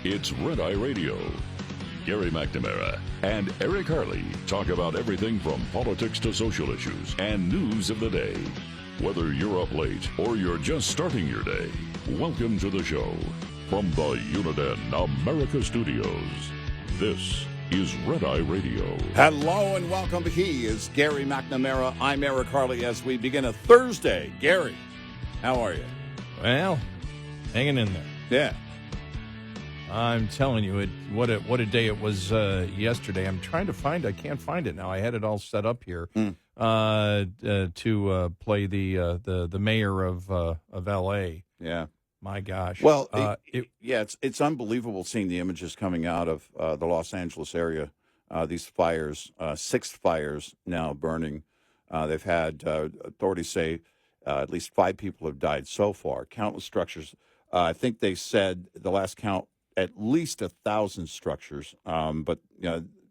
It's Red Eye Radio. Gary McNamara and Eric Harley talk about everything from politics to social issues and news of the day. Whether you're up late or you're just starting your day, welcome to the show. From the Uniden America Studios, this is Red Eye Radio. Hello and welcome. He is Gary McNamara. I'm Eric Harley as we begin a Thursday. Gary, how are you? Well, hanging in there. Yeah. I'm telling you, what a day it was yesterday. I'm trying to find. I can't find it now. I had it all set up here to play the mayor of L.A. Yeah. My gosh. Well, it's unbelievable seeing the images coming out of the Los Angeles area. These fires, 6 fires now burning. They've had authorities say at least 5 people have died so far. Countless structures. I think they said the last count, at least 1,000 structures, but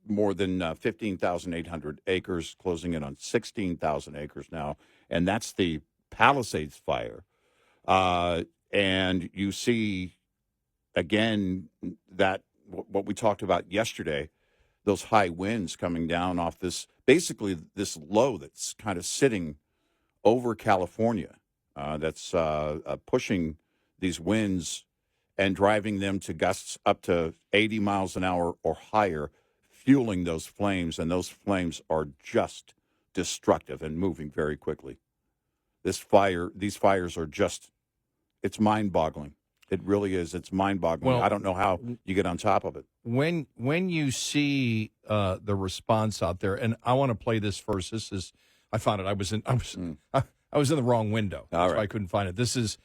more than 15,800 acres, closing in on 16,000 acres now, and that's the Palisades fire. And you see, again, that what we talked about yesterday, those high winds coming down off this low that's kind of sitting over California, that's pushing these winds and driving them to gusts up to 80 miles an hour or higher, fueling those flames, and those flames are just destructive and moving very quickly. These fires are just, it's mind-boggling. It really is. It's mind-boggling. Well, I don't know how you get on top of it. When you see the response out there, and I want to play this first. This is, I found it. I was in the wrong window, so I couldn't find it. This is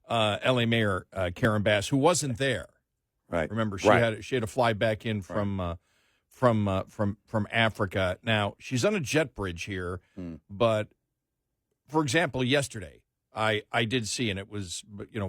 L.A. Mayor Karen Bass, who wasn't there. Right. Remember, she had to fly back in from Africa. Now she's on a jet bridge here, but for example, yesterday I did see, and it was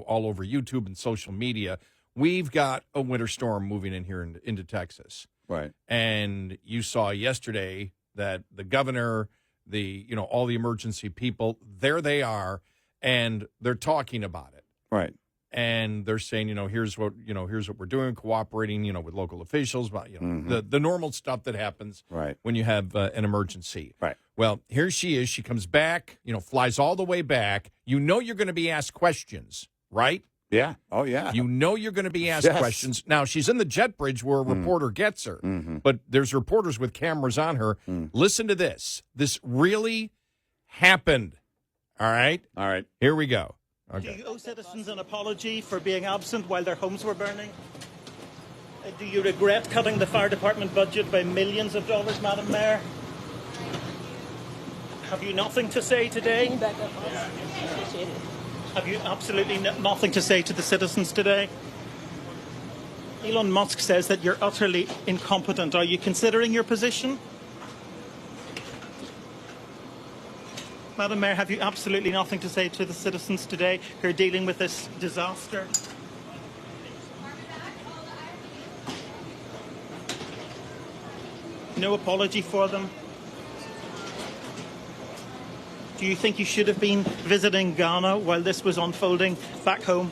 all over YouTube and social media. We've got a winter storm moving in here into Texas, right? And you saw yesterday that the governor, all the emergency people, there they are, and they're talking about it. Right. And they're saying, here's what we're doing, cooperating, with local officials, the normal stuff that happens when you have an emergency. Right. Well, here she is. She comes back, flies all the way back. You're going to be asked questions, right? Yeah. Oh, yeah. You're going to be asked questions. Now, she's in the jet bridge where a reporter gets her, but there's reporters with cameras on her. Listen to this. This really happened. All right? All right. Here we go. Okay. Do you owe citizens an apology for being absent while their homes were burning? Do you regret cutting the fire department budget by millions of dollars, Madam Mayor? Have you nothing to say today? Have you absolutely nothing to say to the citizens today? Elon Musk says that you're utterly incompetent. Are you considering your position? Madam Mayor, have you absolutely nothing to say to the citizens today who are dealing with this disaster? No apology for them? Do you think you should have been visiting Ghana while this was unfolding back home?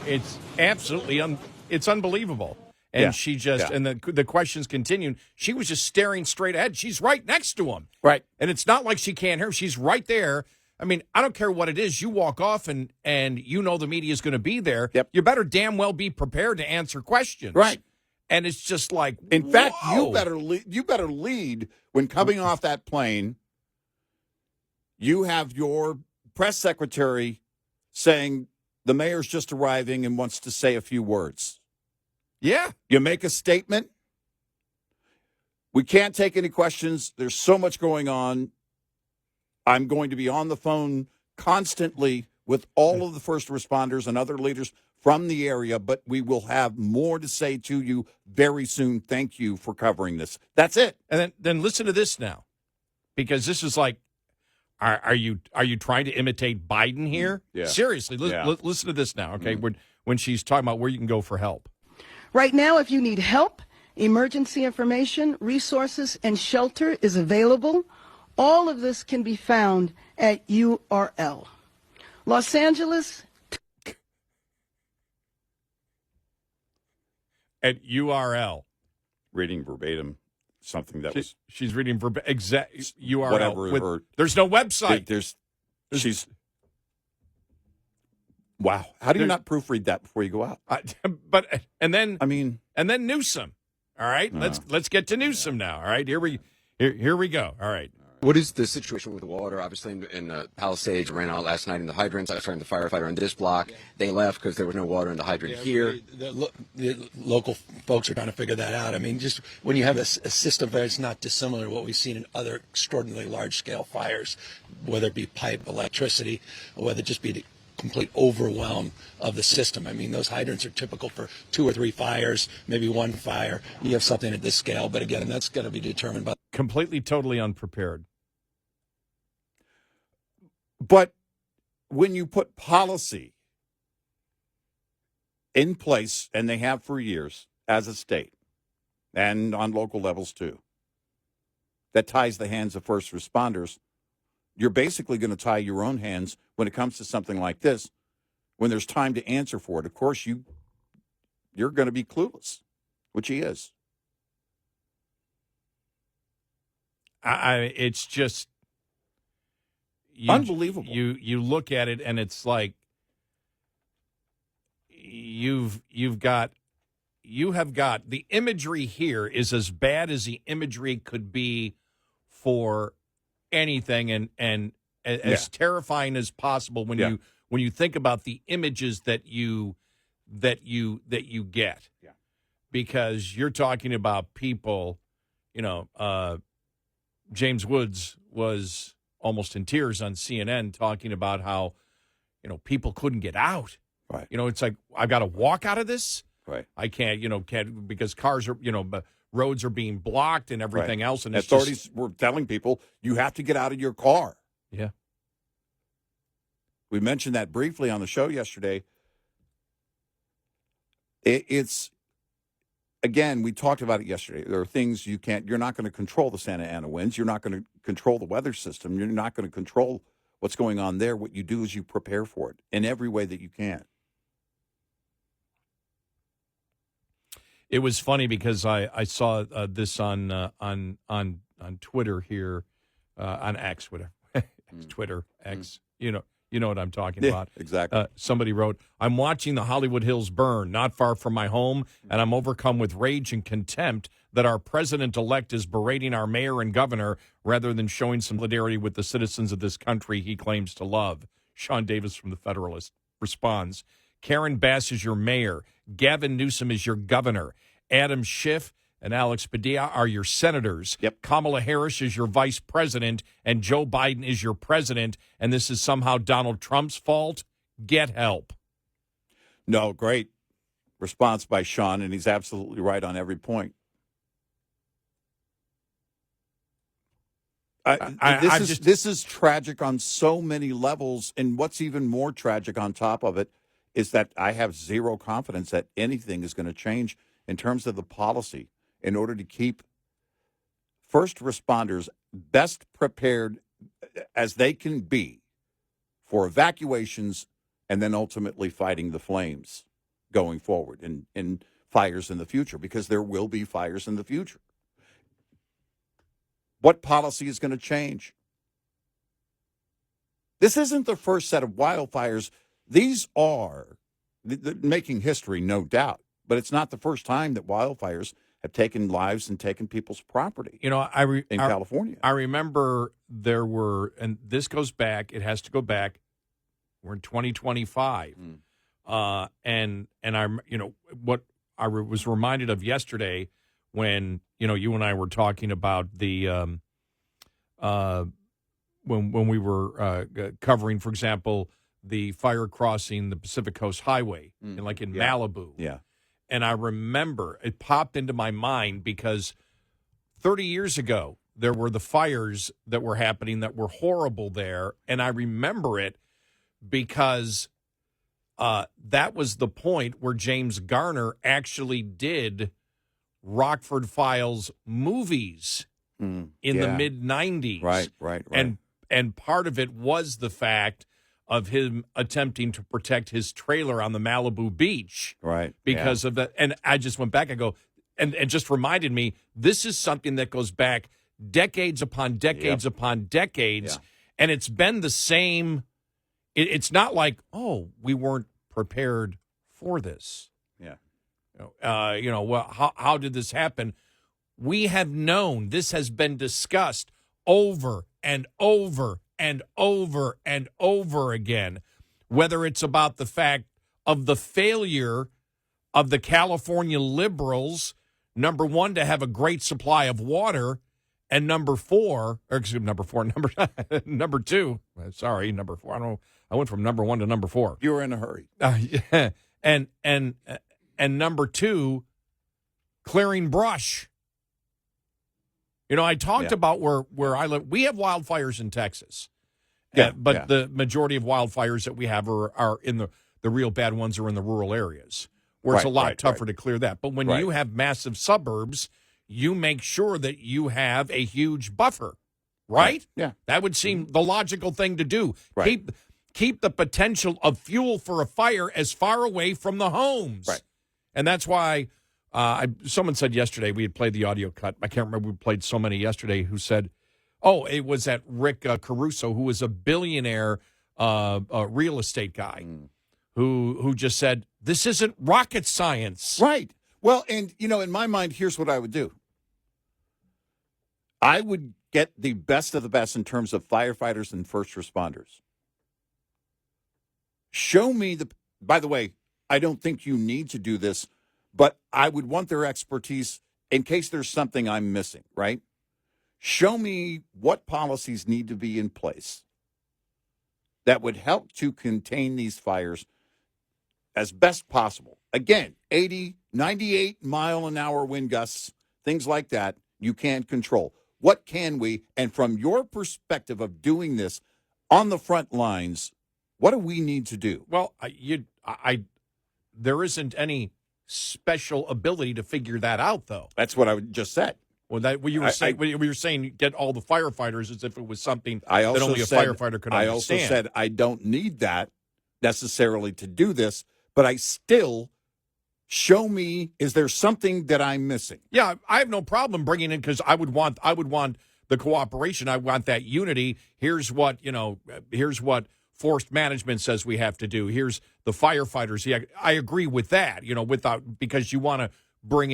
It's absolutely it's unbelievable. And she just and the questions continued. She was just staring straight ahead. She's right next to him. Right. And it's not like she can't hear him. She's right there. I mean, I don't care what it is. You walk off and the media is going to be there. Yep. You better damn well be prepared to answer questions. Right. And it's just like, in fact, you better lead when coming off that plane. You have your press secretary saying the mayor's just arriving and wants to say a few words. Yeah. You make a statement. We can't take any questions. There's so much going on. I'm going to be on the phone constantly with all of the first responders and other leaders from the area, but we will have more to say to you very soon. Thank you for covering this. That's it. And then listen to this now, because this is like, are you trying to imitate Biden here? Yeah. Seriously, listen to this now, okay? When she's talking about where you can go for help. Right now, if you need help, emergency information, resources, and shelter is available All of this can be found at URL. Los Angeles. At URL. Reading verbatim something that was... She's reading verbatim. Exact URL. Whatever. There's no website. She's... Wow. How do you not proofread that before you go out? And then Newsome. All right, let's get to Newsome now. All right, here we go. All right. What is the situation with the water? Obviously, in Palisades ran out last night in the hydrants. I was talking to the firefighter on this block. They left because there was no water in the hydrant here. The local folks are trying to figure that out. I mean, just when you have a system that's not dissimilar to what we've seen in other extraordinarily large-scale fires, whether it be pipe, electricity, or whether it just be the complete overwhelm of the system. I mean, those hydrants are typical for 2 or 3 fires, maybe 1 fire. You have something at this scale, but again, that's going to be determined by... Completely, totally unprepared. But when you put policy in place, and they have for years as a state, and on local levels too, that ties the hands of first responders, you're basically going to tie your own hands when it comes to something like this. When there's time to answer for it, of course, you're going to be clueless, which he is. It's just unbelievable. You look at it, and it's like you have got the imagery here is as bad as the imagery could be for anything, and as terrifying as possible when you think about the images that you get, because you're talking about people. James Woods was almost in tears on CNN talking about how people couldn't get out. Right. It's like, I've got to walk out of this. Right. I can't because cars are roads are being blocked and everything else. And authorities were telling people, you have to get out of your car. Yeah. We mentioned that briefly on the show yesterday. It's, again, we talked about it yesterday. There are things you're not going to control the Santa Ana winds. You're not going to control the weather system. You're not going to control what's going on there. What you do is you prepare for it in every way that you can. It was funny because I saw this on Twitter here, on X, whatever. Twitter, X. You know what I'm talking about. Exactly. Somebody wrote, "I'm watching the Hollywood Hills burn, not far from my home, and I'm overcome with rage and contempt that our president-elect is berating our mayor and governor rather than showing solidarity with the citizens of this country he claims to love." Sean Davis from The Federalist responds, "Karen Bass is your mayor. Gavin Newsome is your governor. Adam Schiff and Alex Padilla are your senators. Yep. Kamala Harris is your vice president, and Joe Biden is your president, and this is somehow Donald Trump's fault? Get help." No, great response by Sean, and he's absolutely right on every point. This is tragic on so many levels, and what's even more tragic on top of it is that I have zero confidence that anything is going to change in terms of the policy in order to keep first responders best prepared as they can be for evacuations and then ultimately fighting the flames going forward in fires in the future, because there will be fires in the future. What policy is going to change? This isn't the first set of wildfires. These are making history, no doubt, but it's not the first time that wildfires have taken lives and taken people's property. In California. I remember there were, and this goes back, it has to go back, we're in 2025. And I'm, what I was reminded of yesterday when, you and I were talking about the, when we were covering, for example, the fire crossing the Pacific Coast Highway, in Malibu. Yeah. And I remember it popped into my mind because 30 years ago, there were the fires that were happening that were horrible there. And I remember it because that was the point where James Garner actually did Rockford Files movies in the mid-'90s. Right. And part of it was the fact of him attempting to protect his trailer on the Malibu beach. Right. Because of that. And I just went back and go, and it just reminded me, this is something that goes back decades upon decades upon decades. Yeah. And it's been the same. It's not like, oh, we weren't prepared for this. Yeah. Well, how did this happen? We have known, this has been discussed over and over and over and over again, whether it's about the fact of the failure of the California liberals, number one, to have a great supply of water, and number two, number four. I went from number one to number four. You were in a hurry. And number two, clearing brush. I talked about where I live. We have wildfires in Texas. But the majority of wildfires that we have are in the real bad ones are in the rural areas, where it's a lot tougher to clear that. But when you have massive suburbs, you make sure that you have a huge buffer, right? Yeah. That would seem the logical thing to do. Right. Keep the potential of fuel for a fire as far away from the homes. Right. And that's why someone said yesterday, we had played the audio cut. I can't remember, we played so many yesterday, who said, oh, it was that Rick Caruso, who was a billionaire real estate guy, who just said, this isn't rocket science. Right. Well, and, in my mind, here's what I would do. I would get the best of the best in terms of firefighters and first responders. Show me by the way, I don't think you need to do this, but I would want their expertise in case there's something I'm missing, right? Show me what policies need to be in place that would help to contain these fires as best possible. Again, 80, 98 mile an hour wind gusts, things like that, you can't control. What can we, and from your perspective of doing this on the front lines, what do we need to do? Well, there isn't any special ability to figure that out, though. That's what I just said. Well, what you were saying, get all the firefighters as if it was something that only a firefighter could understand. I also said I don't need that necessarily to do this, but I still show me, is there something that I'm missing? Yeah, I have no problem bringing in, because I would want the cooperation. I want that unity. Here's what forced management says we have to do. Here's the firefighters. Yeah, I agree with that, because you want to bring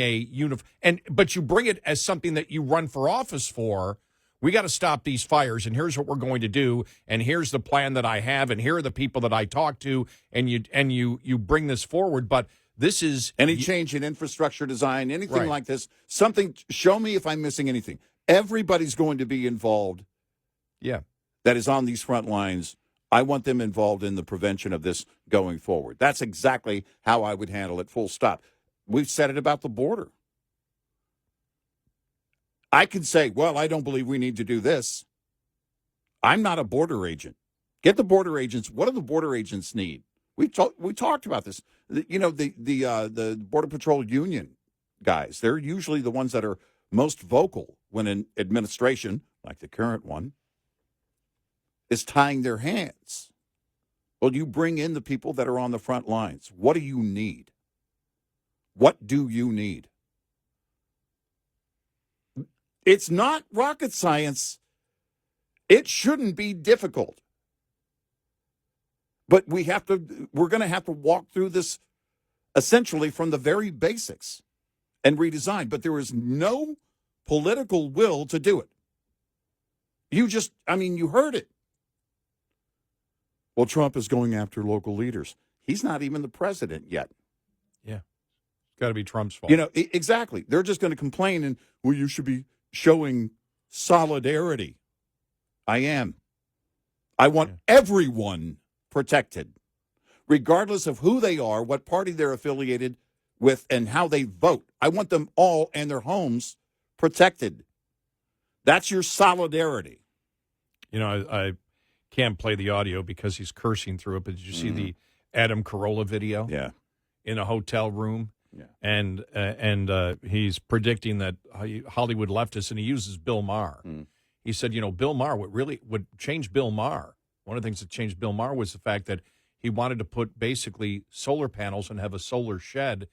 but you bring it as something that you run for office for. We got to stop these fires, and here's what we're going to do, and here's the plan that I have, and here are the people that I talk to, and you bring this forward. But this is any change in infrastructure design, anything like this, something, show me if I'm missing anything. Everybody's going to be involved. Yeah. That is on these front lines. I want them involved in the prevention of this going forward. That's exactly how I would handle it, full stop. We've said it about the border. I can say, well, I don't believe we need to do this. I'm not a border agent. Get the border agents. What do the border agents need? We talked about this. The Border Patrol Union guys, they're usually the ones that are most vocal when an administration, like the current one, is tying their hands. Well, you bring in the people that are on the front lines. What do you need? What do you need? It's not rocket science. It shouldn't be difficult. But we're going to have to walk through this essentially from the very basics and redesign. But there is no political will to do it. You heard it. Well, Trump is going after local leaders. He's not even the president yet. Yeah. It's got to be Trump's fault. Exactly. They're just going to complain and, well, you should be showing solidarity. I am. I want everyone protected, regardless of who they are, what party they're affiliated with, and how they vote. I want them all and their homes protected. That's your solidarity. I can't play the audio because he's cursing through it, but did you see the Adam Carolla video? Yeah. In a hotel room? and he's predicting that Hollywood leftists, and he uses Bill Maher. He said, Bill Maher, what really would change Bill Maher, one of the things that changed Bill Maher was the fact that he wanted to put basically solar panels and have a solar shed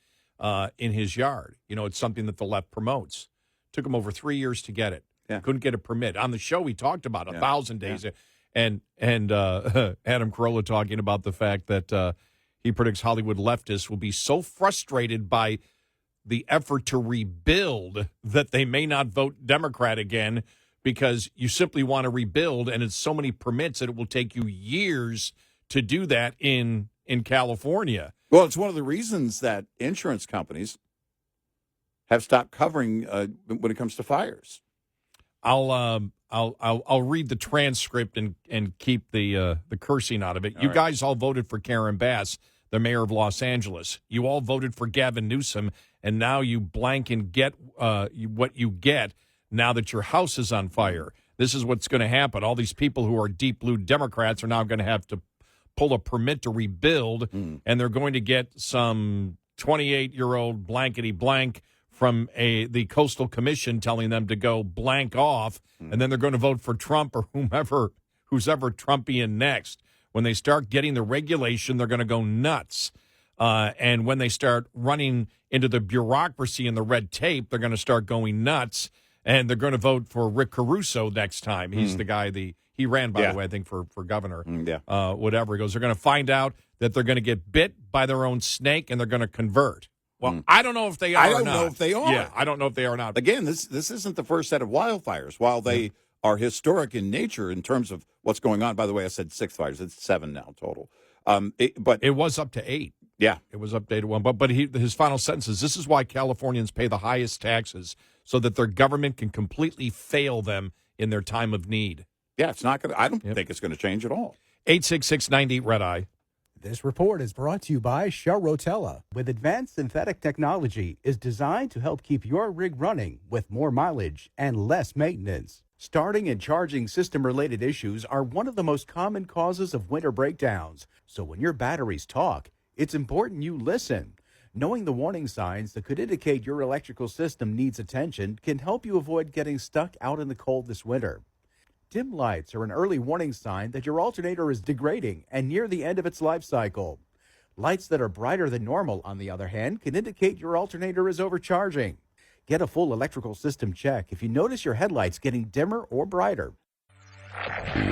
in his yard. It's something that the left promotes. Took him over 3 years to get it. Yeah. Couldn't get a permit. On the show, he talked about 1,000 days. Yeah. And Adam Carolla talking about the fact that he predicts Hollywood leftists will be so frustrated by the effort to rebuild that they may not vote Democrat again because you simply want to rebuild, and it's so many permits that it will take you years to do that in California. Well, it's one of the reasons that insurance companies have stopped covering when it comes to fires. I'll read the transcript and keep the cursing out of it. You guys all voted for Karen Bass, the mayor of Los Angeles. You all voted for Gavin Newsome, and now you blank and get what you get now that your house is on fire. This is what's going to happen. All these people who are deep blue Democrats are now going to have to pull a permit to rebuild, and they're going to get some 28-year-old blankety blank from the Coastal Commission telling them to go blank off, and then they're going to vote for Trump or who's ever Trumpian next. When they start getting the regulation, they're going to go nuts. And when they start running into the bureaucracy and the red tape, they're going to start going nuts, and they're going to vote for Rick Caruso next time. He's the guy, he ran, by the way, I think, for governor. Whatever. He goes, they're going to find out that they're going to get bit by their own snake, and they're going to convert. Well, I don't know if they are or not. I don't know if they are. Yeah, I don't know if they are or not. Again, this isn't the first set of wildfires. While they are historic in nature in terms of what's going on. By the way, I said 6 fires. It's 7 now total. But it was up to 8. Yeah. It was up to 8 to 1. But his final sentence is, this is why Californians pay the highest taxes, so that their government can completely fail them in their time of need. Yeah, it's not going to, I don't think it's going to change at all. 866-90-RED-EYE. This report is brought to you by Shell Rotella. With advanced synthetic technology, is designed to help keep your rig running with more mileage and less maintenance. Starting and charging system-related issues are one of the most common causes of winter breakdowns. So when your batteries talk, it's important you listen. Knowing the warning signs that could indicate your electrical system needs attention can help you avoid getting stuck out in the cold this winter. Dim lights are an early warning sign that your alternator is degrading and near the end of its life cycle. Lights that are brighter than normal, on the other hand, can indicate your alternator is overcharging. Get a full electrical system check if you notice your headlights getting dimmer or brighter.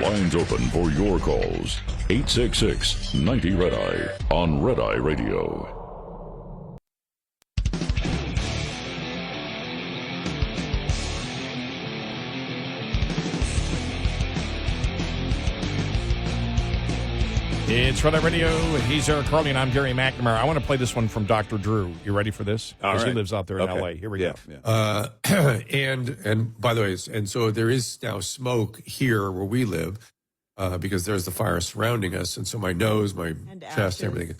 Lines open for your calls. 866-90-RED-EYE on Red Eye Radio. It's Red Eye Radio. He's Eric Harley, and I'm Gary McNamara. I want to play this one from Dr. Drew. You ready for this? Because he lives out there in L.A. Here we go. Yeah. And by the way, and so there is now smoke here where we live because there's the fire surrounding us, and so my nose, my chest, everything,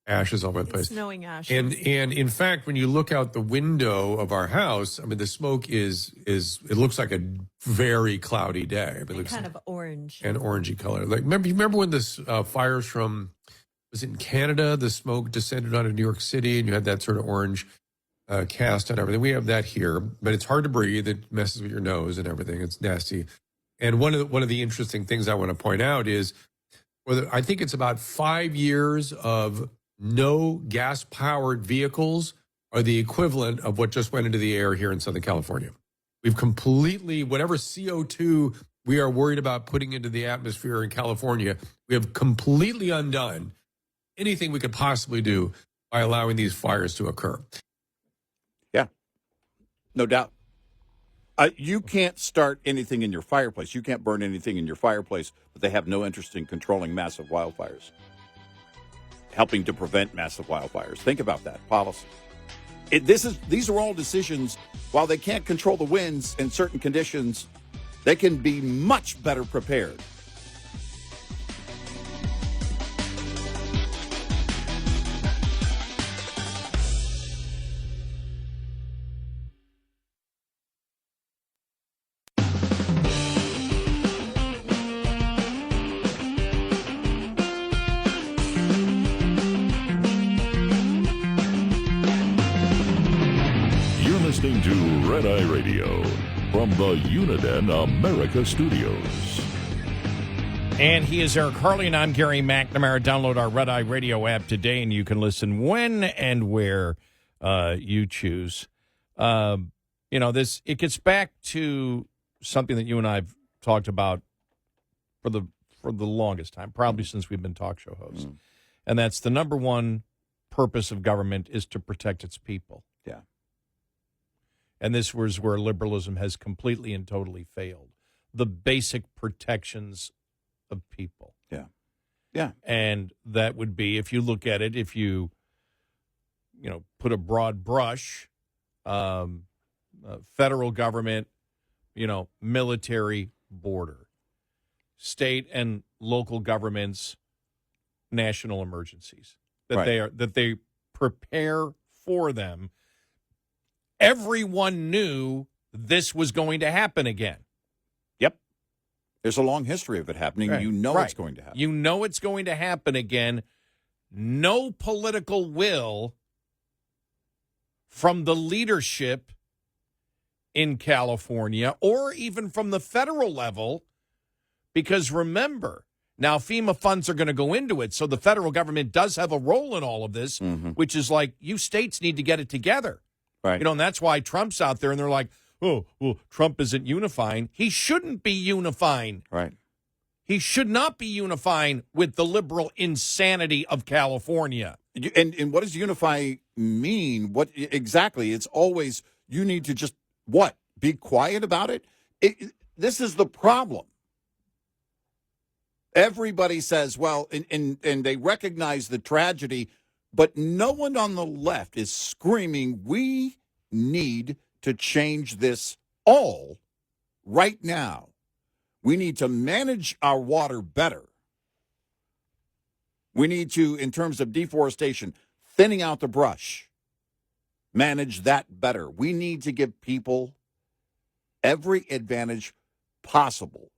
ashes all over the place. Snowing ashes. And in fact, when you look out the window of our house, I mean, the smoke is it looks like a very cloudy day. It looks kind of orange. An orangey color. Like remember when this fires from, was it in Canada, the smoke descended onto New York City and you had that sort of orange cast on everything? We have that here, but it's hard to breathe. It messes with your nose and everything. It's nasty. And one of the interesting things I want to point out is, I think it's about 5 years of no gas-powered vehicles are the equivalent of what just went into the air here in Southern California. We've completely, whatever CO2 we are worried about putting into the atmosphere in California, we have completely undone anything we could possibly do by allowing these fires to occur. Yeah, no doubt. You can't start anything in your fireplace. You can't burn anything in your fireplace, but they have no interest in controlling massive wildfires, helping to prevent massive wildfires. Think about that policy. These are all decisions. While they can't control the winds in certain conditions, they can be much better prepared. listening to Red Eye Radio from the Uniden America Studios. And he is Eric Harley, and I'm Gary McNamara. Download our Red Eye Radio app today, and you can listen when and where you choose. It gets back to something that you and I have talked about for the longest time, probably since we've been talk show hosts, and that's the number one purpose of government is to protect its people. Yeah. And this was where liberalism has completely and totally failed. The basic protections of people. Yeah. Yeah. And that would be, if you look at it, if you put a broad brush, federal government, military, border, state and local governments, national emergencies, that they prepare for them. Everyone knew this was going to happen again. Yep. There's a long history of it happening. Right. You know it's going to happen. You know it's going to happen again. No political will from the leadership in California or even from the federal level, because remember, now FEMA funds are going to go into it, so the federal government does have a role in all of this, which is like, you states need to get it together. Right. And that's why Trump's out there, and they're like, oh, well, Trump isn't unifying. He shouldn't be unifying. Right. He should not be unifying with the liberal insanity of California. And what does unify mean? What exactly? It's always, you need to just, what? Be quiet about it? This is the problem. Everybody says, well, and they recognize the tragedy, but no one on the left is screaming, we need to change this all right now. We need to manage our water better. We need to, in terms of deforestation, thinning out the brush, manage that better. We need to give people every advantage possible,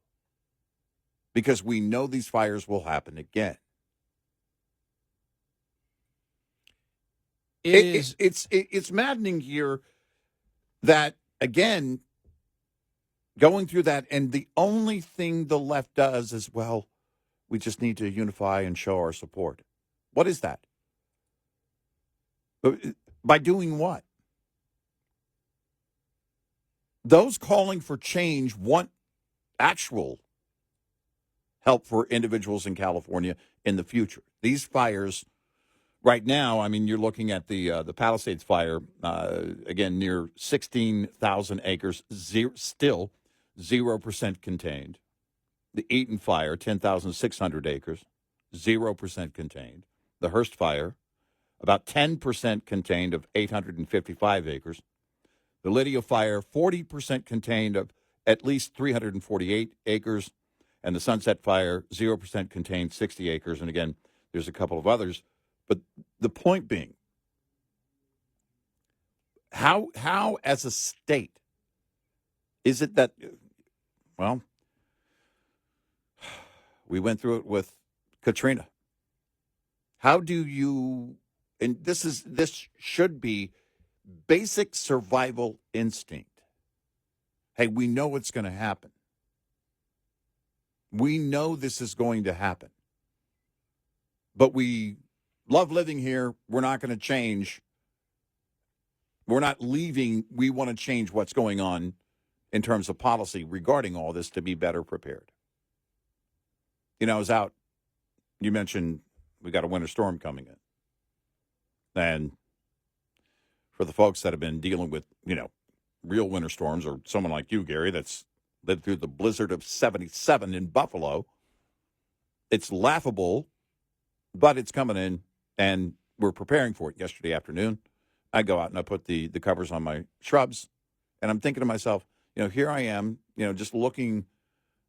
because we know these fires will happen again. It's maddening here that, again, going through that, and the only thing the left does is, well, we just need to unify and show our support. What is that? By doing what? Those calling for change want actual help for individuals in California in the future. These fires right now, I mean, you're looking at the Palisades fire, again, near 16,000 acres, still 0% contained. The Eaton fire, 10,600 acres, 0% contained. The Hearst fire, about 10% contained of 855 acres. The Lydia fire, 40% contained of at least 348 acres. And the Sunset fire, 0% contained, 60 acres. And again, there's a couple of others. But the point being, how as a state is it that, well, we went through it with Katrina. How do you, and this should be basic survival instinct. Hey, we know it's going to happen. We know this is going to happen. But we love living here. We're not going to change. We're not leaving. We want to change what's going on in terms of policy regarding all this to be better prepared. I was out. You mentioned we got a winter storm coming in. And for the folks that have been dealing with, real winter storms, or someone like you, Gary, that's lived through the blizzard of 77 in Buffalo, it's laughable, but it's coming in, and we're preparing for it. Yesterday afternoon, I go out and I put the covers on my shrubs, and I'm thinking to myself, here I am, just looking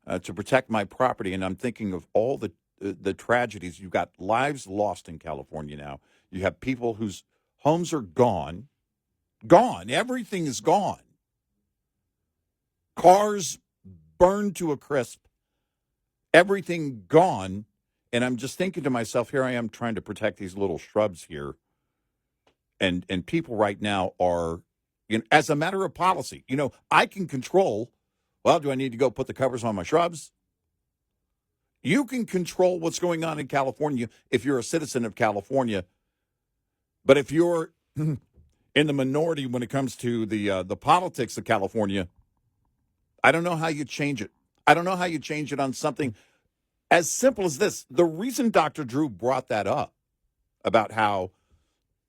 to protect my property, and I'm thinking of all the tragedies. You've got lives lost in California now. You have people whose homes are gone. Everything is gone. Cars burned to a crisp. Everything gone. And I'm just thinking to myself, here I am trying to protect these little shrubs here. And people right now are as a matter of policy. I can control, well, do I need to go put the covers on my shrubs? You can control what's going on in California if you're a citizen of California. But if you're in the minority when it comes to the politics of California, I don't know how you change it. I don't know how you change it on something as simple as this. The reason Dr. Drew brought that up about how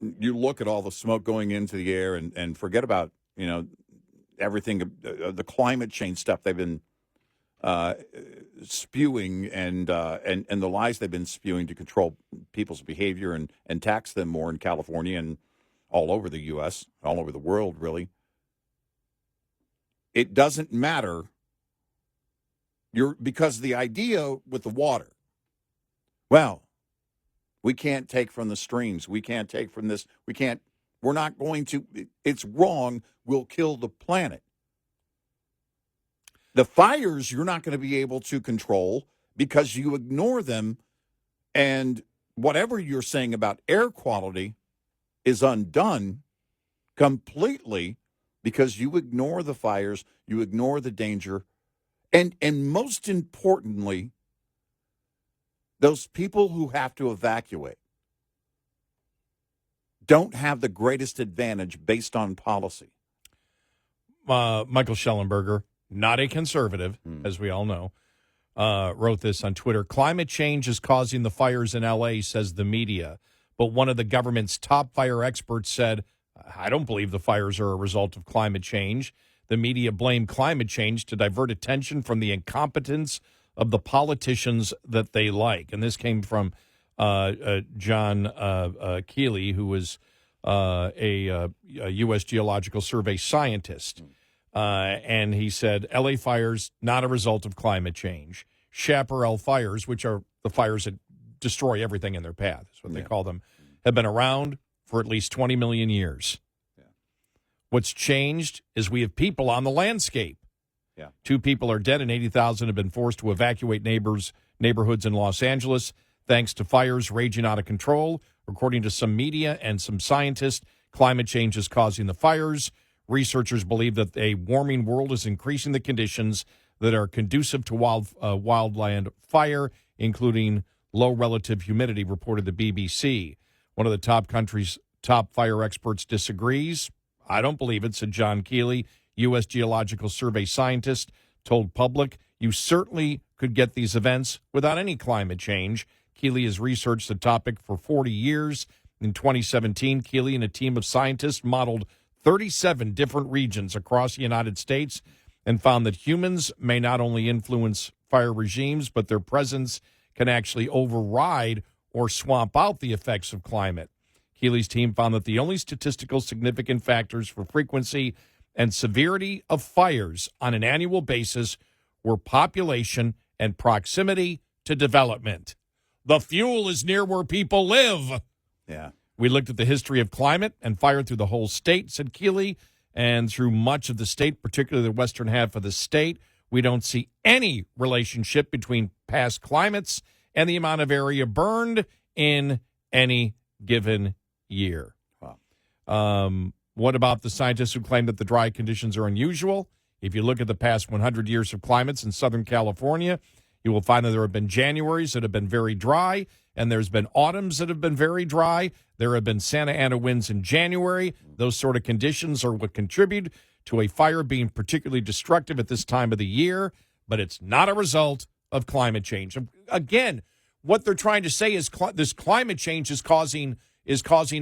you look at all the smoke going into the air and forget about, everything, the climate change stuff they've been spewing and the lies they've been spewing to control people's behavior and tax them more in California and all over the U.S., all over the world, really. It doesn't matter. Because the idea with the water, well, we can't take from the streams. We can't take from this. We're not going to. It's wrong. We'll kill the planet. The fires you're not going to be able to control because you ignore them. And whatever you're saying about air quality is undone completely because you ignore the fires, you ignore the danger. And most importantly, those people who have to evacuate don't have the greatest advantage based on policy. Michael Schellenberger, not a conservative, as we all know, wrote this on Twitter. Climate change is causing the fires in L.A., says the media. But one of the government's top fire experts said, I don't believe the fires are a result of climate change. The media blamed climate change to divert attention from the incompetence of the politicians that they like. And this came from John Keeley, who was a U.S. Geological Survey scientist. And he said, L.A. fires, not a result of climate change. Chaparral fires, which are the fires that destroy everything in their path, is what they call them, have been around for at least 20 million years. What's changed is we have people on the landscape. 2 people are dead and 80,000 have been forced to evacuate neighborhoods in Los Angeles thanks to fires raging out of control. According to some media and some scientists, climate change is causing the fires. Researchers believe that a warming world is increasing the conditions that are conducive to wildland fire, including low relative humidity, reported the BBC. One of the top fire experts disagrees. I don't believe it, said John Keeley, U.S. Geological Survey scientist, told Public. You certainly could get these events without any climate change. Keeley has researched the topic for 40 years. In 2017, Keeley and a team of scientists modeled 37 different regions across the United States and found that humans may not only influence fire regimes, but their presence can actually override or swamp out the effects of climate. Keeley's team found that the only statistical significant factors for frequency and severity of fires on an annual basis were population and proximity to development. The fuel is near where people live. Yeah. We looked at the history of climate and fire through the whole state, said Keeley, and through much of the state, particularly the western half of the state, we don't see any relationship between past climates and the amount of area burned in any given year. Wow. What about the scientists who claim that the dry conditions are unusual? If you look at the past 100 years of climates in Southern California, you will find that there have been Januaries that have been very dry, and there's been autumns that have been very dry. There have been Santa Ana winds in January. Those sort of conditions are what contribute to a fire being particularly destructive at this time of the year, but it's not a result of climate change. Again, what they're trying to say is this climate change is causing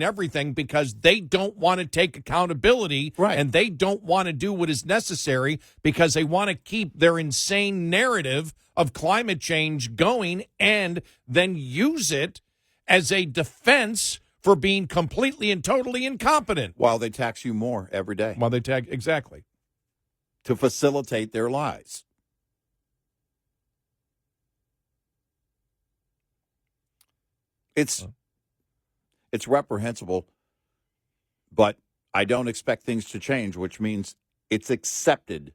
everything because they don't want to take accountability, right, and they don't want to do what is necessary because they want to keep their insane narrative of climate change going and then use it as a defense for being completely and totally incompetent. While they tax you more every day. Exactly. To facilitate their lies. It's reprehensible, but I don't expect things to change, which means it's accepted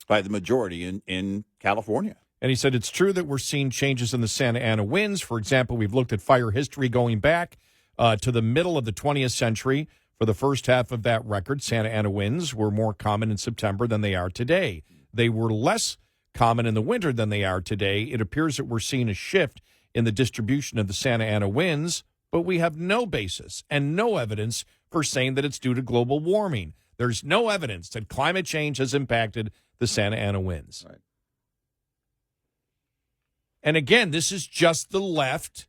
by the majority in California. And he said it's true that we're seeing changes in the Santa Ana winds. For example, we've looked at fire history going back to the middle of the 20th century For the first half of that record, Santa Ana winds were more common in September than they are today. They were less common in the winter than they are today. It appears that we're seeing a shift in the distribution of the Santa Ana winds, but we have no basis and no evidence for saying that it's due to global warming. There's no evidence that climate change has impacted the Santa Ana winds. Right. And again, this is just the left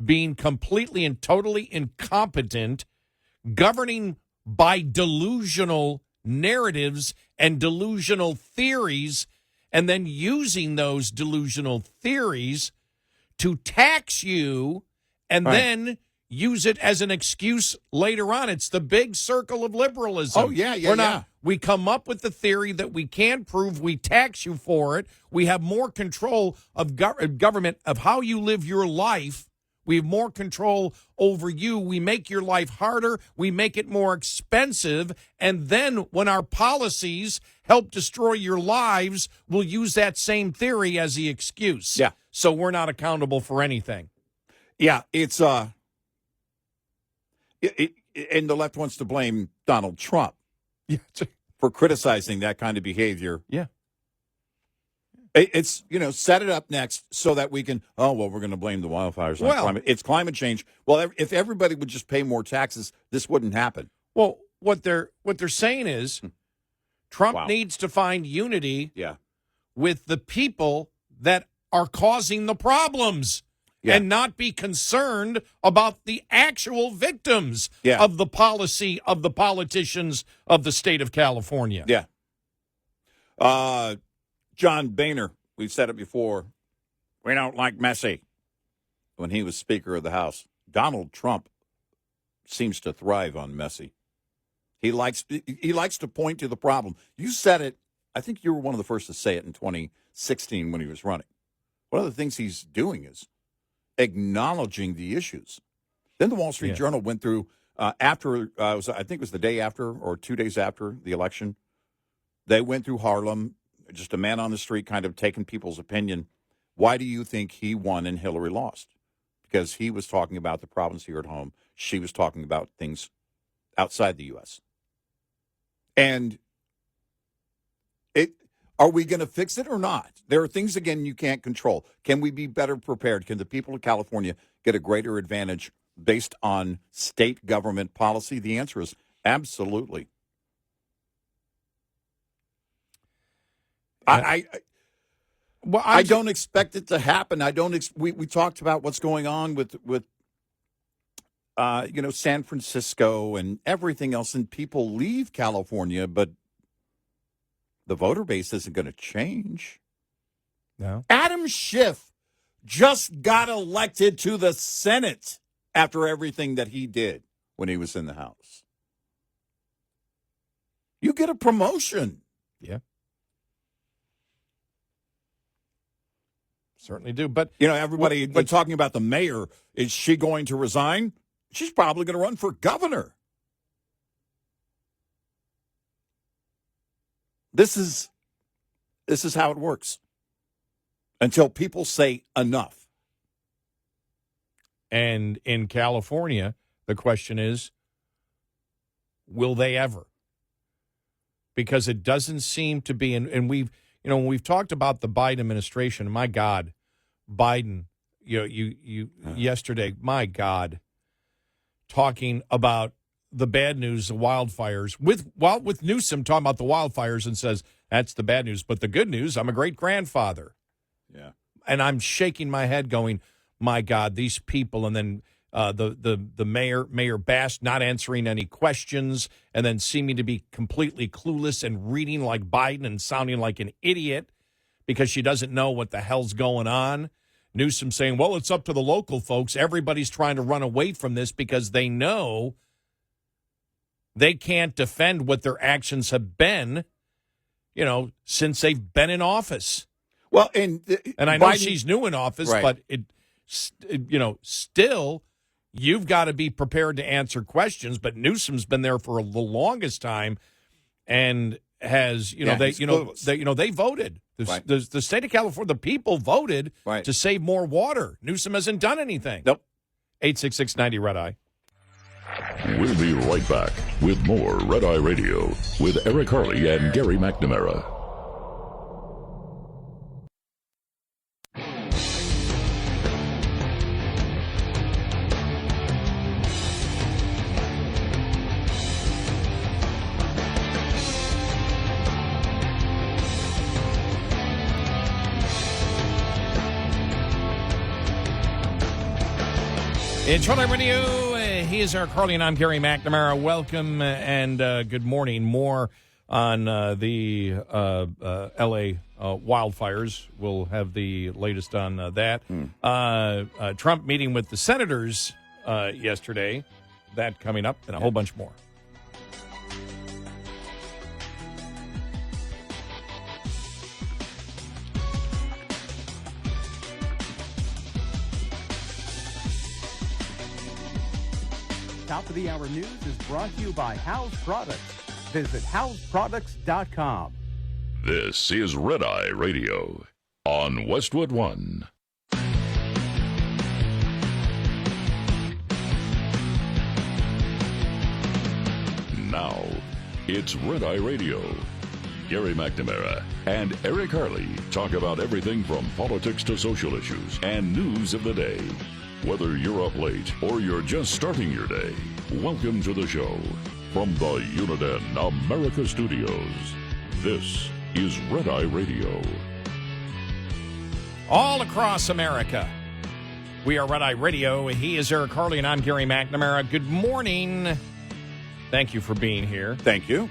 being completely and totally incompetent, governing by delusional narratives and delusional theories, and then using those delusional theories to tax you and then use it as an excuse later on. It's the big circle of liberalism. Oh, yeah. We come up with the theory that we can prove, we tax you for it. We have more control of government, of how you live your life. We have more control over you. We make your life harder. We make it more expensive. And then when our policies help destroy your lives, we'll use that same theory as the excuse. Yeah. So we're not accountable for anything. Yeah, it's and the left wants to blame Donald Trump for criticizing that kind of behavior. Yeah. It's, set it up next so that we can, we're going to blame the wildfires on climate. It's climate change. Well, if everybody would just pay more taxes, this wouldn't happen. Well, what they're saying is Trump needs to find unity with the people that are causing the problems and not be concerned about the actual victims of the policy of the politicians of the state of California. Yeah. John Boehner, we've said it before, we don't like messy. When he was Speaker of the House, Donald Trump seems to thrive on messy. He likes to point to the problem. You said it. I think you were one of the first to say it in 2016 when he was running. One of the things he's doing is acknowledging the issues. Then the Wall Street Journal went through I think it was the day after or 2 days after the election. They went through Harlem. Just a man on the street kind of taking people's opinion. Why do you think he won and Hillary lost? Because he was talking about the problems here at home. She was talking about things outside the U.S. And are we going to fix it or not? There are things, again, you can't control. Can we be better prepared? Can the people of California get a greater advantage based on state government policy? The answer is absolutely. I don't expect it to happen. We talked about what's going on with San Francisco and everything else, and people leave California, but the voter base isn't going to change. No. Adam Schiff just got elected to the Senate after everything that he did when he was in the House. You get a promotion. Yeah. Certainly do. But, everybody talking about the mayor. Is she going to resign? She's probably going to run for governor. This is how it works until people say enough. And in California, the question is, will they ever? Because it doesn't seem to be, and when we've talked about the Biden administration, my God, Biden, yesterday, my God, talking about the bad news, the wildfires, with Newsome talking about the wildfires and says, that's the bad news. But the good news, I'm a great-grandfather. Yeah. And I'm shaking my head going, my God, these people, and then the Mayor Bass not answering any questions and then seeming to be completely clueless and reading like Biden and sounding like an idiot because she doesn't know what the hell's going on. Newsom saying, well, it's up to the local folks. Everybody's trying to run away from this because they know they can't defend what their actions have been, since they've been in office. Well, and I know she's new in office, but still, you've got to be prepared to answer questions. But Newsom's been there for the longest time, and has they voted. The state of California, the people voted to save more water. Newsom hasn't done anything. Nope. 866-90 Red Eye. We'll be right back with more Red Eye Radio with Eric Harley and Gary McNamara. It's Red Eye Radio. He is Eric Harley, and I'm Gary McNamara. Welcome and good morning. More on the L.A. wildfires. We'll have the latest on that. Trump meeting with the senators yesterday. That coming up, and a whole bunch more. Top of the Hour News is brought to you by House Products. Visit houseproducts.com. This is Red Eye Radio on Westwood One. Now, it's Red Eye Radio. Gary McNamara and Eric Harley talk about everything from politics to social issues and news of the day. Whether you're up late or you're just starting your day, welcome to the show. From the Uniden America Studios, this is Red Eye Radio. All across America, we are Red Eye Radio. He is Eric Harley, and I'm Gary McNamara. Good morning. Thank you for being here. Thank you.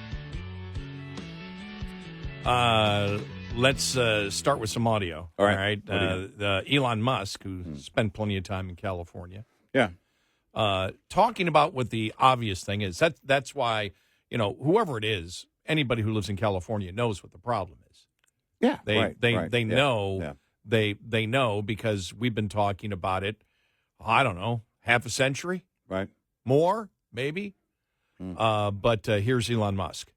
Let's start with some audio. All right. Elon Musk, who spent plenty of time in California. Yeah. Talking about what the obvious thing is. That's why, whoever it is, anybody who lives in California knows what the problem is. Yeah. They know. Yeah. They know because we've been talking about it, I don't know, half a century? Right. More, maybe? But here's Elon Musk.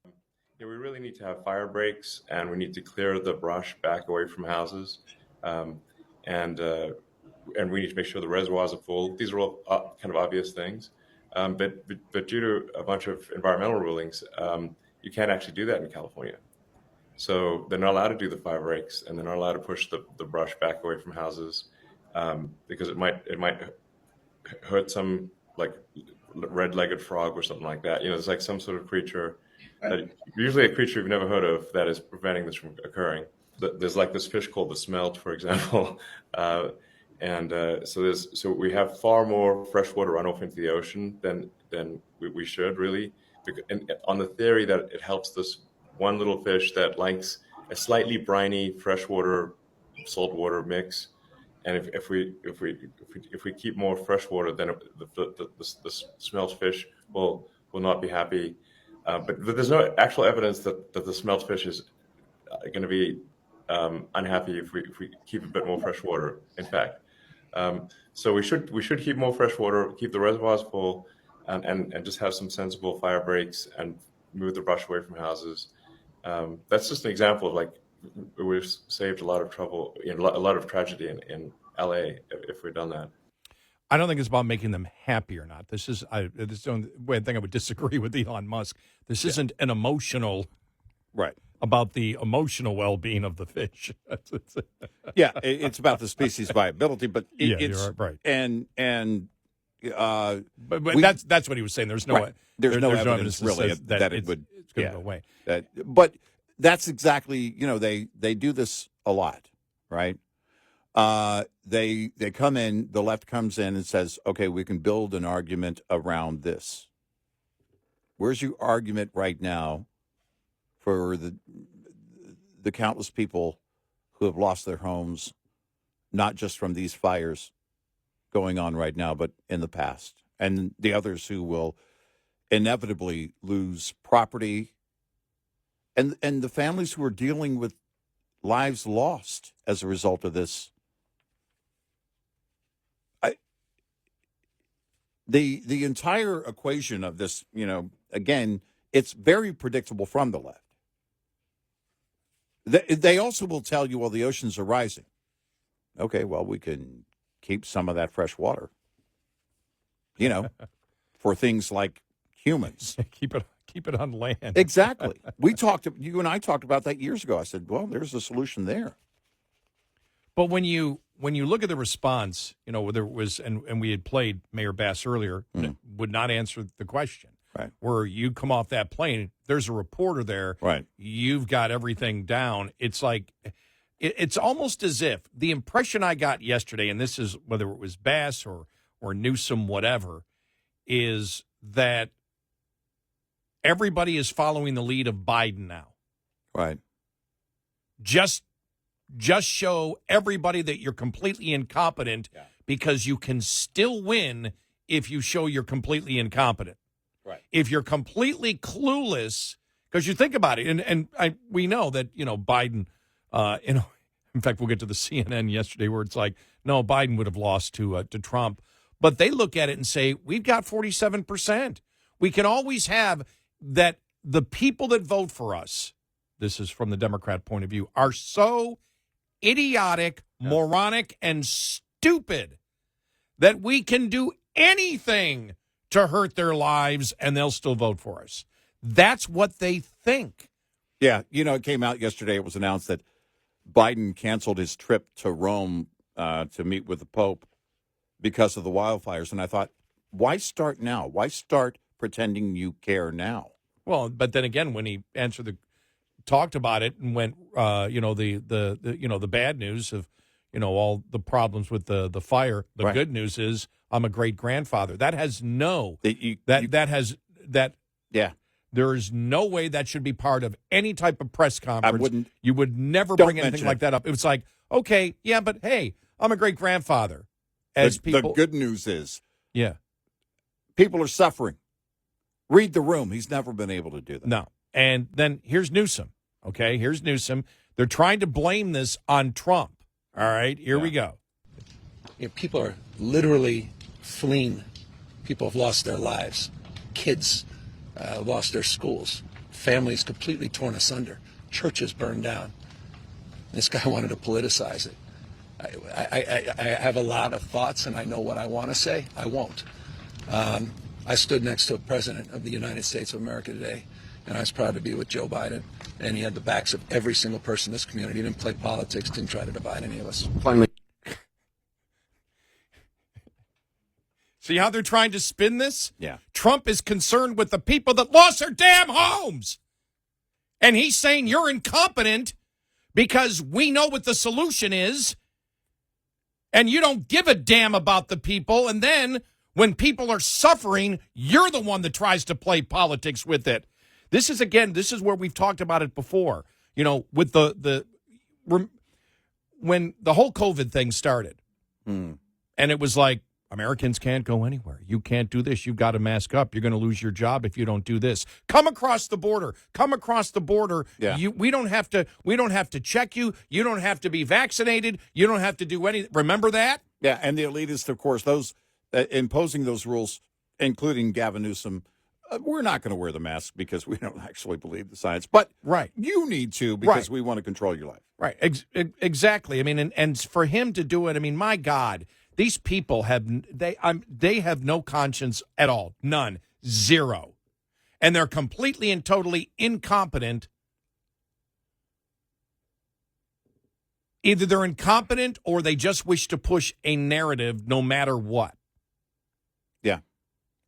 Yeah, we really need to have fire breaks, and we need to clear the brush back away from houses, and we need to make sure the reservoirs are full. These are all kind of obvious things, but due to a bunch of environmental rulings, you can't actually do that in California. So they're not allowed to do the fire breaks, and they're not allowed to push the brush back away from houses because it might hurt some like red-legged frog or something like that. It's like some sort of creature. Usually a creature you've never heard of that is preventing this from occurring. There's like this fish called the smelt, for example, so we have far more freshwater runoff into the ocean than we should really, on the theory that it helps this one little fish that likes a slightly briny freshwater saltwater mix, and if we keep more freshwater, then the smelt fish will not be happy. But there's no actual evidence that the smelt fish is going to be unhappy if we keep a bit more fresh water. In fact, so we should keep more fresh water, keep the reservoirs full, and just have some sensible fire breaks and move the brush away from houses. That's just an example of like we've saved a lot of trouble, a lot of tragedy in LA if we'd done that. I don't think it's about making them happy or not. This is the only thing I would disagree with Elon Musk. This isn't an emotional, right? About the emotional well-being of the fish. Yeah, it's about the species viability, but it's right. And but that's what he was saying. There's no right. there's no evidence really that it would it's going to go away. But that's exactly they do this a lot, right? They come in, the left comes in and says, okay, we can build an argument around this. Where's your argument right now for the countless people who have lost their homes, not just from these fires going on right now, but in the past, and the others who will inevitably lose property, and the families who are dealing with lives lost as a result of this? The entire equation of this, again, it's very predictable from the left. They also will tell you, well, the oceans are rising. Okay, well, we can keep some of that fresh water. for things like humans. Keep it on land. Exactly. You and I talked about that years ago. I said, well, there's a solution there. But when you look at the response, whether it was, and we had played Mayor Bass earlier, would not answer the question. Right. Where you come off that plane, there's a reporter there. Right. You've got everything down. It's like, it's almost as if the impression I got yesterday, and this is whether it was Bass or Newsome, whatever, is that everybody is following the lead of Biden now. Right. Just show everybody that you're completely incompetent because you can still win if you show you're completely incompetent. Right. If you're completely clueless, because you think about it, and we know that, Biden, in fact, we'll get to the CNN yesterday where it's like, no, Biden would have lost to Trump. But they look at it and say, we've got 47%. We can always have that the people that vote for us, this is from the Democrat point of view, are so idiotic, moronic, and stupid that we can do anything to hurt their lives and they'll still vote for us. That's what they think. Yeah. It came out yesterday. It was announced that Biden canceled his trip to Rome to meet with the Pope because of the wildfires. And I thought, why start now? Why start pretending you care now? Well, but then again, when he talked about it and went, the bad news of, all the problems with the fire. The right. good news is I'm a great grandfather. That has there is no way that should be part of any type of press conference. You would never bring anything like that up. It was like, okay, yeah, but hey, I'm a great grandfather. The good news is, people are suffering. Read the room. He's never been able to do that. No. And then here's Newsome. Okay, here's Newsome. They're trying to blame this on Trump. All right, here we go. People are literally fleeing. People have lost their lives. Kids lost their schools. Families completely torn asunder. Churches burned down. This guy wanted to politicize it. I have a lot of thoughts, and I know what I want to say. I won't. I stood next to a president of the United States of America today, and I was proud to be with Joe Biden. And he had the backs of every single person in this community. He didn't play politics, didn't try to divide any of us. Finally. See how they're trying to spin this? Yeah. Trump is concerned with the people that lost their damn homes. And he's saying you're incompetent because we know what the solution is. And you don't give a damn about the people. And then when people are suffering, you're the one that tries to play politics with it. This is where we've talked about it before. With when the whole COVID thing started. And it was like, Americans can't go anywhere. You can't do this. You've got to mask up. You're going to lose your job if you don't do this. Come across the border. Yeah. We don't have to check you. You don't have to be vaccinated. You don't have to do anything. Remember that? Yeah, and the elitists, of course, those imposing those rules, including Gavin Newsome, we're not going to wear the mask because we don't actually believe the science. But you need to because we want to control your life. Right, exactly. I mean, and for him to do it, I mean, my God. These people have no conscience at all. None. Zero. And they're completely and totally incompetent. Either they're incompetent or they just wish to push a narrative no matter what. Yeah.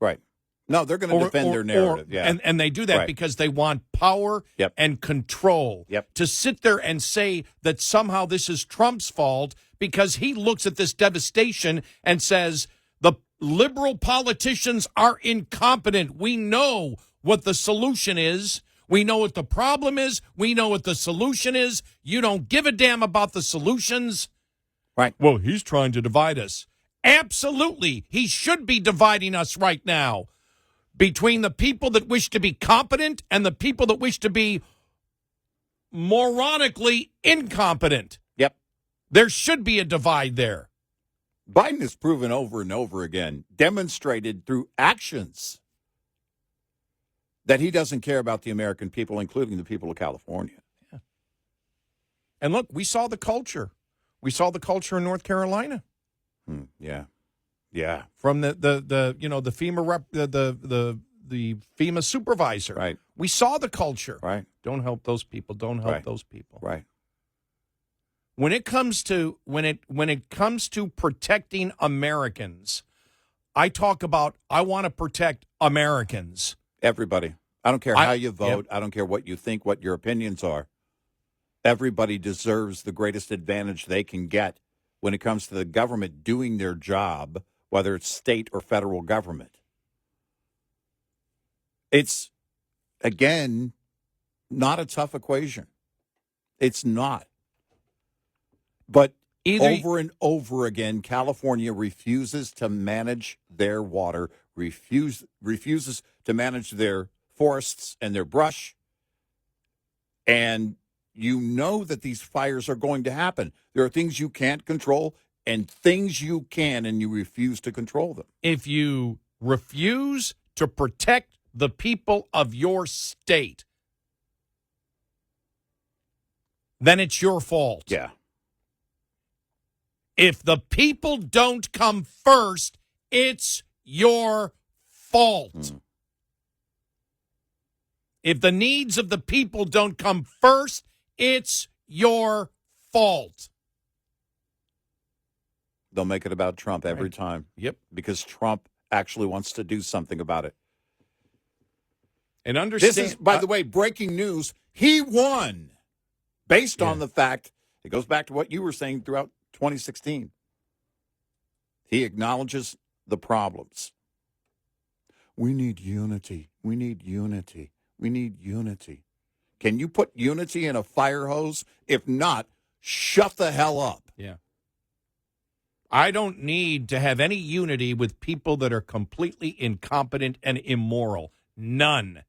Right. No, they're going to defend their narrative. And they do that because they want power and control. To sit there and say that somehow this is Trump's fault because he looks at this devastation and says the liberal politicians are incompetent. We know what the solution is. We know what the problem is. We know what the solution is. You don't give a damn about the solutions. Right. Well, he's trying to divide us. Absolutely. He should be dividing us right now between the people that wish to be competent and the people that wish to be moronically incompetent. Yep. There should be a divide there. Biden has proven over and over again, demonstrated through actions, that he doesn't care about the American people, including the people of California. Yeah. And look, we saw the culture. We saw the culture in North Carolina. Yeah. Yeah. from the FEMA the FEMA supervisor. Right. We saw the culture. Right. Don't help those people. Don't help those people. Right. When it comes to protecting Americans, I talk about I want to protect Americans. Everybody. I don't care how you vote. I don't care what you think, what your opinions are. Everybody deserves the greatest advantage they can get when it comes to the government doing their job, whether it's state or federal government. It's, again, not a tough equation. It's not. But over and over again, California refuses to manage their water, refuses to manage their forests and their brush. And you know that these fires are going to happen. There are things you can't control and things you can, and you refuse to control them. If you refuse to protect the people of your state, then it's your fault. Yeah. If the people don't come first, it's your fault. If the needs of the people don't come first, it's your fault. They'll make it about Trump every time. Yep. Because Trump actually wants to do something about it. And understand. This is, by the way, breaking news. He won based on the fact, it goes back to what you were saying throughout 2016. He acknowledges the problems. We need unity. We need unity. We need unity. Can you put unity in a fire hose? If not, shut the hell up. Yeah. I don't need to have any unity with people that are completely incompetent and immoral. None.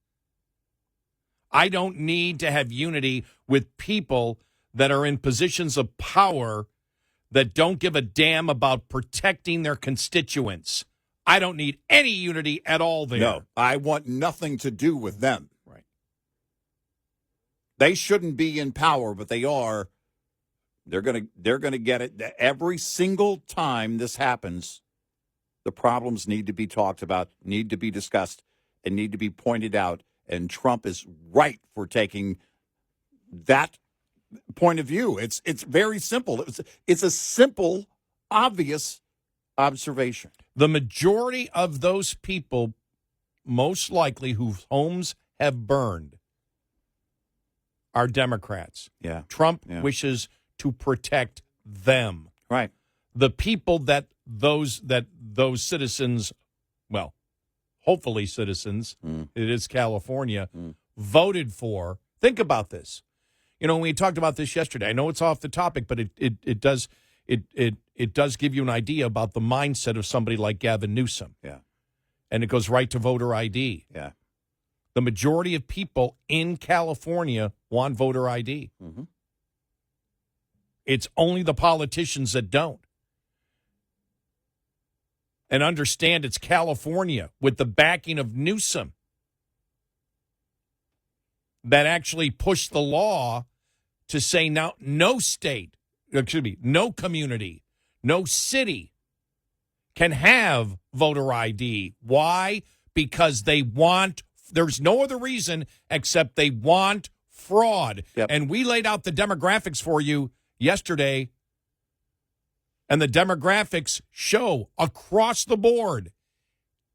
I don't need to have unity with people that are in positions of power that don't give a damn about protecting their constituents. I don't need any unity at all there. No, I want nothing to do with them. Right. They shouldn't be in power, but they are. They're gonna get it. Every single time this happens, the problems need to be talked about, need to be discussed, and need to be pointed out. And Trump is right for taking that point of view. It's very simple. It's a simple, obvious observation. The majority of those people, most likely whose homes have burned, are Democrats. Yeah. Trump wishes to protect them. Right. The people that those citizens, well, hopefully citizens, it is California, voted for. Think about this. You know, we talked about this yesterday. I know it's off the topic, but it does give you an idea about the mindset of somebody like Gavin Newsome. Yeah. And it goes right to voter ID. Yeah. The majority of people in California want voter ID. Mm-hmm. It's only the politicians that don't. And understand it's California with the backing of Newsome that actually pushed the law to say now no state, no community, no city can have voter ID. Why? Because they want, there's no other reason except they want fraud. Yep. And we laid out the demographics for you yesterday, and the demographics show across the board,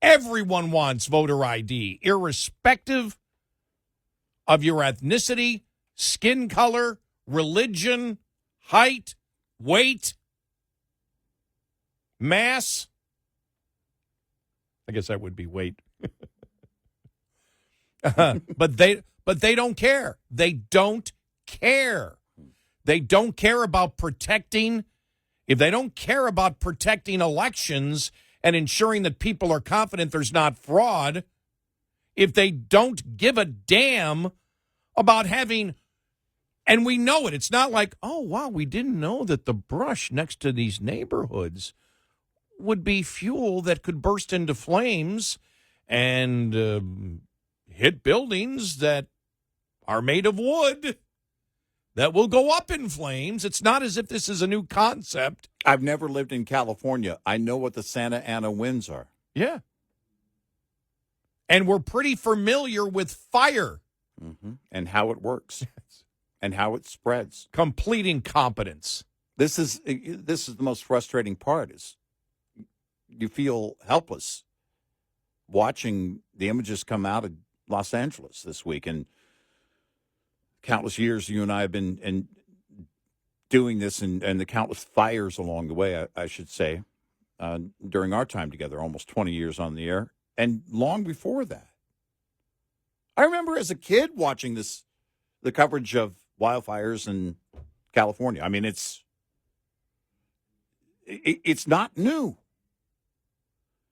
everyone wants voter ID, irrespective of your ethnicity, skin color, religion, height, weight, mass. I guess that would be weight. But they don't care. They don't care. They don't care about protecting. If they don't care about protecting elections and ensuring that people are confident there's not fraud, if they don't give a damn about having, and we know it, it's not like, oh, wow, we didn't know that the brush next to these neighborhoods would be fuel that could burst into flames and hit buildings that are made of wood. that will go up in flames. It's not as if this is a new concept. I've never lived in California. I know what the Santa Ana winds are. Yeah. And we're pretty familiar with fire. And how it works. And how it spreads. Complete incompetence. This is the most frustrating part is you feel helpless watching the images come out of Los Angeles this week. And countless years you and I have been doing this and the countless fires along the way, I should say, during our time together, almost 20 years on the air. And long before that. I remember as a kid watching the coverage of wildfires in California. I mean, it's not new.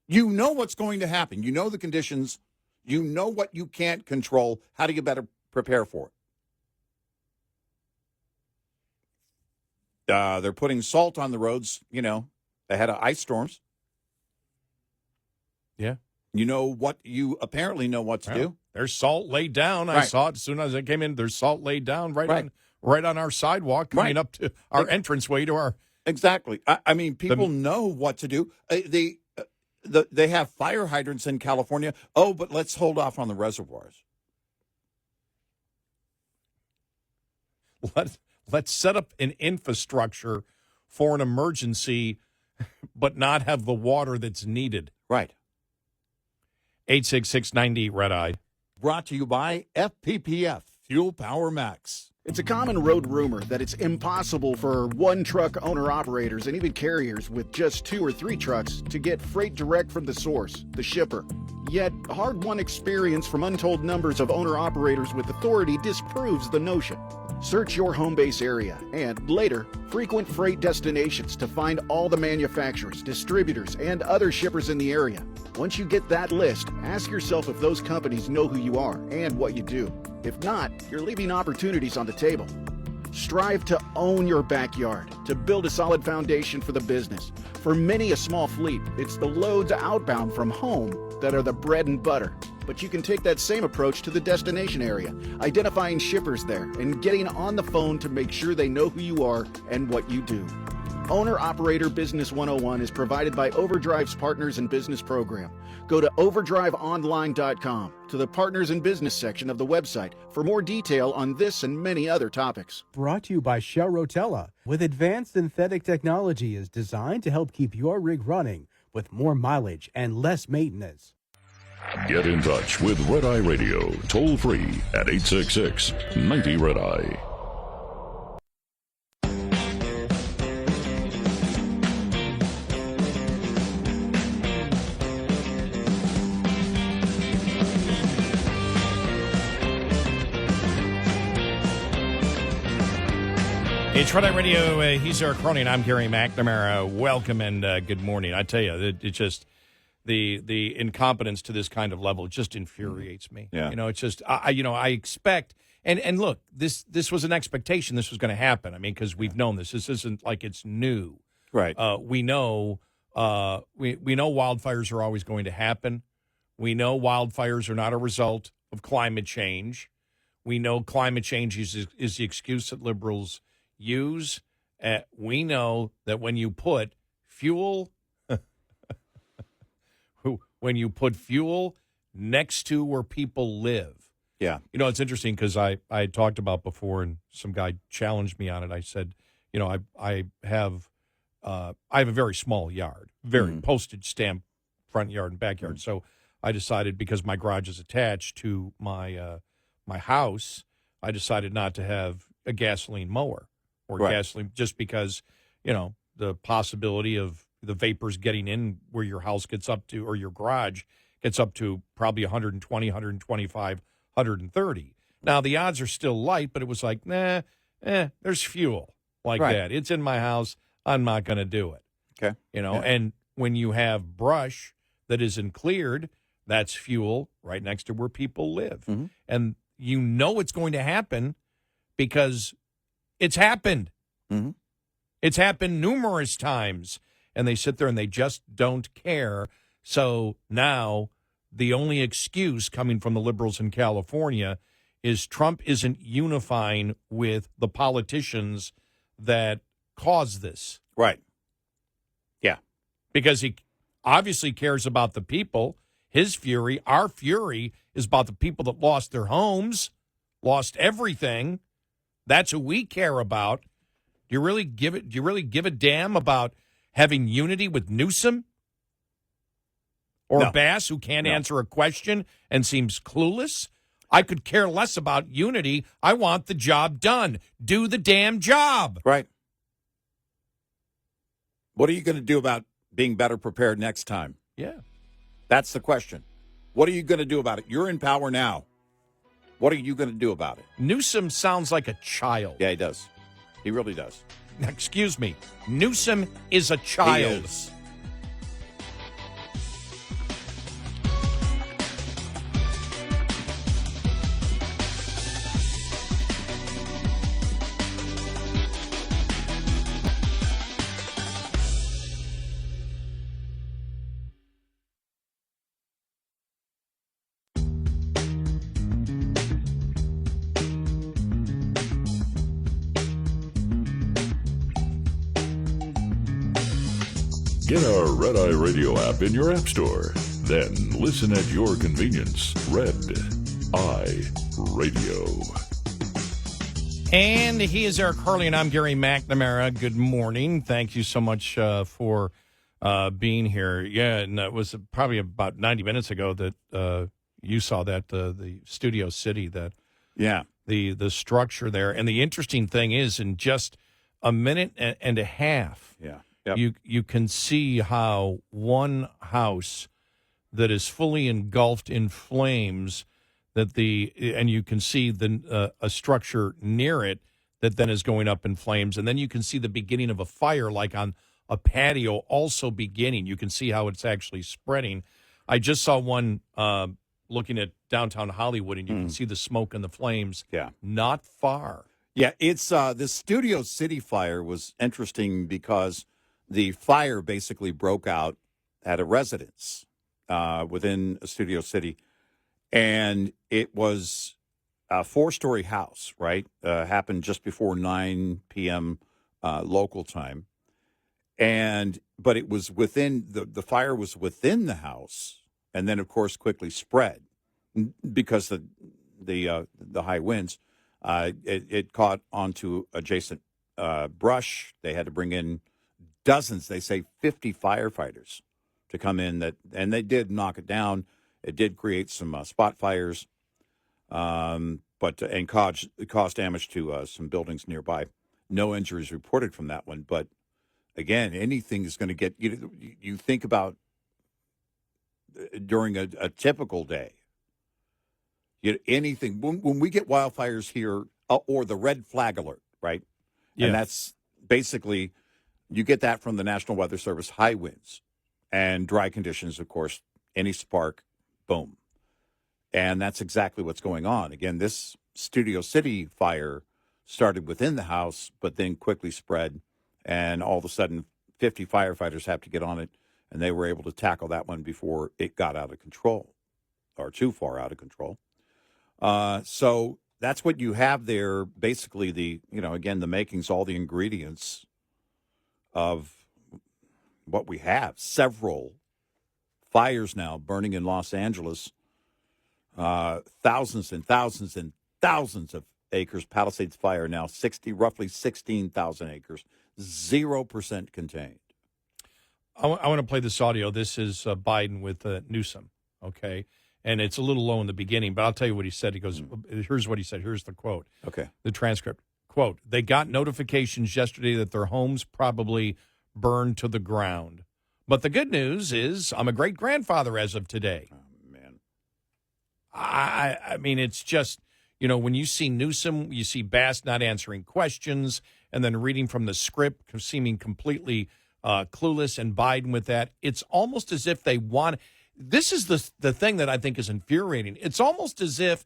You know what's going to happen. You know the conditions. You know what you can't control. How do you better prepare for it? They're putting salt on the roads, ahead of ice storms. Yeah. You apparently know what to do. There's salt laid down. Right. I saw it as soon as I came in. There's salt laid down right on our sidewalk coming up to our entranceway to our... Exactly. I mean, people know what to do. They have fire hydrants in California. Oh, but let's hold off on the reservoirs. Let's set up an infrastructure for an emergency, but not have the water that's needed. Right. 866-90 Red Eye. Brought to you by FPPF, Fuel Power Max. It's a common road rumor that it's impossible for one-truck owner-operators and even carriers with just 2 or 3 trucks to get freight direct from the source, the shipper. Yet, hard-won experience from untold numbers of owner-operators with authority disproves the notion. Search your home base area and, later, frequent freight destinations to find all the manufacturers, distributors, and other shippers in the area. Once you get that list, ask yourself if those companies know who you are and what you do. If not, you're leaving opportunities on the table. Strive to own your backyard, to build a solid foundation for the business. For many a small fleet, it's the loads outbound from home that are the bread and butter. But you can take that same approach to the destination area, identifying shippers there and getting on the phone to make sure they know who you are and what you do. Owner-Operator Business 101 is provided by Overdrive's Partners in Business program. Go to overdriveonline.com to the Partners in Business section of the website for more detail on this and many other topics. Brought to you by Shell Rotella. With advanced synthetic technology is designed to help keep your rig running with more mileage and less maintenance. Get in touch with Red Eye Radio, toll free at 866-90 Red Eye. It's Red Eye Radio. He's Eric Cronin. I'm Gary McNamara. Welcome and good morning. I tell you, it's just the incompetence to this kind of level just infuriates me. Yeah. It's just I expect and look, this was an expectation. This was going to happen. I mean, because we've known this. This isn't like it's new. Right. We know wildfires are always going to happen. We know wildfires are not a result of climate change. We know climate change is the excuse that liberals use. We know that when you put fuel next to where people live. Yeah. It's interesting because I had talked about before and some guy challenged me on it. I said, I have a very small yard, very postage stamp front yard and backyard. So I decided, because my garage is attached to my house, I decided not to have a gasoline mower or gasoline, just because, the possibility of the vapors getting in where your house gets up to, or your garage gets up to probably 120, 125, 130. Now, the odds are still light, but it was like, there's fuel like that. It's in my house. I'm not going to do it. Okay. And when you have brush that isn't cleared, that's fuel right next to where people live. Mm-hmm. And it's going to happen because it's happened. Mm-hmm. It's happened numerous times. And they sit there and they just don't care. So now the only excuse coming from the liberals in California is Trump isn't unifying with the politicians that caused this. Right. Yeah. Because he obviously cares about the people. His fury, our fury, is about the people that lost their homes, lost everything. That's who we care about. Do you really give a damn about having unity with Newsome? Or No. Bass, who can't answer a question and seems clueless? I could care less about unity. I want the job done. Do the damn job. Right. What are you going to do about being better prepared next time? Yeah. That's the question. What are you going to do about it? You're in power now. What are you going to do about it? Newsome sounds like a child. Yeah, he does. He really does. Excuse me. Newsome is a child. He is. Get our Red Eye Radio app in your app store. Then listen at your convenience. Red Eye Radio. And he is Eric Harley, and I'm Gary McNamara. Good morning. Thank you so much for being here. Yeah, and it was probably about 90 minutes ago that you saw that, the Studio City, that the structure there. And the interesting thing is, in just a minute and a half, Yep. you can see how one house that is fully engulfed in flames, and you can see a structure near it that then is going up in flames, and then you can see the beginning of a fire, like on a patio, also beginning. You can see how it's actually spreading. I just saw one looking at downtown Hollywood, and you can see the smoke and the flames. Yeah. Not far. Yeah, it's the Studio City fire was interesting because the fire basically broke out at a residence within Studio City, and it was a 4-story house, right? Happened just before 9 p.m. Local time, but it was within the fire was within the house, and then of course quickly spread because the high winds. It caught onto adjacent brush. They had to bring in dozens, they say 50 firefighters to come in, and they did knock it down. It did create some spot fires, and caused damage to some buildings nearby. No injuries reported from that one, but again, anything is going to get you think about during a typical day. Anything when we get wildfires here, or the red flag alert, right? Yeah. And that's basically. You get that from the National Weather Service, high winds and dry conditions, of course, any spark, boom. And that's exactly what's going on. Again, this Studio City fire started within the house, but then quickly spread, and all of a sudden 50 firefighters have to get on it, and they were able to tackle that one before it got out of control, or too far out of control. So that's what you have there, basically again, the makings, all the ingredients of what we have. Several fires now burning in Los Angeles, thousands and thousands and thousands of acres. Palisades fire now roughly 16,000 acres, 0% contained. I want to play this audio. This is Biden with Newsome, okay? And it's a little low in the beginning, but I'll tell you what he said. He goes, here's what he said. Here's the quote. Okay. The transcript. Quote, they got notifications yesterday that their homes probably burned to the ground. But the good news is I'm a great-grandfather as of today. Oh, man. I mean, it's just, when you see Newsome, you see Bass not answering questions and then reading from the script, seeming completely clueless, and Biden with that. It's almost as if they want – this is the thing that I think is infuriating. It's almost as if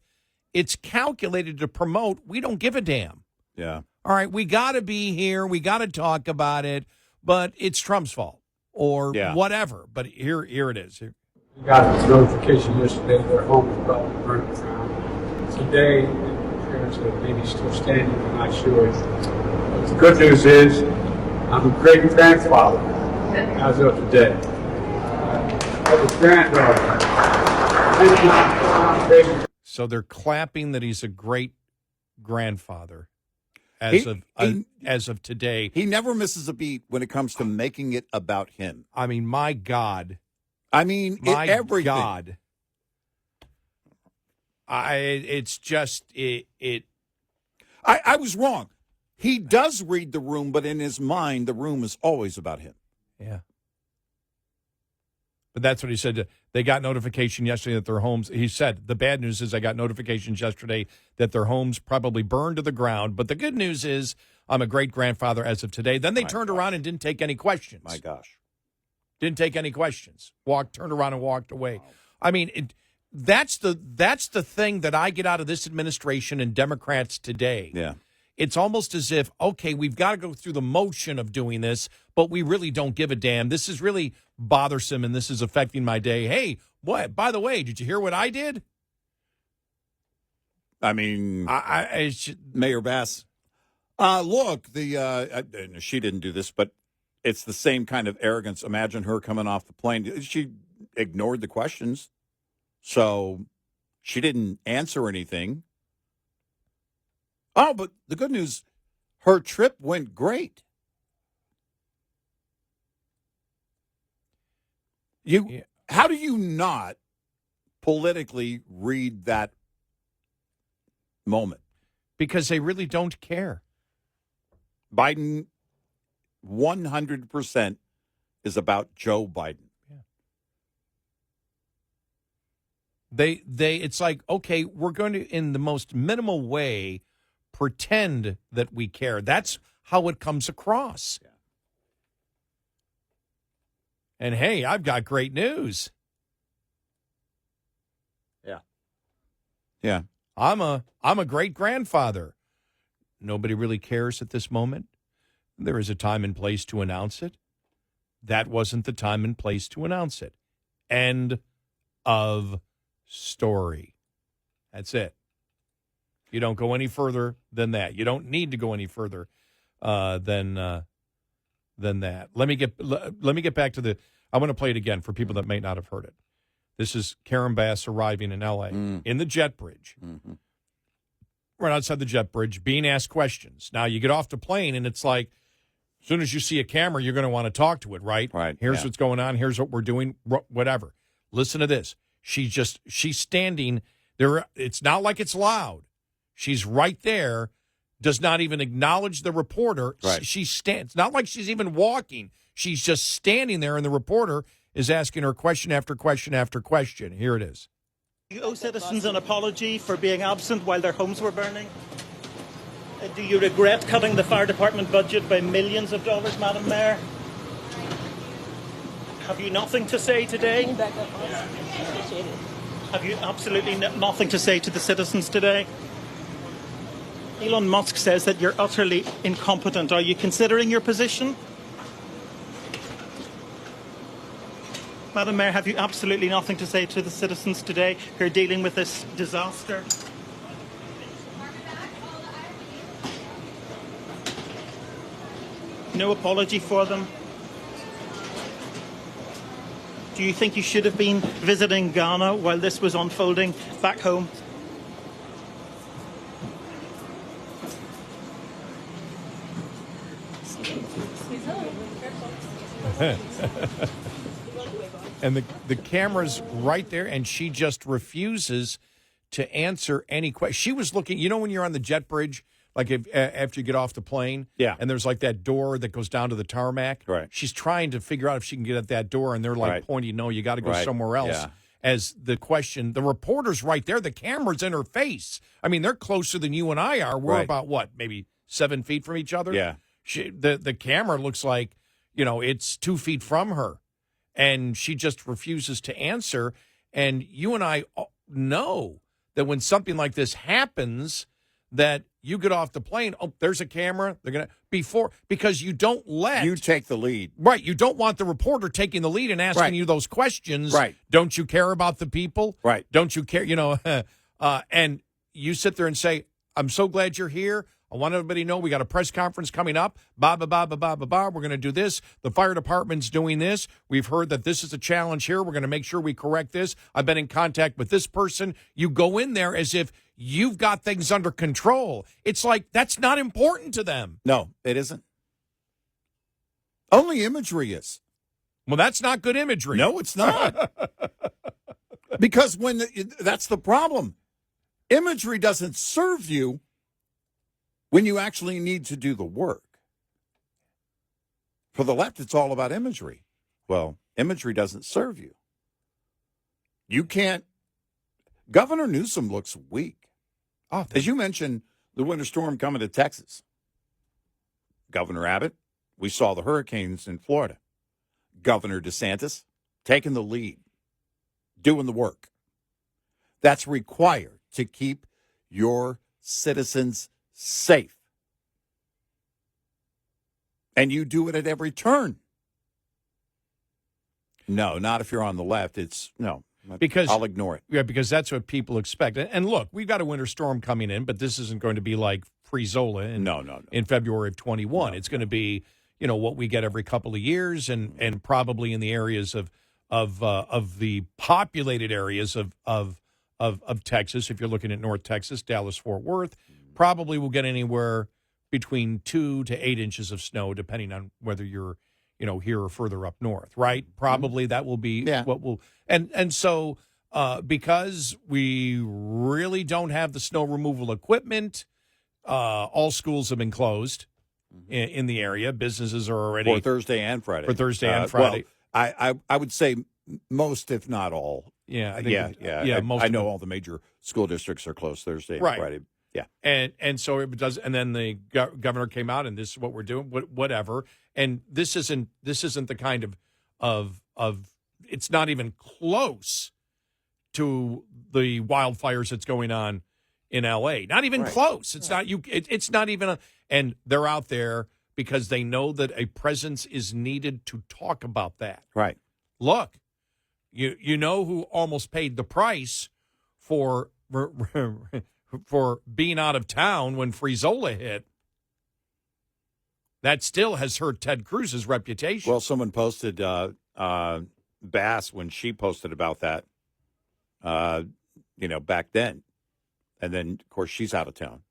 it's calculated to promote we don't give a damn. Yeah. All right, we got to be here. We got to talk about it, but it's Trump's fault or whatever. But here it is. We got this notification yesterday their home was about to burn down. Today, grandparents are maybe still standing, I'm not sure. But the good news is, I'm a great-grandfather as of today. I have a granddaughter. So they're clapping that he's a great-grandfather as of today. He never misses a beat when it comes to making it about him. I mean, my God. I mean, everything. God. It's just it. I was wrong. He does read the room, but in his mind, the room is always about him. Yeah. But that's what he said. They got notification yesterday that their homes, he said, the bad news is I got notifications yesterday that their homes probably burned to the ground. But the good news is I'm a great-grandfather as of today. Then they turned around and didn't take any questions. My gosh. Didn't take any questions. Turned around and walked away. Wow. I mean, that's the thing that I get out of this administration and Democrats today. Yeah. It's almost as if, okay, we've got to go through the motion of doing this, but we really don't give a damn. This is really bothersome, and this is affecting my day. Hey, what? By the way, did you hear what I did? I mean, Mayor Bass. Look, she didn't do this, but it's the same kind of arrogance. Imagine her coming off the plane. She ignored the questions, so she didn't answer anything. Oh, but the good news, her trip went great. How do you not politically read that moment? Because they really don't care. Biden 100% is about Joe Biden. Yeah. It's like, okay, we're going to, in the most minimal way, pretend that we care. That's how it comes across. Yeah. And hey, I've got great news. Yeah. Yeah. I'm a great-grandfather. Nobody really cares at this moment. There is a time and place to announce it. That wasn't the time and place to announce it. End of story. That's it. You don't go any further than that. You don't need to go any further than that. Let me get back to I want to play it again for people that may not have heard it. This is Karen Bass arriving in L.A. In the jet bridge. Mm-hmm. Right outside the jet bridge, being asked questions. Now, you get off the plane, and it's like, as soon as you see a camera, you're going to want to talk to it, right? Right. Here's what's going on. Here's what we're doing, whatever. Listen to this. She's standing there. It's not like it's loud. She's right there, does not even acknowledge the reporter. Right. She stands. It's not like she's even walking. She's just standing there, and the reporter is asking her question after question after question. Here it is. You owe citizens an apology for being absent while their homes were burning? Do you regret cutting the fire department budget by millions of dollars, Madam Mayor? Have you nothing to say today? Can you back up, appreciate it. Have you absolutely nothing to say to the citizens today? Elon Musk says that you're utterly incompetent. Are you considering your position? Madam Mayor, have you absolutely nothing to say to the citizens today who are dealing with this disaster? No apology for them? Do you think you should have been visiting Ghana while this was unfolding back home? And the camera's right there, and she just refuses to answer any question. She was looking, when you're on the jet bridge, like after you get off the plane, and there's like that door that goes down to the tarmac. Right. She's trying to figure out if she can get at that door, and they're like pointing, no, you got to go somewhere else. Yeah. As the reporter's right there, the camera's in her face. I mean, they're closer than you and I are. We're about, maybe 7 feet from each other? Yeah. The camera looks like, it's 2 feet from her. And she just refuses to answer. And you and I know that when something like this happens, that you get off the plane, there's a camera. They're going to, because you don't let. You take the lead. Right. You don't want the reporter taking the lead and asking you those questions. Right. Don't you care about the people? Right. Don't you care? And you sit there and say, I'm so glad you're here. I want everybody to know we got a press conference coming up. We're going to do this. The fire department's doing this. We've heard that this is a challenge here. We're going to make sure we correct this. I've been in contact with this person. You go in there as if you've got things under control. It's like that's not important to them. No, it isn't. Only imagery is. Well, that's not good imagery. No, it's not. Because that's the problem. Imagery doesn't serve you when you actually need to do the work. For the left, it's all about imagery. Well, imagery doesn't serve you. You can't. Governor Newsom looks weak. Oh, as you mentioned, the winter storm coming to Texas. Governor Abbott, we saw the hurricanes in Florida. Governor DeSantis taking the lead, doing the work. That's required to keep your citizens safe. And you do it at every turn. No, not if you're on the left. Because I'll ignore it. Yeah, because that's what people expect. And look, we've got a winter storm coming in, but this isn't going to be like Frizola in February of 21. No. It's going to be, what we get every couple of years, and probably in the areas of the populated areas of Texas. If you're looking at North Texas, Dallas, Fort Worth, probably will get anywhere between 2 to 8 inches of snow, depending on whether you're, here or further up north, right? Probably that will be what will. And so because we really don't have the snow removal equipment, all schools have been closed in the area. Businesses are already. For Thursday and Friday. Friday. Well, I would say most, if not all. Yeah. I think most. I know all the major school districts are closed Thursday and Friday. Yeah. And so it does. And then the governor came out, and this is what we're doing, whatever. And this isn't the kind of it's not even close to the wildfires that's going on in L.A. Not even close. It's not it's not even and they're out there because they know that a presence is needed to talk about that. Right. Look, you know who almost paid the price for being out of town when Frizola hit. That still has hurt Ted Cruz's reputation. Well, someone posted Bass when she posted about that, back then. And then, of course, she's out of town.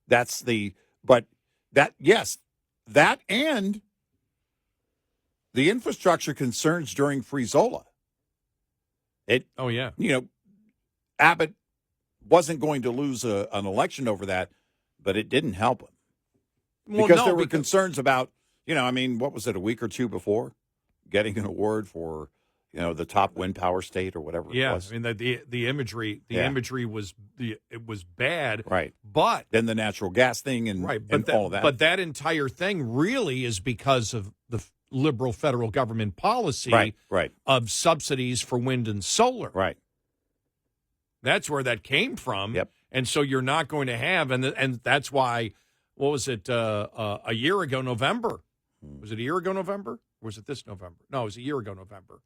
That's that and the infrastructure concerns during Frizola. Abbott wasn't going to lose an election over that, but it didn't help him. Because there were concerns about, what was it, a week or two before? Getting an award for, the top wind power state or whatever it was. I mean, the imagery was it was bad. Right. But then the natural gas thing and all of that. But that entire thing really is because of the liberal federal government policy of subsidies for wind and solar. Right. That's where that came from. Yep. And so you're not going to have, and that's why, what was it, a year ago November? Was it a year ago November? Or was it this November? No, it was a year ago November.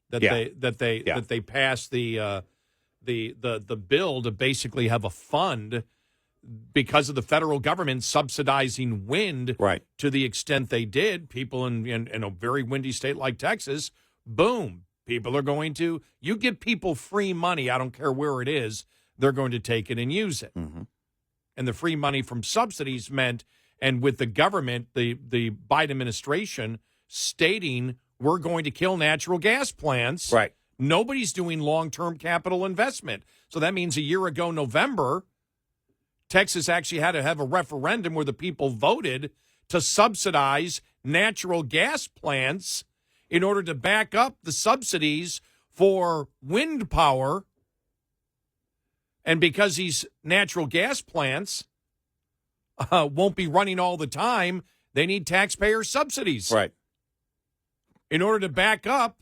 That they passed the bill to basically have a fund because of the federal government subsidizing wind to the extent they did. People in a very windy state like Texas, boom. People are going to, you give people free money, I don't care where it is, they're going to take it and use it. Mm-hmm. And the free money from subsidies meant, and with the government, the Biden administration stating we're going to kill natural gas plants. Right. Nobody's doing long-term capital investment. So that means a year ago, November, Texas actually had to have a referendum where the people voted to subsidize natural gas plants in order to back up the subsidies for wind power. And because these natural gas plants won't be running all the time, they need taxpayer subsidies. Right. In order to back up,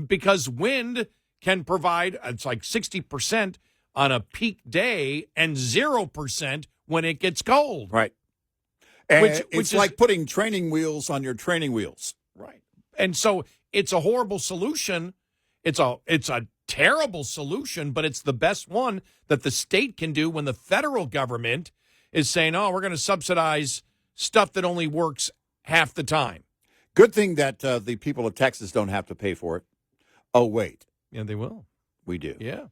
because wind can provide, it's like 60% on a peak day and 0% when it gets cold. Right. And which it's like putting training wheels on your training wheels. Right. And so it's a horrible solution. It's a terrible solution, but it's the best one that the state can do when the federal government is saying, oh, we're going to subsidize stuff that only works half the time. Good thing that the people of Texas don't have to pay for it. Oh, wait. Yeah, they will. We do. Yeah.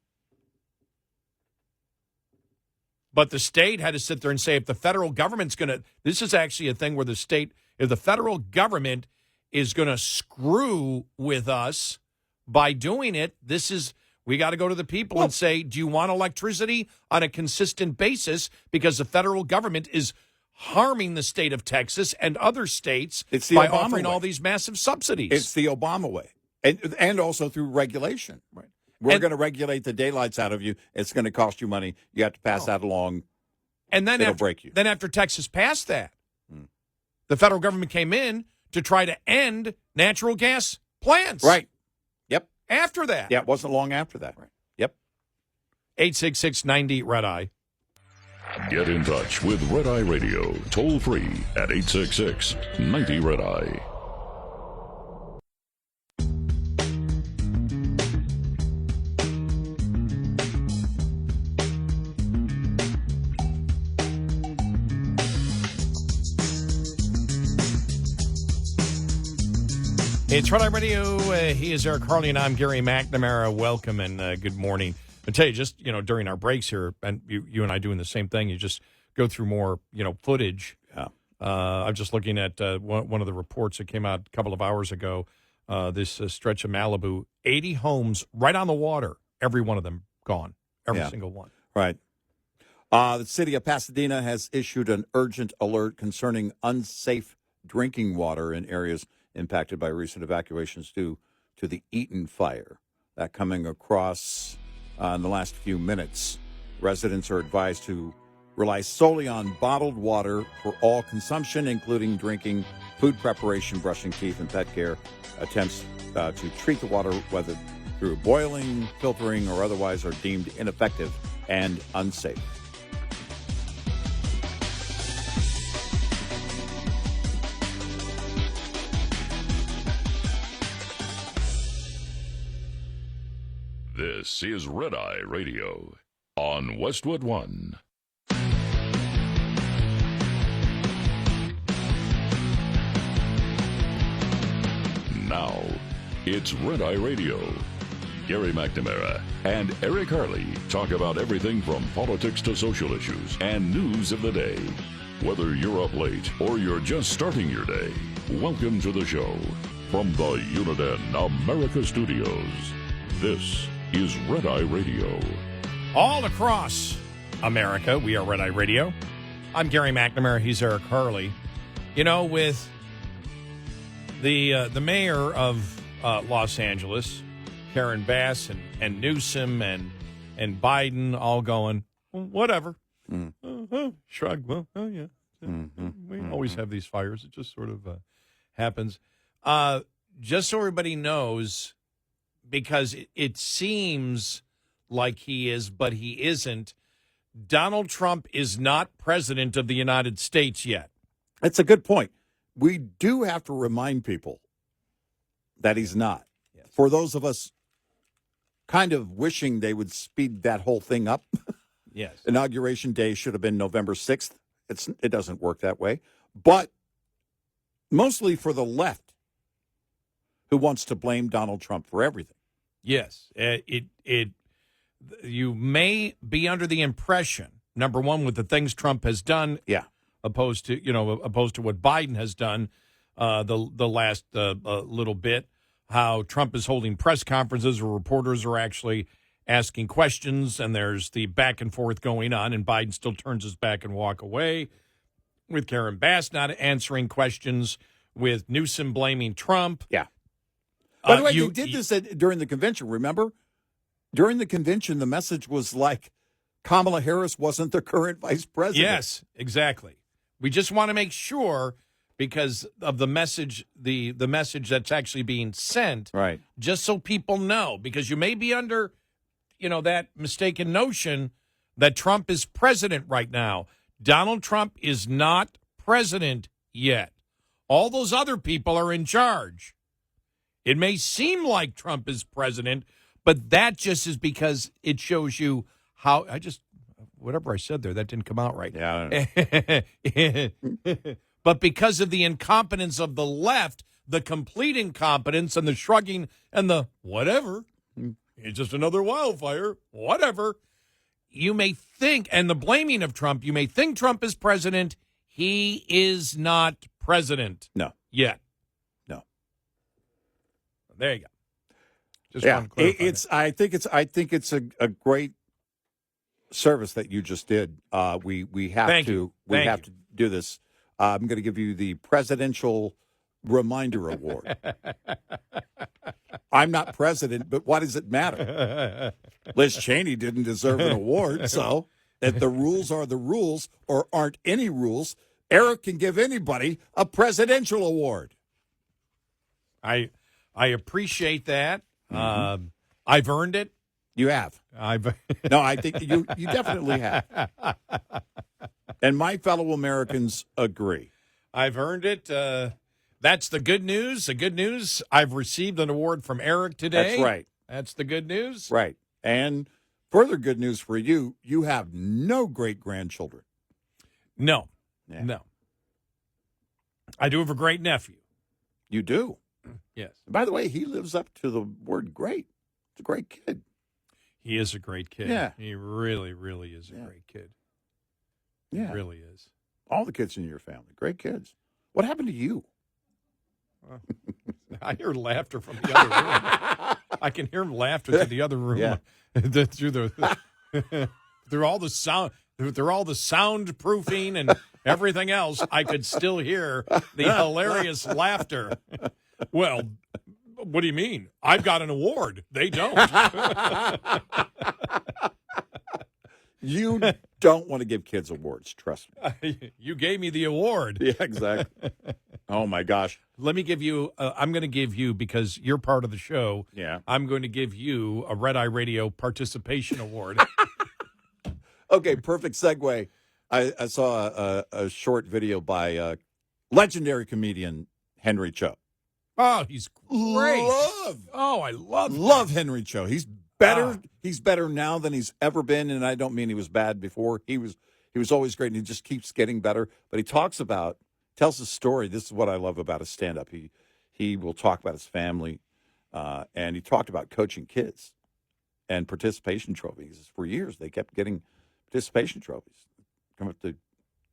But the state had to sit there and say, if the federal government's going to, this is actually a thing where the state, if the federal government is going to screw with us by doing it, we got to go to the people and say, do you want electricity on a consistent basis? Because the federal government is harming the state of Texas and other states by offering all these massive subsidies. It's the Obama way. And also through regulation. Right. We're going to regulate the daylights out of you. It's going to cost you money. You have to pass that along. And then it'll break you. Then after Texas passed that, the federal government came in to try to end natural gas plants. Right. Yep. After that. Yeah, it wasn't long after that. Right. Yep. 866-90-RED-I. Get in touch with Red Eye Radio, toll free at 866-90-RED-I. It's Red Eye Radio. He is Eric Harley, and I'm Gary McNamara. Welcome and good morning. I tell you, just during our breaks here, and you and I doing the same thing. You just go through more footage. Yeah. I'm just looking at one of the reports that came out a couple of hours ago. This stretch of Malibu, 80 homes right on the water. Every one of them gone. Every single one. Right. The city of Pasadena has issued an urgent alert concerning unsafe drinking water in areas impacted by recent evacuations due to the Eaton fire. That coming across in the last few minutes. Residents are advised to rely solely on bottled water for all consumption, including drinking, food preparation, brushing teeth, and pet care. Attempts to treat the water, whether through boiling, filtering, or otherwise, are deemed ineffective and unsafe. This is Red Eye Radio on Westwood One. Now, it's Red Eye Radio. Gary McNamara and Eric Harley talk about everything from politics to social issues and news of the day. Whether you're up late or you're just starting your day, welcome to the show. From the Uniden America Studios, this is Red Eye Radio. All across America, we are Red Eye Radio. I'm Gary McNamara. He's Eric Harley. With the mayor of Los Angeles, Karen Bass, and Newsome and Biden all going, well, whatever. Shrug. Well, oh, yeah. We always have these fires. It just sort of happens. Just so everybody knows, because it seems like he is, but he isn't, Donald Trump is not president of the United States yet. That's a good point. We do have to remind people that he's not. Yes. For those of us kind of wishing they would speed that whole thing up. Yes. Inauguration day should have been November 6th. It doesn't work that way. But mostly for the left, who wants to blame Donald Trump for everything. Yes. You may be under the impression, number one, with the things Trump has done, opposed to what Biden has done the last little bit, how Trump is holding press conferences where reporters are actually asking questions, and there's the back and forth going on, and Biden still turns his back and walk away, with Karen Bass not answering questions, with Newsome blaming Trump. Yeah. By the way, they did this during the convention, remember? During the convention, the message was like Kamala Harris wasn't the current vice president. Yes, exactly. We just want to make sure, because of the message, the message that's actually being sent, right? Just so people know, because you may be under, that mistaken notion that Trump is president right now. Donald Trump is not president yet. All those other people are in charge. It may seem like Trump is president, But that just is because it shows you how whatever I said there, that didn't come out right. Yeah. But because of the incompetence of the left, the complete incompetence and the shrugging and the whatever, it's just another wildfire, whatever, you may think, and the blaming of Trump, you may think Trump is president. He is not president. No. Yet. No. There you go. Just Yeah, wanted to clarify that. I think it's a great service that you just did. We have Thank to you. we Thank have you. to do this. I'm going to give you the Presidential Reminder Award. I'm not president, but why does it matter? Liz Cheney didn't deserve an award, so if the rules are the rules or aren't any rules, Eric can give anybody a presidential award. I appreciate that. I've earned it. You have. No, I think you definitely have. And my fellow Americans agree. I've earned it. That's the good news. The good news, I've received an award from Eric today. That's right. That's the good news. Right. And further good news for you, you have no great-grandchildren. No. Yeah. No. I do have a great nephew. You do? Yes. By the way, he lives up to the word great. He's a great kid. He is a great kid. Yeah. He really, really is a great kid. Yeah. He really is. All the kids in your family, great kids. What happened to you? I hear laughter from the other room. I can hear laughter to the other room. Yeah. through all the sound, through all the soundproofing and everything else, I could still hear the hilarious laughter. Well, what do you mean? I've got an award. They don't. You don't want to give kids awards, trust me. You gave me the award. Yeah, exactly. Oh, my gosh. Let me give you, I'm going to give you, because you're part of the show, Yeah. I'm going to give you a Red Eye Radio Participation Award. Okay, perfect segue. I saw a short video by legendary comedian Henry Cho. Oh, he's great. I love Henry Cho. He's better. He's better now than he's ever been, and I don't mean he was bad before. He was always great, and he just keeps getting better. But he tells a story. This is what I love about his stand-up. He will talk about his family, and he talked about coaching kids and participation trophies. For years, they kept getting participation trophies. Come up to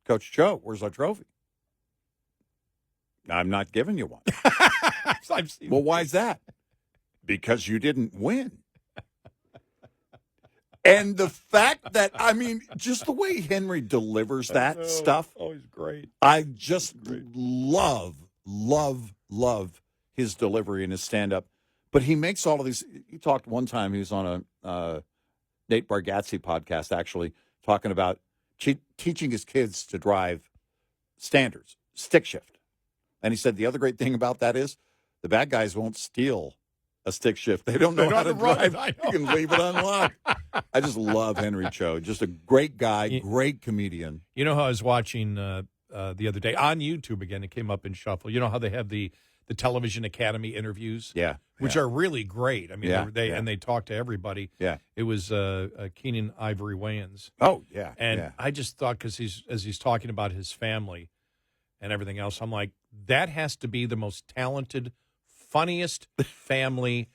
Coach Cho, where's our trophy? I'm not giving you one. Well, why is that? Because you didn't win. And the fact that, I mean, just the way Henry delivers that stuff. Oh, he's great. I just love his delivery and his stand-up. But he makes all of these. He talked one time, he was on a Nate Bargatze podcast, actually, talking about teaching his kids to drive standards, stick shift. And he said the other great thing about that is the bad guys won't steal a stick shift. They don't know how to drive. You can leave it unlocked. I just love Henry Cho. Just a great guy, great comedian. You know how I was watching the other day on YouTube again? It came up in Shuffle. You know how they have the Television Academy interviews? Yeah. Which are really great. I mean, and they talk to everybody. Yeah. It was Keenan Ivory Wayans. Oh, yeah. And I just thought, because as he's talking about his family and everything else, I'm like, that has to be the most talented, funniest family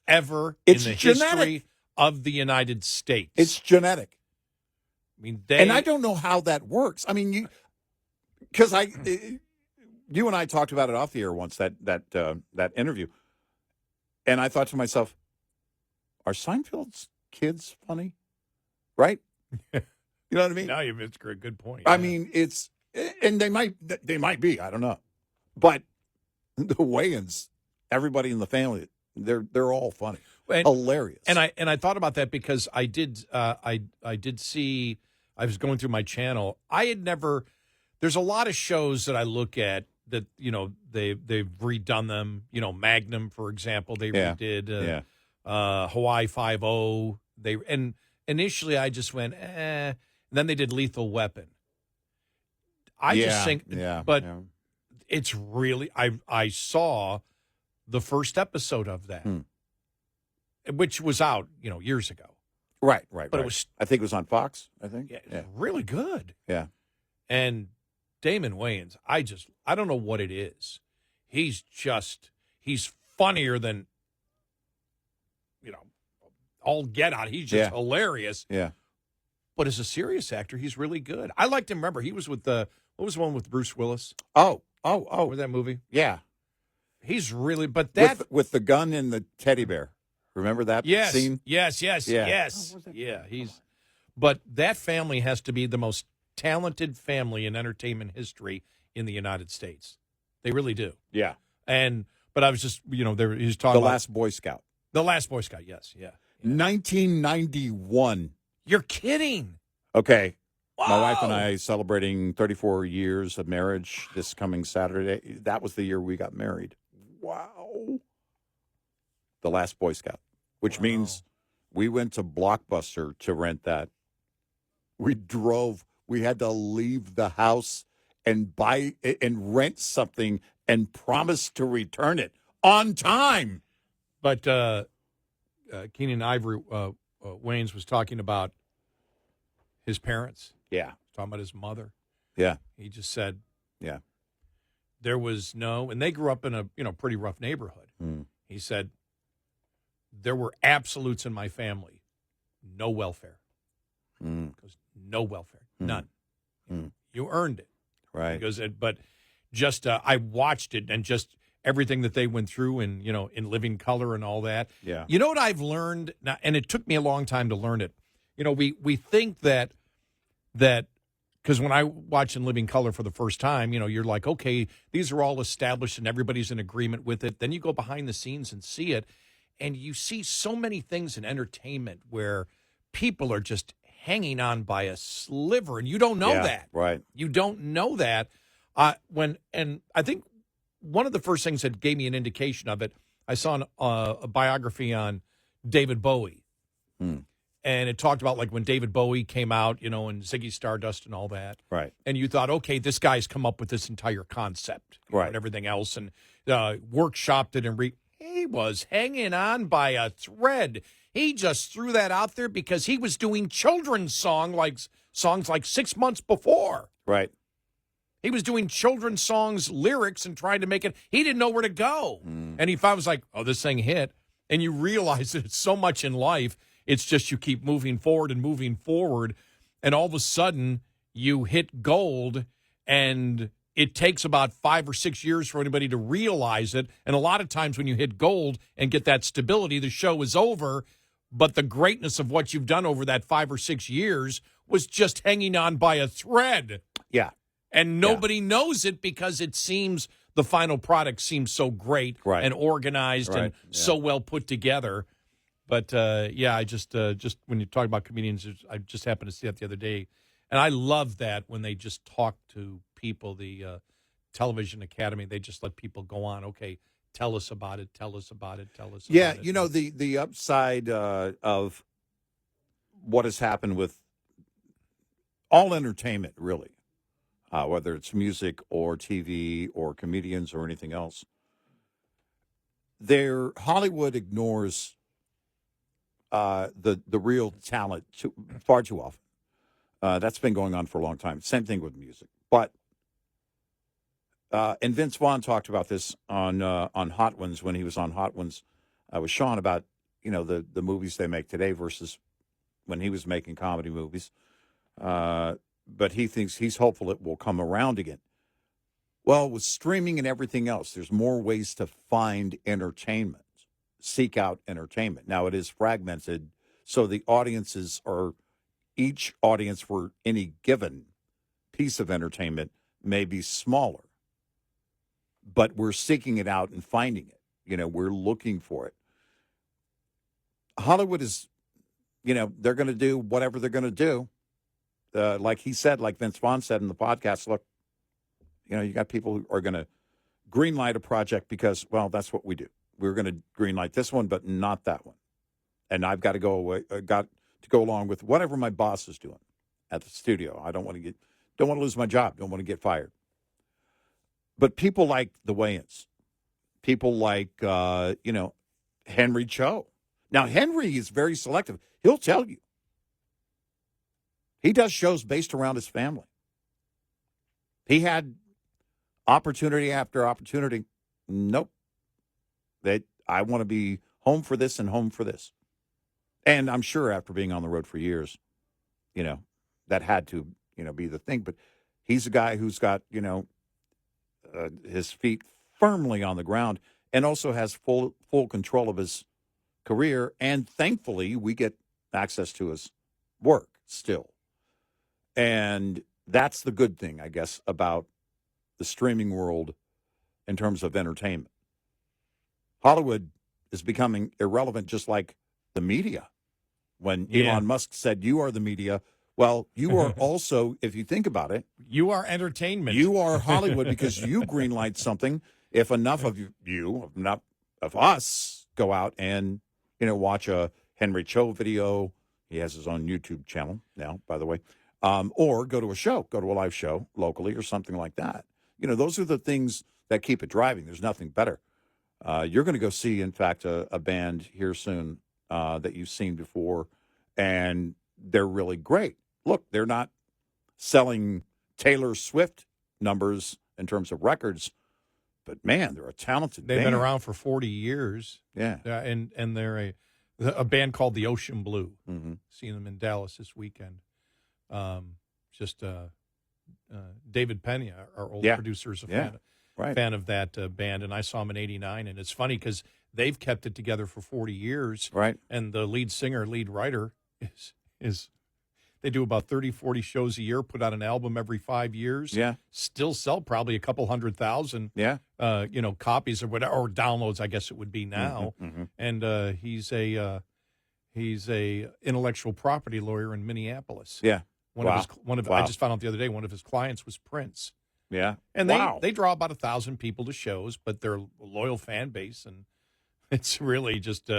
ever in the history of the United States. It's genetic. I mean, and I don't know how that works. I mean, because you and I talked about it off the air once, that interview, and I thought to myself, are Seinfeld's kids funny? Right? You know what I mean? No, it's a good point. I mean, and they might be. I don't know, but the Wayans, everybody in the family, they're all funny, hilarious. And I thought about that because I did see. I was going through my channel. I had never. There's a lot of shows that I look at that they've redone them. Magnum, for example, they redid. Hawaii 5-0. And initially I just went, And then they did Lethal Weapon. It's really. I saw the first episode of that. which was out, years ago. Right. But it was, I think it was on Fox. I think. yeah, it was really good. Yeah. And Damon Wayans, I don't know what it is. He's funnier than, all get out. He's just hilarious. Yeah. But as a serious actor, he's really good. I liked him. Remember, he was with what was the one with Bruce Willis? Oh. With that movie? Yeah. He's really, but that. With the gun and the teddy bear. Remember that scene? Yes. Yeah. But that family has to be the most talented family in entertainment history in the United States. They really do. Yeah. But I was just, there he's talking The about Last Boy Scout. The Last Boy Scout, yes, yeah. 1991. You're kidding. Okay. Wow. My wife and I celebrating 34 years of marriage this coming Saturday. That was the year we got married. Wow. The Last Boy Scout, which means we went to Blockbuster to rent that. We had to leave the house and buy and rent something and promise to return it on time. But Keenan Ivory Wayans was talking about his parents. Yeah. Talking about his mother. Yeah. He just said, yeah, there was and they grew up in a pretty rough neighborhood. Mm. He said, there were absolutes in my family. No welfare. Because no welfare. None. You earned it. Right. Because but just I watched it and just everything that they went through and, in Living Color and all that. Yeah. You know what I've learned, now, and it took me a long time to learn it. We think that because when I watch In Living Color for the first time, you're like, okay, these are all established and everybody's in agreement with it. Then you go behind the scenes and see it, and you see so many things in entertainment where people are just hanging on by a sliver, and you don't know that. Right. You don't know that. And I think one of the first things that gave me an indication of it, I saw a biography on David Bowie. And it talked about like when David Bowie came out, and Ziggy Stardust and all that. Right. And you thought, okay, this guy's come up with this entire concept, right, and everything else, and workshopped it. And he was hanging on by a thread. He just threw that out there because he was doing children's songs like 6 months before. Right. He was doing children's songs, lyrics, and trying to make it. He didn't know where to go. And he found, was like, oh, this thing hit. And you realize that it's so much in life. It's just you keep moving forward and moving forward. And all of a sudden, you hit gold. And it takes about 5 or 6 years for anybody to realize it. And a lot of times when you hit gold and get that stability, the show is over. But the greatness of what you've done over that 5 or 6 years was just hanging on by a thread. Yeah. And nobody knows it because it seems the final product seems so great and organized and so well put together. But, I just when you talk about comedians, I just happened to see that the other day. And I love that when they just talk to people, the Television Academy, they just let people go on. Okay, tell us about it. Tell us about it. Tell us about it. The upside of what has happened with all entertainment, really, whether it's music or TV or comedians or anything else, Hollywood ignores the real talent far too often. That's been going on for a long time. Same thing with music. But and Vince Vaughn talked about this on Hot Ones when he was on Hot Ones with Sean about the movies they make today versus when he was making comedy movies. But he's hopeful it will come around again. Well, with streaming and everything else, there's more ways to find entertainment, seek out entertainment. Now it is fragmented, so the audiences are each audience for any given piece of entertainment may be smaller, but we're seeking it out and finding it. We're looking for it. Hollywood is, they're going to do whatever they're going to do. Like he said, like Vince Vaughn said in the podcast, look, you got people who are going to greenlight a project because, well, that's what we do. We're going to greenlight this one, but not that one. And I've got to go away, got to go along with whatever my boss is doing at the studio. I don't want to lose my job. Don't want to get fired. But people like the Wayans, people like, Henry Cho. Now, Henry is very selective. He'll tell you. He does shows based around his family. He had opportunity after opportunity. Nope. I want to be home for this and home for this. And I'm sure after being on the road for years, that had to, be the thing. But he's a guy who's got, his feet firmly on the ground and also has full control of his career. And thankfully, we get access to his work still. And that's the good thing, I guess, about the streaming world in terms of entertainment. Hollywood is becoming irrelevant just like the media. When Elon Musk said, you are the media, well, you are also, if you think about it. You are entertainment. You are Hollywood because you greenlight something. If enough of enough of us go out and, watch a Henry Cho video. He has his own YouTube channel now, by the way. Or go to a live show locally or something like that. Those are the things that keep it driving. There's nothing better. You're going to go see, in fact, a band here soon that you've seen before, and they're really great. Look, they're not selling Taylor Swift numbers in terms of records, but, man, they're a talented band. They've been around for 40 years. Yeah. And they're a band called the Ocean Blue. Mm-hmm. Seeing them in Dallas this weekend. David Pena, our old producer, is a fan of that band, and I saw him in '89. And it's funny because they've kept it together for 40 years, right? And the lead writer is they do about 30, 40 shows a year, put out an album every 5 years, still sell probably a couple 100,000, copies or whatever, or downloads, I guess it would be now. Mm-hmm. And he's a intellectual property lawyer in Minneapolis. Yeah. I just found out the other day one of his clients was Prince. Yeah. And they draw about 1,000 people to shows, but they're a loyal fan base, and it's really just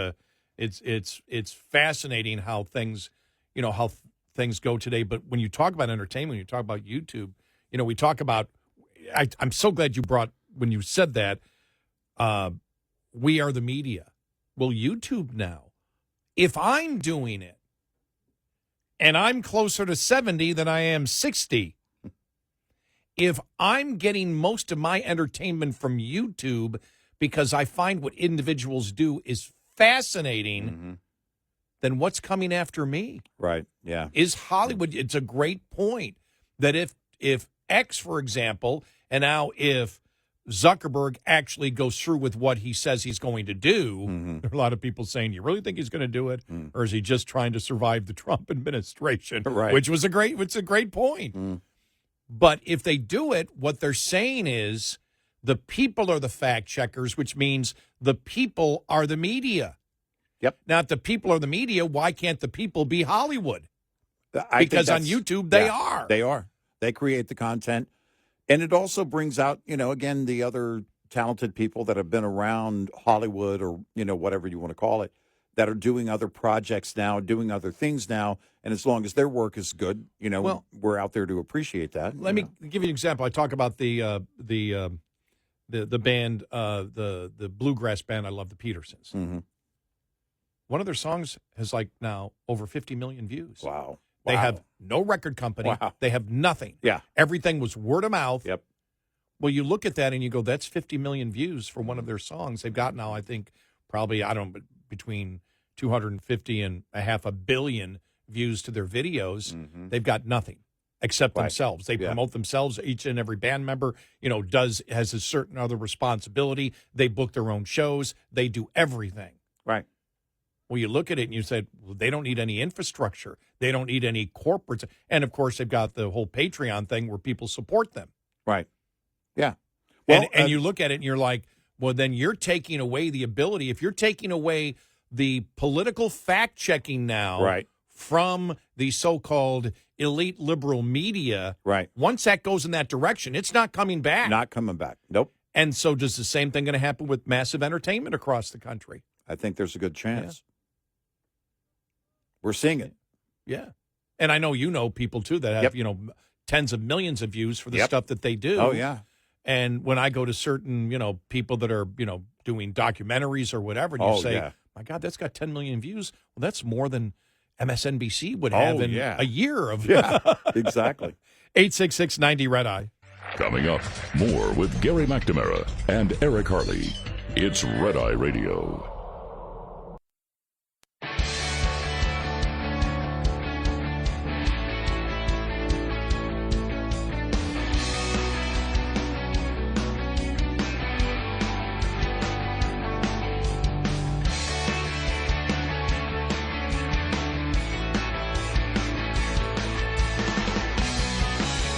it's fascinating how things go today. But when you talk about entertainment, when you talk about YouTube, we talk about I'm so glad you brought when you said that we are the media. Well, YouTube now, if I'm doing it and I'm closer to 70 than I am 60, if I'm getting most of my entertainment from YouTube because I find what individuals do is fascinating, then what's coming after me? Right, yeah. Is Hollywood, it's a great point that if X, for example, and now if Zuckerberg actually goes through with what he says he's going to do, there are a lot of people saying, you really think he's going to do it? Or is he just trying to survive the Trump administration? Right. Which was a great point. But if they do it, what they're saying is the people are the fact checkers, which means the people are the media. Yep. Now, if the people are the media, why can't the people be Hollywood? Because on YouTube, they are. They are. They create the content. And it also brings out, again, the other talented people that have been around Hollywood or, whatever you want to call it, that are doing other projects now, doing other things now. And as long as their work is good, we're out there to appreciate that. Let me give you an example. I talk about the band, the bluegrass band I love, the Petersons. One of their songs has now over 50 million views. Wow. They have no record company. Wow. They have nothing. Yeah. Everything was word of mouth. Yep. Well, you look at that and you go, that's 50 million views for one of their songs. They've got now, I think, probably, between 250 and a half a billion views to their videos. They've got nothing except themselves. They promote themselves. Each and every band member, has a certain other responsibility. They book their own shows. They do everything. Right. Well, you look at it and you said, well, they don't need any infrastructure. They don't need any corporates. And, of course, they've got the whole Patreon thing where people support them. Right. Yeah. Well, and you look at it and you're like, well, then you're taking away the ability. If you're taking away the political fact-checking now from the so-called elite liberal media, once that goes in that direction, it's not coming back. Not coming back. Nope. And so does the same thing going to happen with massive entertainment across the country? I think there's a good chance. We're seeing it. Yeah. And I know people, too, that have, tens of millions of views for the stuff that they do. Oh, yeah. And when I go to certain, people that are, doing documentaries or whatever, and you say, My God, that's got 10 million views. Well, that's more than MSNBC would have in a year of. Yeah, exactly. 866-90-RED-EYE. Coming up, more with Gary McNamara and Eric Harley. It's Red Eye Radio.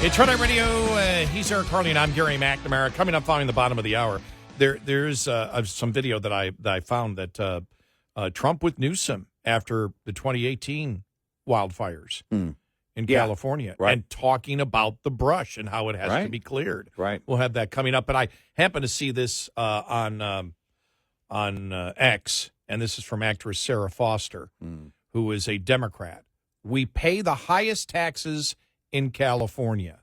It's Red Eye Radio. He's Eric Harley, and I'm Gary McNamara. Coming up following the bottom of the hour, there's some video that I found that Trump with Newsom after the 2018 wildfires in California, and talking about the brush and how it has to be cleared. Right. We'll have that coming up. But I happen to see this on X, and this is from actress Sarah Foster, who is a Democrat. We pay the highest taxes in California.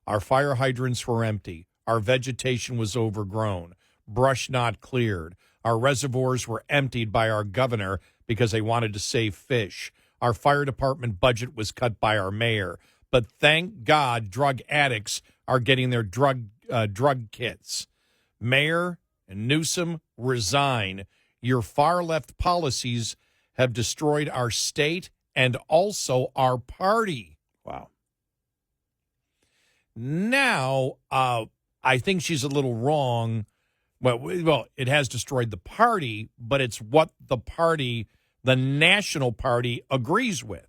Our fire hydrants were empty. Our vegetation was overgrown. Brush not cleared. Our reservoirs were emptied by our governor because they wanted to save fish. Our fire department budget was cut by our mayor. But thank God drug addicts are getting their drug kits. Mayor and Newsom, resign. Your far-left policies have destroyed our state and also our party. Wow. Now, I think she's a little wrong. Well, it has destroyed the party, but it's what the party, the national party, agrees with.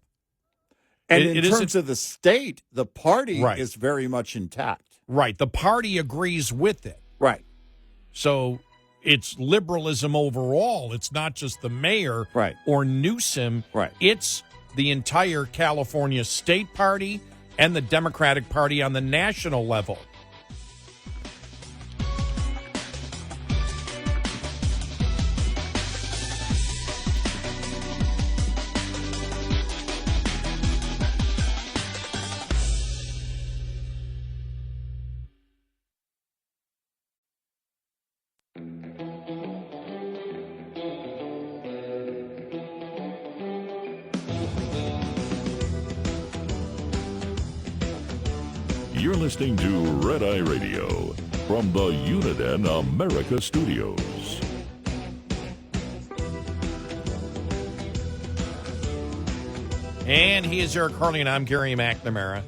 And in terms of the state, the party is very much intact. Right. The party agrees with it. Right. So it's liberalism overall. It's not just the mayor or Newsom. Right. It's the entire California state party and the Democratic Party on the national level. You're listening to Red Eye Radio from the Uniden America Studios. And he is Eric Harley, and I'm Gary McNamara.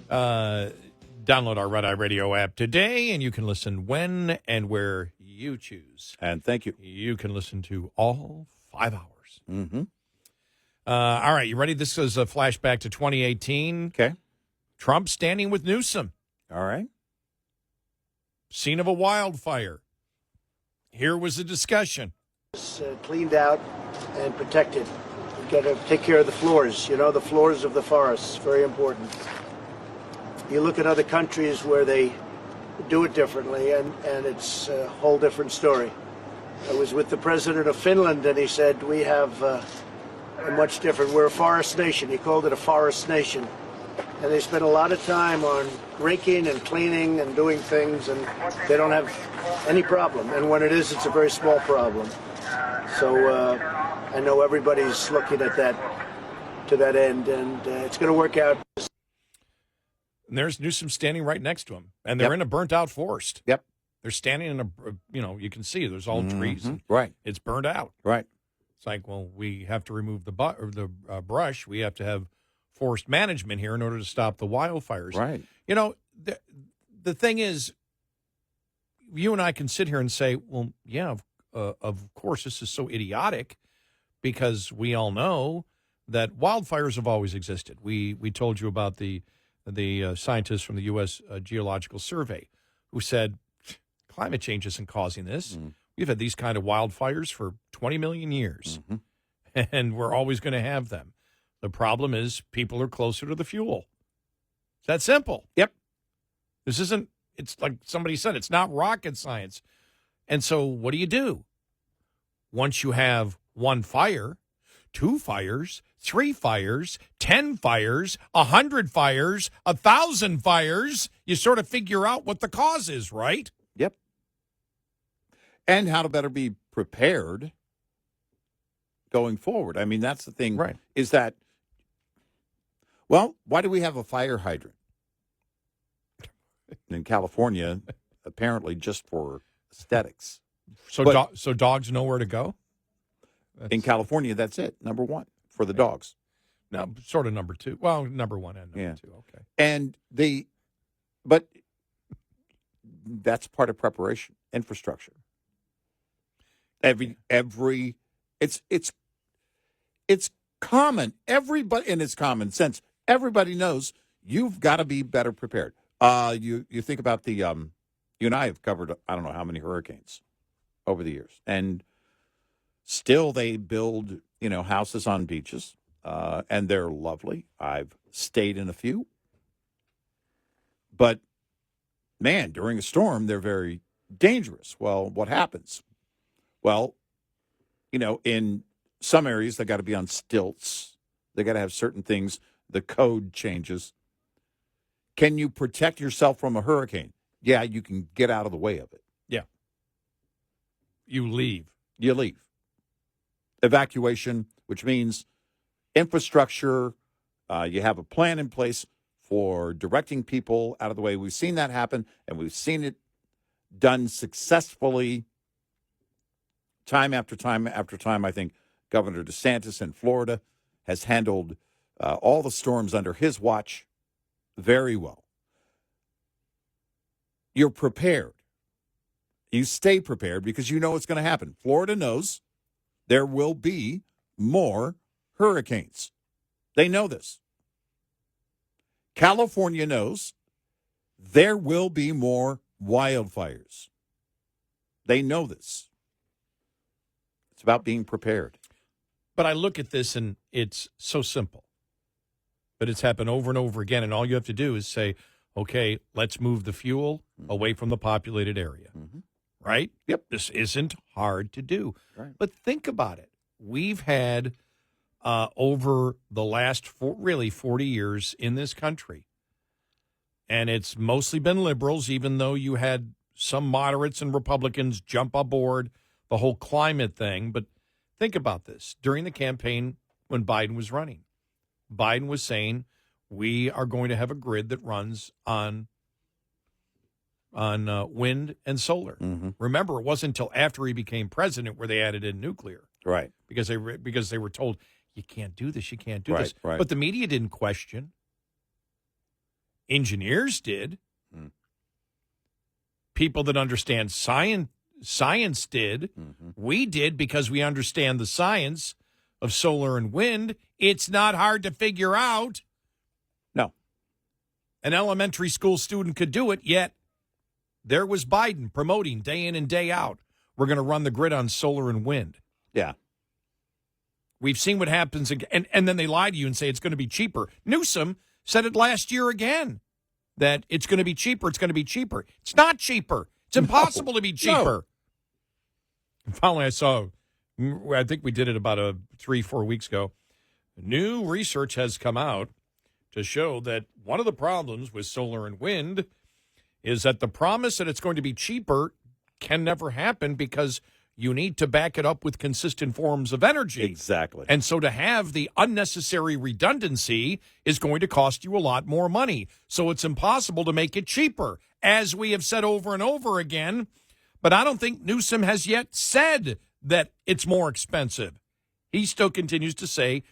Download our Red Eye Radio app today, and you can listen when and where you choose. And thank you. You can listen to all 5 hours. Mm-hmm. All right, you ready? This is a flashback to 2018. Okay. Trump standing with Newsom. All right. Scene of a wildfire. Here was the discussion. It's cleaned out and protected. You've got to take care of the floors, the floors of the forests. Very important. You look at other countries where they do it differently, and it's a whole different story. I was with the president of Finland, and he said, we have a much different, we're a forest nation. He called it a forest nation. And they spend a lot of time on raking and cleaning and doing things, and they don't have any problem. And when it is, it's a very small problem. So I know everybody's looking at that, to that end, and it's going to work out. And there's Newsom standing right next to him, and they're in a burnt-out forest. Yep. They're standing in a, you can see there's all trees. And right. It's burned out. Right. It's like, well, we have to remove the brush. We have to have forest management here in order to stop the wildfires. Right. The thing is, you and I can sit here and say, well, yeah, of course, this is so idiotic because we all know that wildfires have always existed. We told you about the scientists from the U.S. Geological Survey who said climate change isn't causing this. We've had these kind of wildfires for 20 million years, and we're always going to have them. The problem is people are closer to the fuel. It's that simple. Yep. This isn't, it's like somebody said, it's not rocket science. And so what do? Once you have one fire, 2 fires, 3 fires, 10 fires, 100 fires, 1,000 fires, you sort of figure out what the cause is, right? Yep. And how to better be prepared going forward. I mean, that's the thing. Right. Is that, well, why do we have a fire hydrant in California? Apparently, just for aesthetics. So dogs know where to go? In California, that's it. Number one for the dogs. No, sort of number two. Well, number one and number two. Okay. And but that's part of preparation, infrastructure. It's common. Everybody, and it's common sense. Everybody knows you've got to be better prepared. You think about the you and I have covered I don't know how many hurricanes over the years, and still they build houses on beaches, and they're lovely. I've stayed in a few, but man, during a storm they're very dangerous. Well, what happens? Well, in some areas they got to be on stilts. They got to have certain things. The code changes. Can you protect yourself from a hurricane? Yeah, you can get out of the way of it. Yeah. You leave. You leave. Evacuation, which means infrastructure. You have a plan in place for directing people out of the way. We've seen that happen, and we've seen it done successfully time after time after time. I think Governor DeSantis in Florida has handled all the storms under his watch very well. You're prepared. You stay prepared because you know what's going to happen. Florida knows there will be more hurricanes. They know this. California knows there will be more wildfires. They know this. It's about being prepared. But I look at this and it's so simple. But it's happened over and over again, and all you have to do is say, okay, let's move the fuel away from the populated area. Right? Yep. This isn't hard to do. Right. But think about it. We've had over the last 40 years in this country, and it's mostly been liberals, even though you had some moderates and Republicans jump aboard the whole climate thing. But think about this. During the campaign when Biden was running, Biden was saying we are going to have a grid that runs on wind and solar. Remember, it wasn't until after he became president where they added in nuclear. Right. Because they were told, you can't do this, you can't do this. Right. But the media didn't question. Engineers did. People that understand science did. We did because we understand the science of solar and wind. It's not hard to figure out. No. An elementary school student could do it, yet there was Biden promoting day in and day out, we're going to run the grid on solar and wind. Yeah. We've seen what happens, and then they lie to you and say it's going to be cheaper. Newsome said it last year again, that it's going to be cheaper, it's going to be cheaper. It's not cheaper. It's impossible to be cheaper. No. And finally, I think we did it about 3-4 weeks ago. New research has come out to show that one of the problems with solar and wind is that the promise that it's going to be cheaper can never happen because you need to back it up with consistent forms of energy. Exactly. And so to have the unnecessary redundancy is going to cost you a lot more money. So it's impossible to make it cheaper, as we have said over and over again. But I don't think Newsom has yet said that it's more expensive. He still continues to say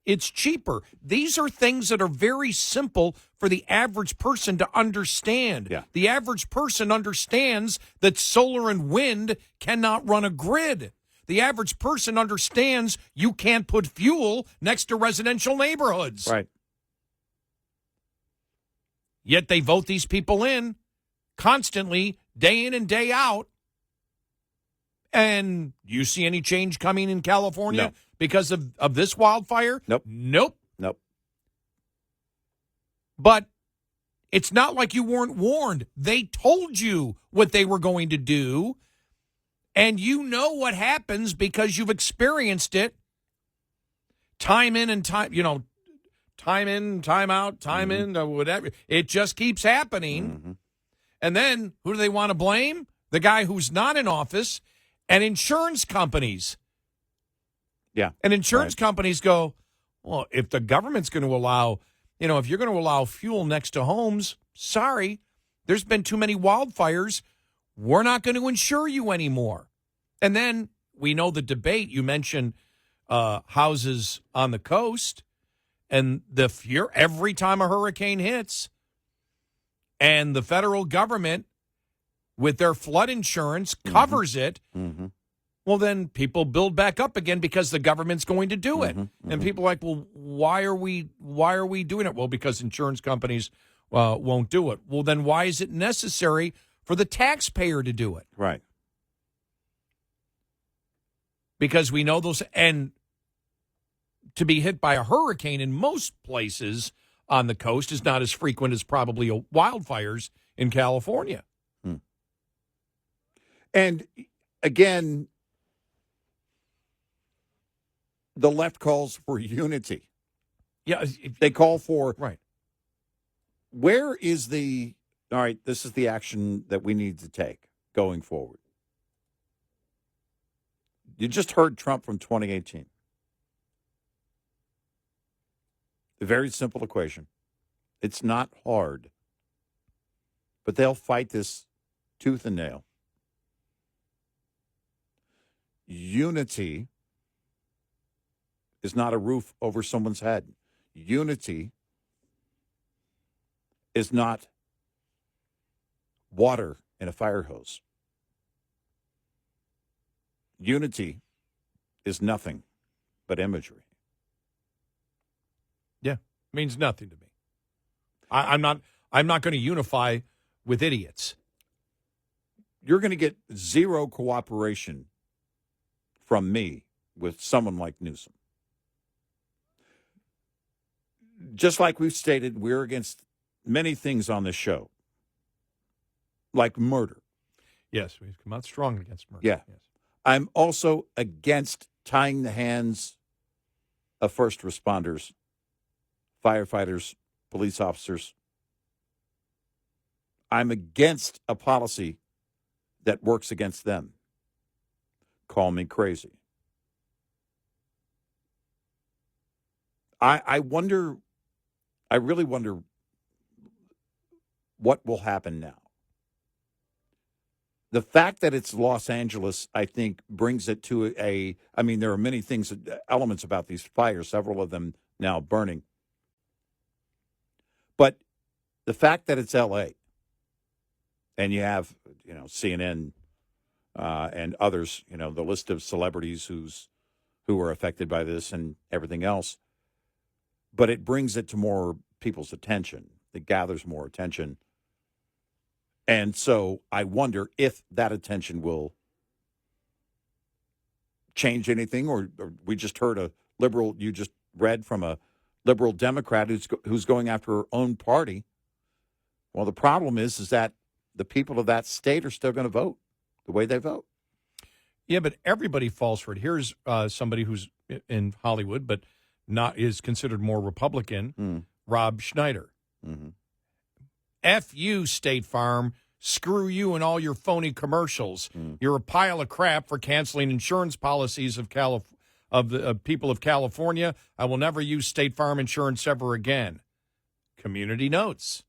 it's cheaper. These are things that are very simple for the average person to understand. Yeah. The average person understands that solar and wind cannot run a grid. The average person understands you can't put fuel next to residential neighborhoods. Right. Yet they vote these people in constantly, day in and day out. And you see any change coming in California? No. Because of this wildfire? Nope. Nope. But it's not like you weren't warned. They told you what they were going to do, and you know what happens because you've experienced it time in and time out, time in, whatever. It just keeps happening. And then who do they want to blame? The guy who's not in office and insurance companies. Yeah. And insurance companies go, well, if the government's going to allow, if you're going to allow fuel next to homes, sorry, there's been too many wildfires. We're not going to insure you anymore. And then we know the debate. You mentioned houses on the coast, and every time a hurricane hits, and the federal government, with their flood insurance, covers it. Mm-hmm. Well, then people build back up again because the government's going to do it. And people are like, well, why are we doing it? Well, because insurance companies won't do it. Well, then why is it necessary for the taxpayer to do it? Right. Because we know those, and to be hit by a hurricane in most places on the coast is not as frequent as probably wildfires in California. And again, the left calls for unity. Yeah. They call for, right. Where is all right, this is the action that we need to take going forward. You just heard Trump from 2018. A very simple equation. It's not hard, but they'll fight this tooth and nail. Unity is not a roof over someone's head. Unity is not water in a fire hose. Unity is nothing but imagery. Yeah, means nothing to me. I'm not going to unify with idiots. You're going to get zero cooperation from me with someone like Newsom. Just like we've stated, we're against many things on this show, like murder. Yes, we've come out strong against murder. Yeah. Yes. I'm also against tying the hands of first responders, firefighters, police officers. I'm against a policy that works against them. Call me crazy. I really wonder what will happen now. The fact that it's Los Angeles, I think, brings it to there are many things, elements about these fires, several of them now burning. But the fact that it's L.A., and you have, CNN and others, the list of celebrities who are affected by this and everything else, but it brings it to more people's attention. It gathers more attention. And so I wonder if that attention will change anything, or we just heard a liberal, you just read from a liberal Democrat who's going after her own party. Well, the problem is that the people of that state are still going to vote the way they vote. Yeah, but everybody falls for it. Here's somebody who's in Hollywood, but is considered more Republican, Rob Schneider. Mm-hmm. F you, State Farm. Screw you and all your phony commercials. You're a pile of crap for canceling insurance policies of the people of California. I will never use State Farm insurance ever again. Community notes.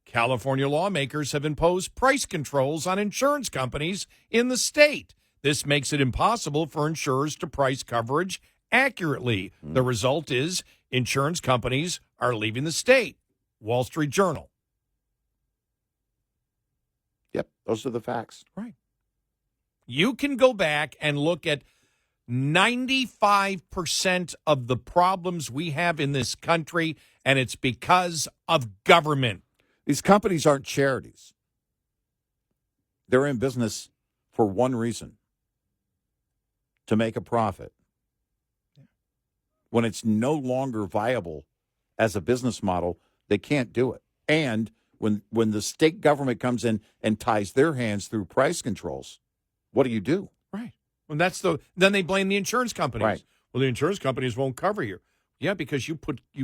California lawmakers have imposed price controls on insurance companies in the state. This makes it impossible for insurers to price coverage accurately. The result is insurance companies are leaving the state. Wall Street Journal. Yep, those are the facts. Right. You can go back and look at 95% of the problems we have in this country, and it's because of government. These companies aren't charities. They're in business for one reason: to make a profit. When it's no longer viable as a business model, they can't do it. And when the state government comes in and ties their hands through price controls, what do? Right. Well, then they blame the insurance companies. Right. Well, the insurance companies won't cover you. Yeah, because you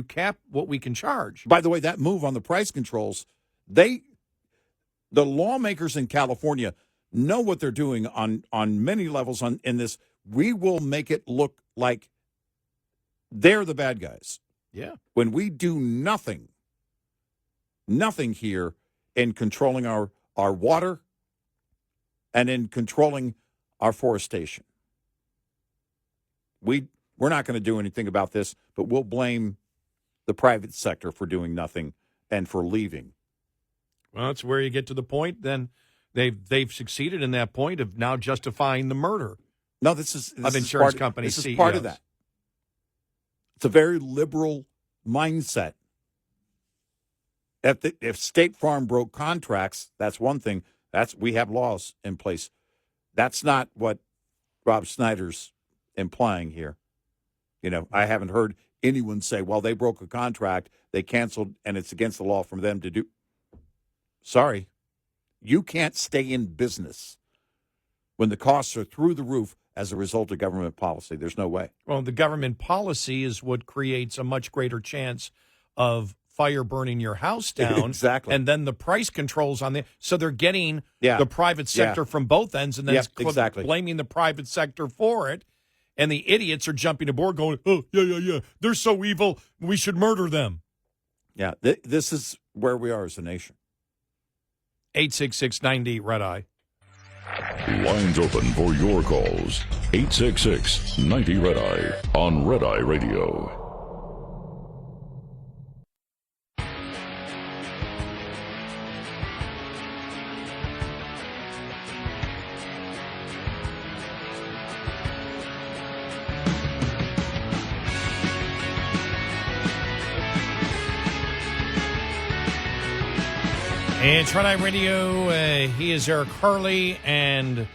cap what we can charge. By the way, that move on the price controls, the lawmakers in California know what they're doing on many levels in this. We will make it look like They're the bad guys. Yeah. When we do nothing here in controlling our water and in controlling our forestation. We're not going to do anything about this, but we'll blame the private sector for doing nothing and for leaving. Well, that's where you get to the point. Then they've succeeded in that point of now justifying the murder. No, this is insurance companies. This is part of that. It's a very liberal mindset. If State Farm broke contracts, that's one thing. We have laws in place. That's not what Rob Snyder's implying here. I haven't heard anyone say, well, they broke a contract, they canceled, and it's against the law for them to do. Sorry. You can't stay in business when the costs are through the roof as a result of government policy. There's no way. Well, the government policy is what creates a much greater chance of fire burning your house down. Exactly. And then the price controls on the so they're getting the private sector from both ends and then blaming the private sector for it. And the idiots are jumping aboard going, oh, yeah. They're so evil. We should murder them. Yeah, this is where we are as a nation. 866-98 Red Eye. Lines open for your calls. 866-90 Red Eye on Red Eye Radio. It's Red Eye Radio. He is Eric Harley, and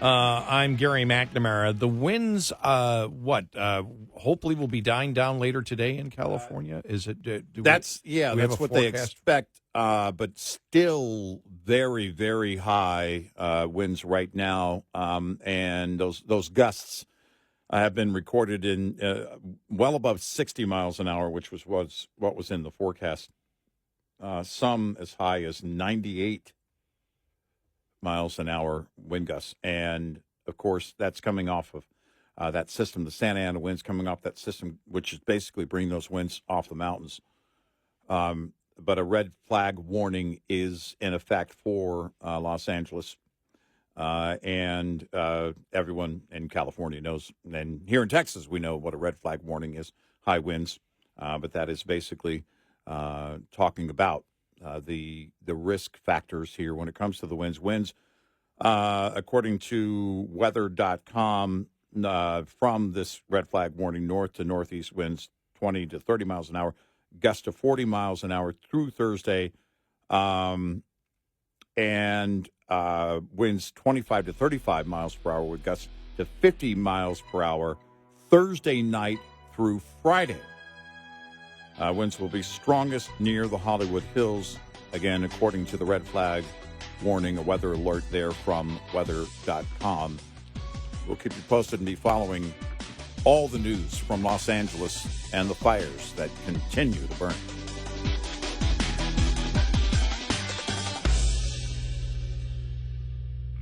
I'm Gary McNamara. The winds, hopefully will be dying down later today in California? Is it? That's what they expect, but still very, very high winds right now, and those gusts have been recorded in well above 60 miles an hour, which was what was in the forecast. Some as high as 98 miles an hour wind gusts. And, of course, that's coming off of that system, the Santa Ana winds coming off that system, which is basically bringing those winds off the mountains. But a red flag warning is in effect for Los Angeles. And everyone in California knows. And here in Texas, we know what a red flag warning is, high winds. But that is basically talking about the risk factors here when it comes to the winds. Winds, according to weather.com, from this red flag warning, north to northeast winds 20 to 30 miles an hour, gusts to 40 miles an hour through Thursday, and winds 25 to 35 miles per hour with gusts to 50 miles per hour Thursday night through Friday. Winds will be strongest near the Hollywood Hills, again, according to the red flag warning, a weather alert there from weather.com. We'll keep you posted and be following all the news from Los Angeles and the fires that continue to burn.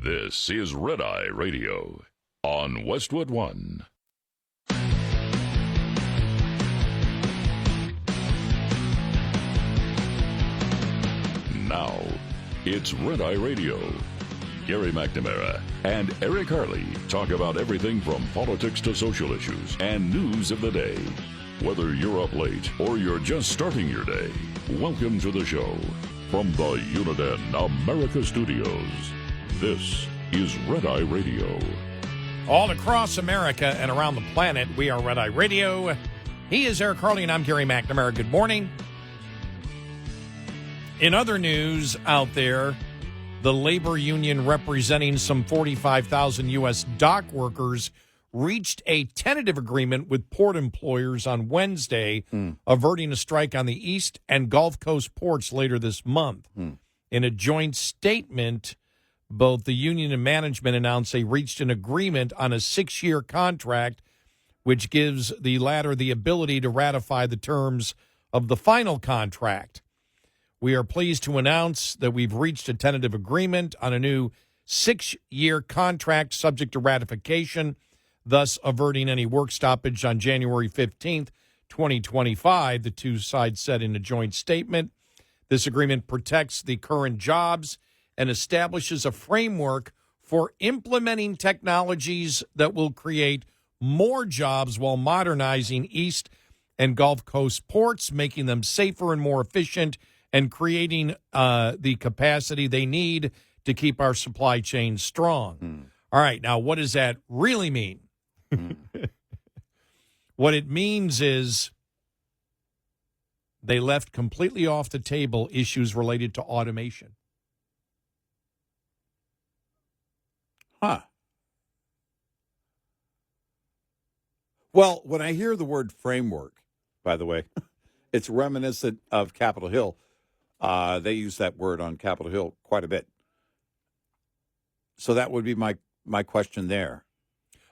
This is Red Eye Radio on Westwood One. Now, it's Red Eye Radio. Gary McNamara and Eric Harley talk about everything from politics to social issues and news of the day. Whether you're up late or you're just starting your day, welcome to the show. From the Uniden America Studios, this is Red Eye Radio. All across America and around the planet, we are Red Eye Radio. He is Eric Harley, and I'm Gary McNamara. Good morning. In other news out there, the labor union representing some 45,000 U.S. dock workers reached a tentative agreement with port employers on Wednesday, averting a strike on the East and Gulf Coast ports later this month. In a joint statement, both the union and management announced they reached an agreement on a 6-year contract, which gives the latter the ability to ratify the terms of the final contract. We are pleased to announce that we've reached a tentative agreement on a new 6-year contract subject to ratification. thus averting any work stoppage on January 15th, 2025, the two sides said in a joint statement. This agreement protects the current jobs and establishes a framework for implementing technologies that will create more jobs while modernizing East and Gulf Coast ports, making them safer and more efficient, and creating the capacity they need to keep our supply chain strong. All right, now what does that really mean? What it means is they left completely off the table issues related to automation. Huh. Well, when I hear the word framework, by the way, it's reminiscent of Capitol Hill. They use that word on Capitol Hill quite a bit. So that would be my question there.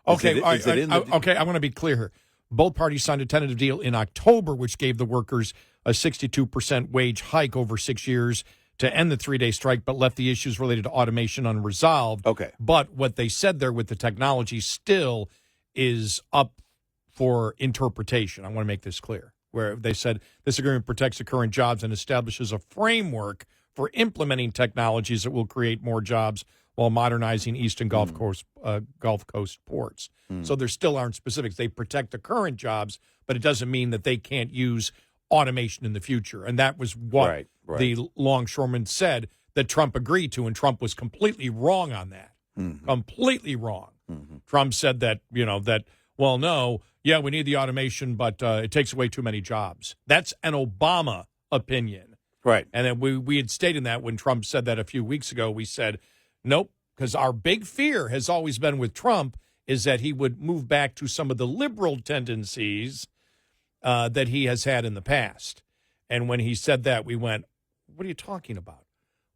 Okay, I want to be clear here. Both parties signed a tentative deal in October, which gave the workers a 62% wage hike over 6 years to end the 3-day strike, but left the issues related to automation unresolved. Okay. But what they said there with the technology still is up for interpretation. I want to make this clear, where they said this agreement protects the current jobs and establishes a framework for implementing technologies that will create more jobs while modernizing East and Gulf Coast ports. So there still aren't specifics. They protect the current jobs, but it doesn't mean that they can't use automation in the future. And that was what the longshoremen said that Trump agreed to, and Trump was completely wrong on that. Completely wrong. Trump said that, well, no, yeah, we need the automation, but it takes away too many jobs. That's an Obama opinion. Right. And then we had stated that when Trump said that a few weeks ago. We said, nope, because our big fear has always been with Trump is that he would move back to some of the liberal tendencies that he has had in the past. And when he said that, we went, what are you talking about?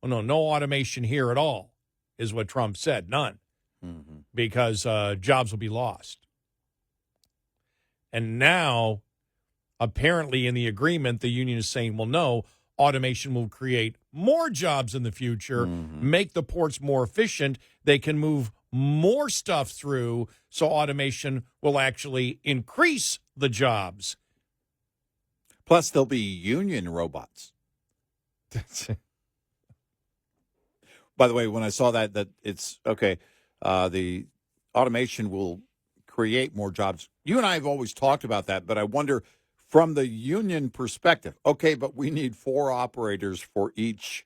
Well, no automation here at all is what Trump said. None. Because jobs will be lost. And now, apparently in the agreement, the union is saying, well, no, automation will create more jobs in the future, make the ports more efficient. They can move more stuff through, so automation will actually increase the jobs. Plus, there'll be union robots. That's it. By the way, when I saw that it's okay, the automation will create more jobs. You and I have always talked about that, but I wonder from the union perspective, okay, but we need 4 operators for each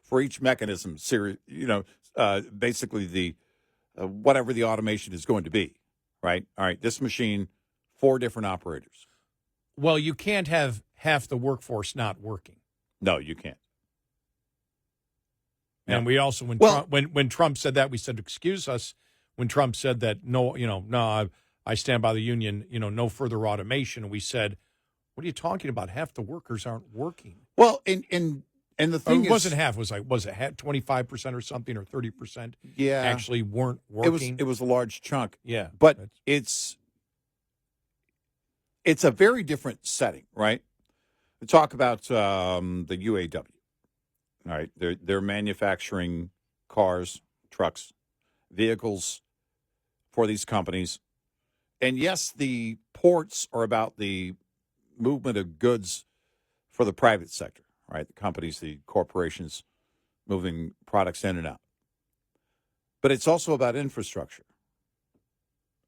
for each mechanism, basically the whatever the automation is going to be, right? All right, this machine, 4 different operators. Well, you can't have half the workforce not working. No, you can't. And we also, when Trump said that, we said, excuse us. When Trump said that, no, I stand by the union, no further automation. And we said, what are you talking about? Half the workers aren't working. Well, and the thing it wasn't half. Was it 25% or something, or 30%? Yeah, actually weren't working. It was a large chunk. Yeah, but it's a very different setting, right? We talk about the UAW. All right, they're manufacturing cars, trucks, vehicles for these companies. And yes, the ports are about the movement of goods for the private sector, right? The companies, the corporations moving products in and out. But it's also about infrastructure,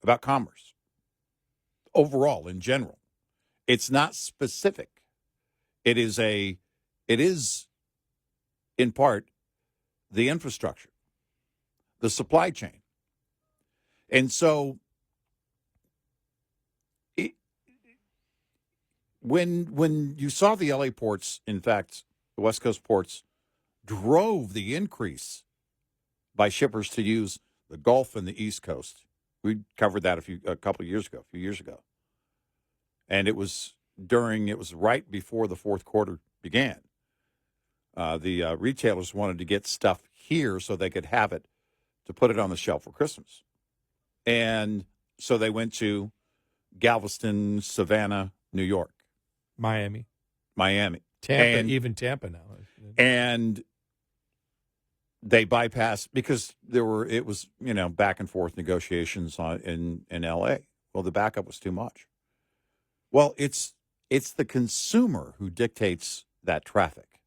about commerce, overall, in general. It's not specific. It is in part the infrastructure, the supply chain. And so when you saw the LA ports, in fact, the West Coast ports drove the increase by shippers to use the Gulf and the East Coast. We covered that a few years ago. And it was right before the fourth quarter began. The retailers wanted to get stuff here so they could have it to put it on the shelf for Christmas. And so they went to Galveston, Savannah, New York. Miami. Tampa, even Tampa now. And they bypassed because it was back and forth negotiations in L.A. Well, the backup was too much. Well, it's the consumer who dictates that traffic,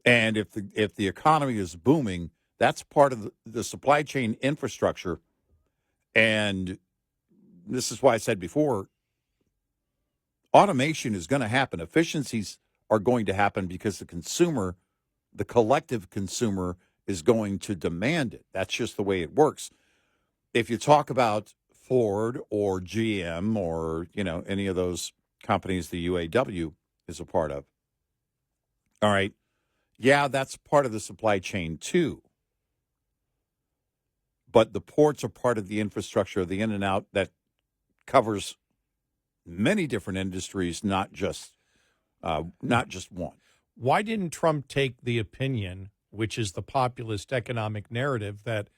and if the economy is booming, that's part of the supply chain infrastructure, and this is why I said before, automation is going to happen. Efficiencies are going to happen because the consumer, the collective consumer, is going to demand it. That's just the way it works. If you talk about Ford or GM or, any of those companies the UAW is a part of, all right, yeah, that's part of the supply chain too. But the ports are part of the infrastructure, the in and out that covers many different industries, not just one. Why didn't Trump take the opinion, which is the populist economic narrative, that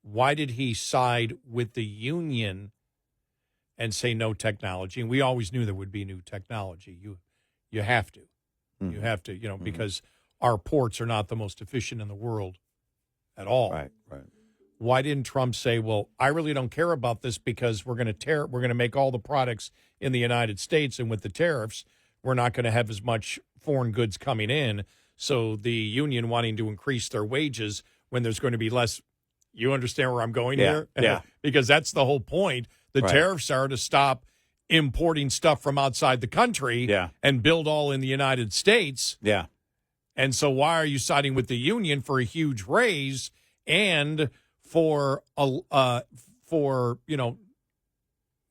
why did he side with the union and say no technology? And we always knew there would be new technology. You have to. Mm-hmm. You have to, because our ports are not the most efficient in the world at all. Right. Why didn't Trump say, well, I really don't care about this because we're going to make all the products in the United States, and with the tariffs, we're not going to have as much foreign goods coming in. So the union wanting to increase their wages when there's going to be less. You understand where I'm going here? Yeah. Because that's the whole point. The tariffs are to stop importing stuff from outside the country and build all in the United States. Yeah. And so why are you siding with the union for a huge raise and for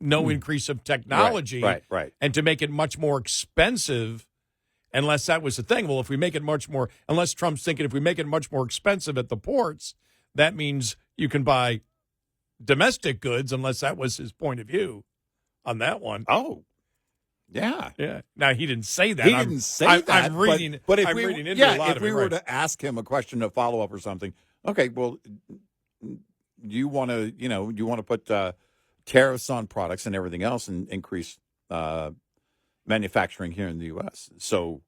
no increase of technology, right, and to make it much more expensive, unless that was the thing. Well, if we make it unless Trump's thinking if we make it much more expensive at the ports, that means you can buy domestic goods, unless that was his point of view on that one. Oh, yeah. Now, he didn't say that. He didn't say that. I'm reading. But I'm reading into a lot if of we it, were to ask him a question of follow up or something, okay, well, you want to put tariffs on products and everything else and increase manufacturing here in the U.S. So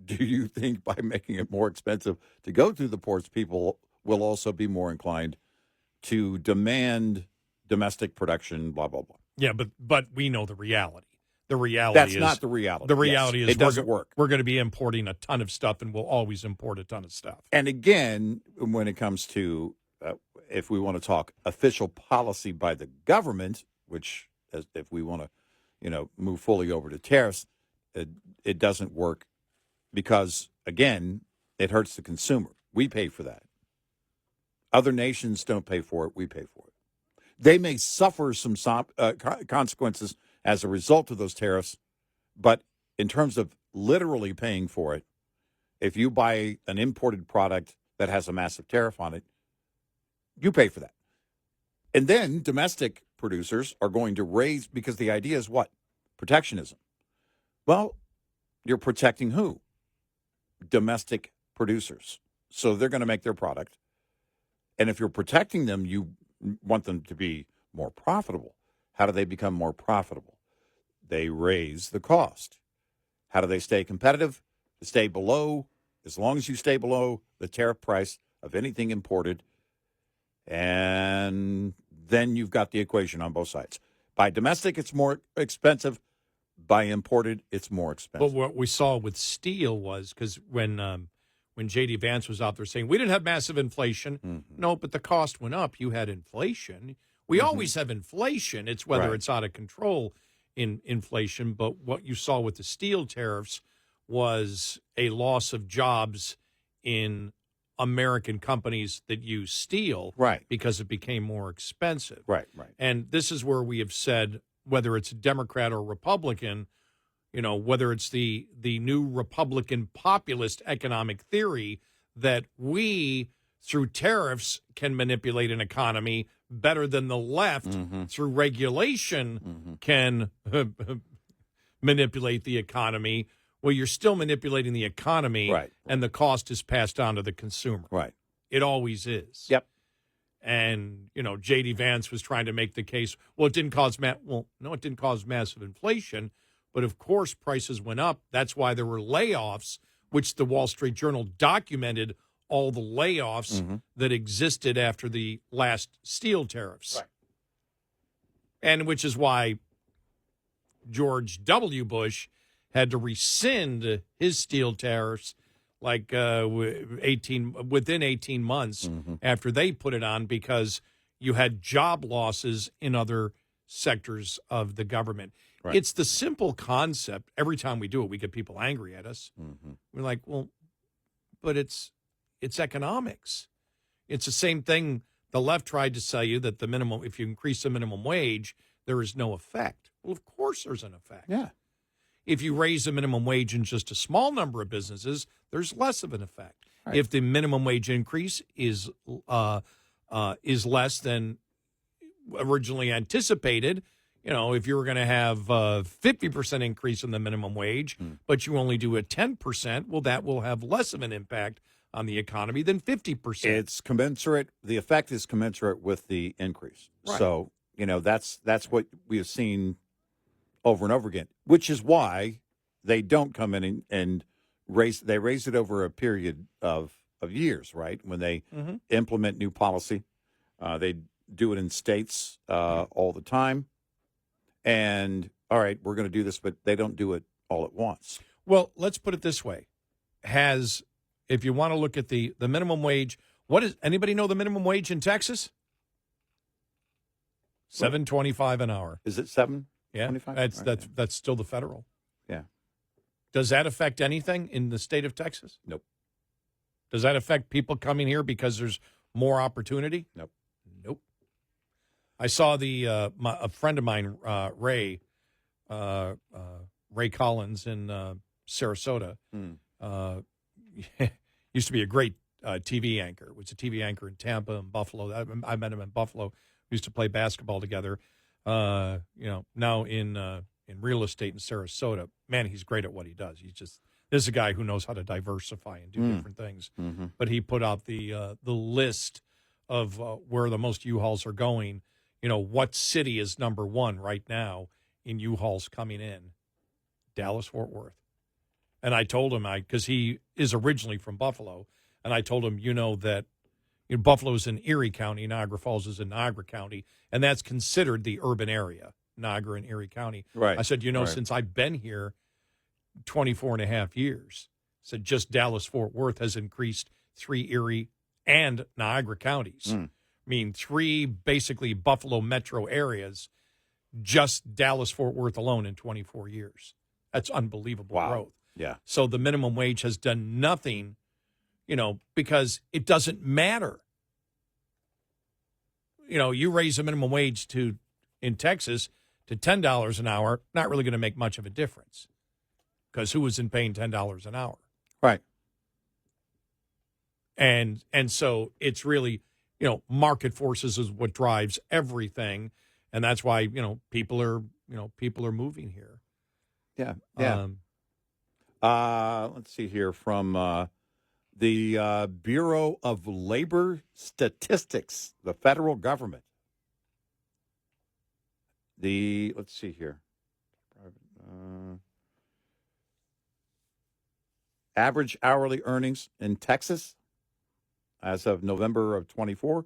do you think by making it more expensive to go through the ports, people will also be more inclined to demand domestic production, blah, blah, blah? Yeah, but we know the reality. The reality is not the reality. The reality is it doesn't work. We're going to be importing a ton of stuff, and we'll always import a ton of stuff. And again, when it comes to if we want to talk official policy by the government, which if we want to, move fully over to tariffs, it doesn't work because, again, it hurts the consumer. We pay for that. Other nations don't pay for it. We pay for it. They may suffer some consequences as a result of those tariffs, but in terms of literally paying for it, if you buy an imported product that has a massive tariff on it, you pay for that. And then domestic producers are going to raise, because the idea is what? Protectionism. Well, you're protecting who? Domestic producers. So they're going to make their product. And if you're protecting them, you want them to be more profitable. How do they become more profitable? They raise the cost. How do they stay competitive? They stay below, as long as you stay below the tariff price of anything imported. And then you've got the equation on both sides. By domestic, it's more expensive. By imported, it's more expensive. But what we saw with steel was, because when J.D. Vance was out there saying, we didn't have massive inflation. Mm-hmm. No, but the cost went up. You had inflation. We always have inflation. It's whether it's out of control in inflation. But what you saw with the steel tariffs was a loss of jobs in American companies that use steel, because it became more expensive. Right. And this is where we have said, whether it's Democrat or Republican, whether it's the new Republican populist economic theory that we, through tariffs, can manipulate an economy better than the left through regulation can manipulate the economy. Well, you're still manipulating the economy, and the cost is passed on to the consumer. Right. It always is. Yep. And, J.D. Vance was trying to make the case, well, it didn't cause it didn't cause massive inflation, but of course prices went up. That's why there were layoffs which the Wall Street Journal documented all the layoffs that existed after the last steel tariffs. Right. And which is why George W. Bush had to rescind his steel tariffs like within 18 months after they put it on, because you had job losses in other sectors of the government. Right. It's the simple concept. Every time we do it, we get people angry at us. We're like, well, but it's economics. It's the same thing. The left tried to sell you that if you increase the minimum wage, there is no effect. Well, of course there's an effect. Yeah. If you raise the minimum wage in just a small number of businesses, there's less of an effect. Right. If the minimum wage increase is less than originally anticipated, if you were going to have 50% increase in the minimum wage, but you only do a 10%, well, that will have less of an impact on the economy than 50%. It's commensurate. The effect is commensurate with the increase. Right. So, that's what we have seen over and over again, which is why they don't come in and raise it over a period of years, right? When they implement new policy, they do it in states all the time. And, all right, we're going to do this, but they don't do it all at once. Well, let's put it this way. If you want to look at the minimum wage, anybody know the minimum wage in Texas? $7.25 an hour. Is it $7.25? Yeah, that's still the federal. Yeah. Does that affect anything in the state of Texas? Nope. Does that affect people coming here because there's more opportunity? Nope. I saw a friend of mine, Ray Collins in Sarasota. Used to be a great TV anchor. Was a TV anchor in Tampa and Buffalo. I met him in Buffalo. We used to play basketball together. Now in real estate in Sarasota. Man, he's great at what he does. This is a guy who knows how to diversify and do different things. But he put out the list of where the most U-Hauls are going. What city is number one right now in U-Hauls coming in? Dallas-Fort Worth. And I told him, because he is originally from Buffalo, and I told him, that Buffalo's in Erie County, Niagara Falls is in Niagara County, and that's considered the urban area, Niagara and Erie County. Right. I said, right. Since I've been here 24 and a half years, I said just Dallas-Fort Worth has increased 3 Erie and Niagara counties. I mean, 3 basically Buffalo metro areas, just Dallas-Fort Worth alone in 24 years. That's unbelievable growth. Yeah. So the minimum wage has done nothing, because it doesn't matter. You raise the minimum wage in Texas to $10 an hour, not really going to make much of a difference, because who isn't paying $10 an hour? Right. And so it's really, market forces is what drives everything, and that's why people are moving here. Yeah. Yeah. Let's see here from the Bureau of Labor Statistics, the federal government. Let's see here. Average hourly earnings in Texas as of November of 24,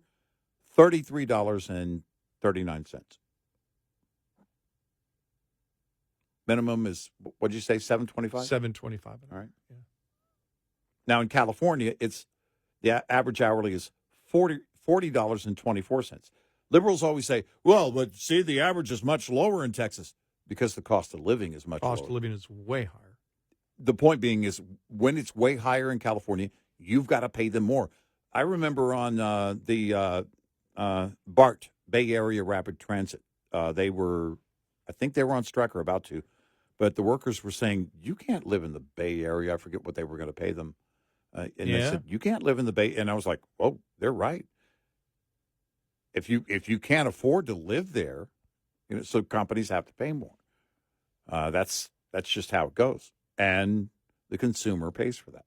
$33.39. Minimum is, what'd you say, $7.25? $7.25. All right. Yeah. Now in California, the average hourly is $40.24. Liberals always say, well, but see, the average is much lower in Texas because the cost of living is much lower. Cost of living is way higher. The point being is when it's way higher in California, you've got to pay them more. I remember on the BART, Bay Area Rapid Transit, I think they were on strike or about to, but the workers were saying, you can't live in the Bay Area. I forget what they were going to pay them. They said, you can't live in the Bay. And I was like, oh, they're right. If you can't afford to live there, so companies have to pay more. That's just how it goes. And the consumer pays for that.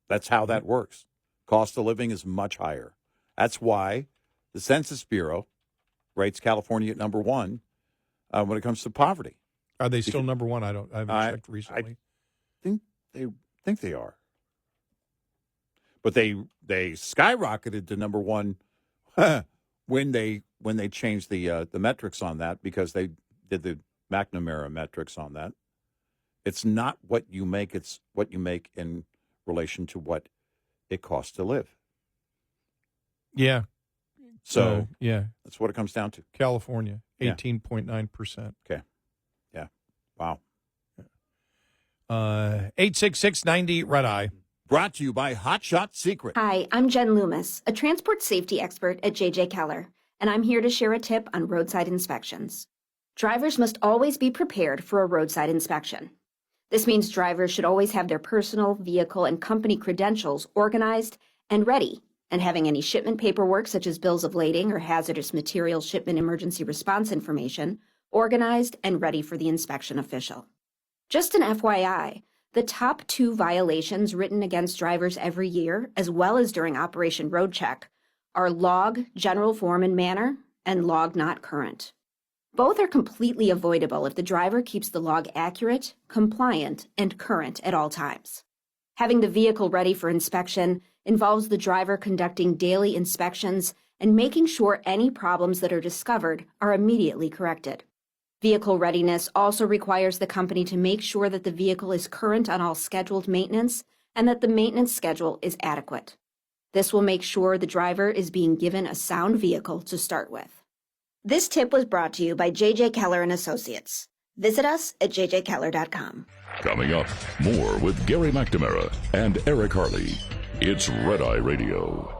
That's how that works. Cost of living is much higher. That's why the Census Bureau rates California at number 1 when it comes to poverty. Are they still number 1? I haven't checked recently. think they are. But they skyrocketed to number one when they changed the metrics on that, because they did the McNamara metrics on that. It's not what you make; it's what you make in relation to what it costs to live. Yeah. So yeah, that's what it comes down to. California, 18.9%. Okay. Yeah. Wow. 866-90 Red Eye. Brought to you by Hot Shot Secret. Hi, I'm Jen Loomis, a transport safety expert at J.J. Keller, and I'm here to share a tip on roadside inspections. Drivers must always be prepared for a roadside inspection. This means drivers should always have their personal, vehicle, and company credentials organized and ready, and having any shipment paperwork such as bills of lading or hazardous material shipment emergency response information organized and ready for the inspection official. Just an FYI, the top 2 violations written against drivers every year, as well as during Operation Road Check, are log general form and manner and log not current. Both are completely avoidable if the driver keeps the log accurate, compliant, and current at all times. Having the vehicle ready for inspection involves the driver conducting daily inspections and making sure any problems that are discovered are immediately corrected. Vehicle readiness also requires the company to make sure that the vehicle is current on all scheduled maintenance and that the maintenance schedule is adequate. This will make sure the driver is being given a sound vehicle to start with. This tip was brought to you by J.J. Keller & Associates. Visit us at jjkeller.com. Coming up, more with Gary McNamara and Eric Harley. It's Red Eye Radio.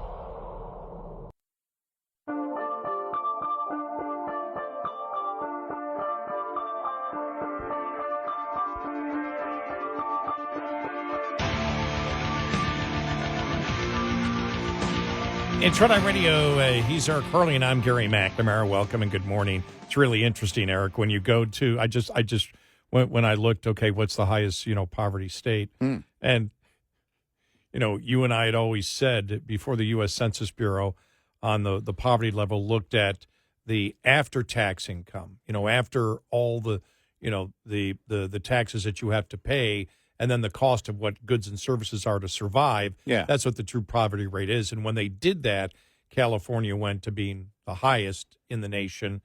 It's Red Eye Radio. He's Eric Harley, and I'm Gary McNamara. Welcome and good morning. It's really interesting, Eric, when you go to, I just when I looked, okay, what's the highest, poverty state? And, you and I had always said before the U.S. Census Bureau on the poverty level looked at the after-tax income, after all the taxes that you have to pay, and then the cost of what goods and services are to survive. Yeah. That's what the true poverty rate is. And when they did that, California went to being the highest in the nation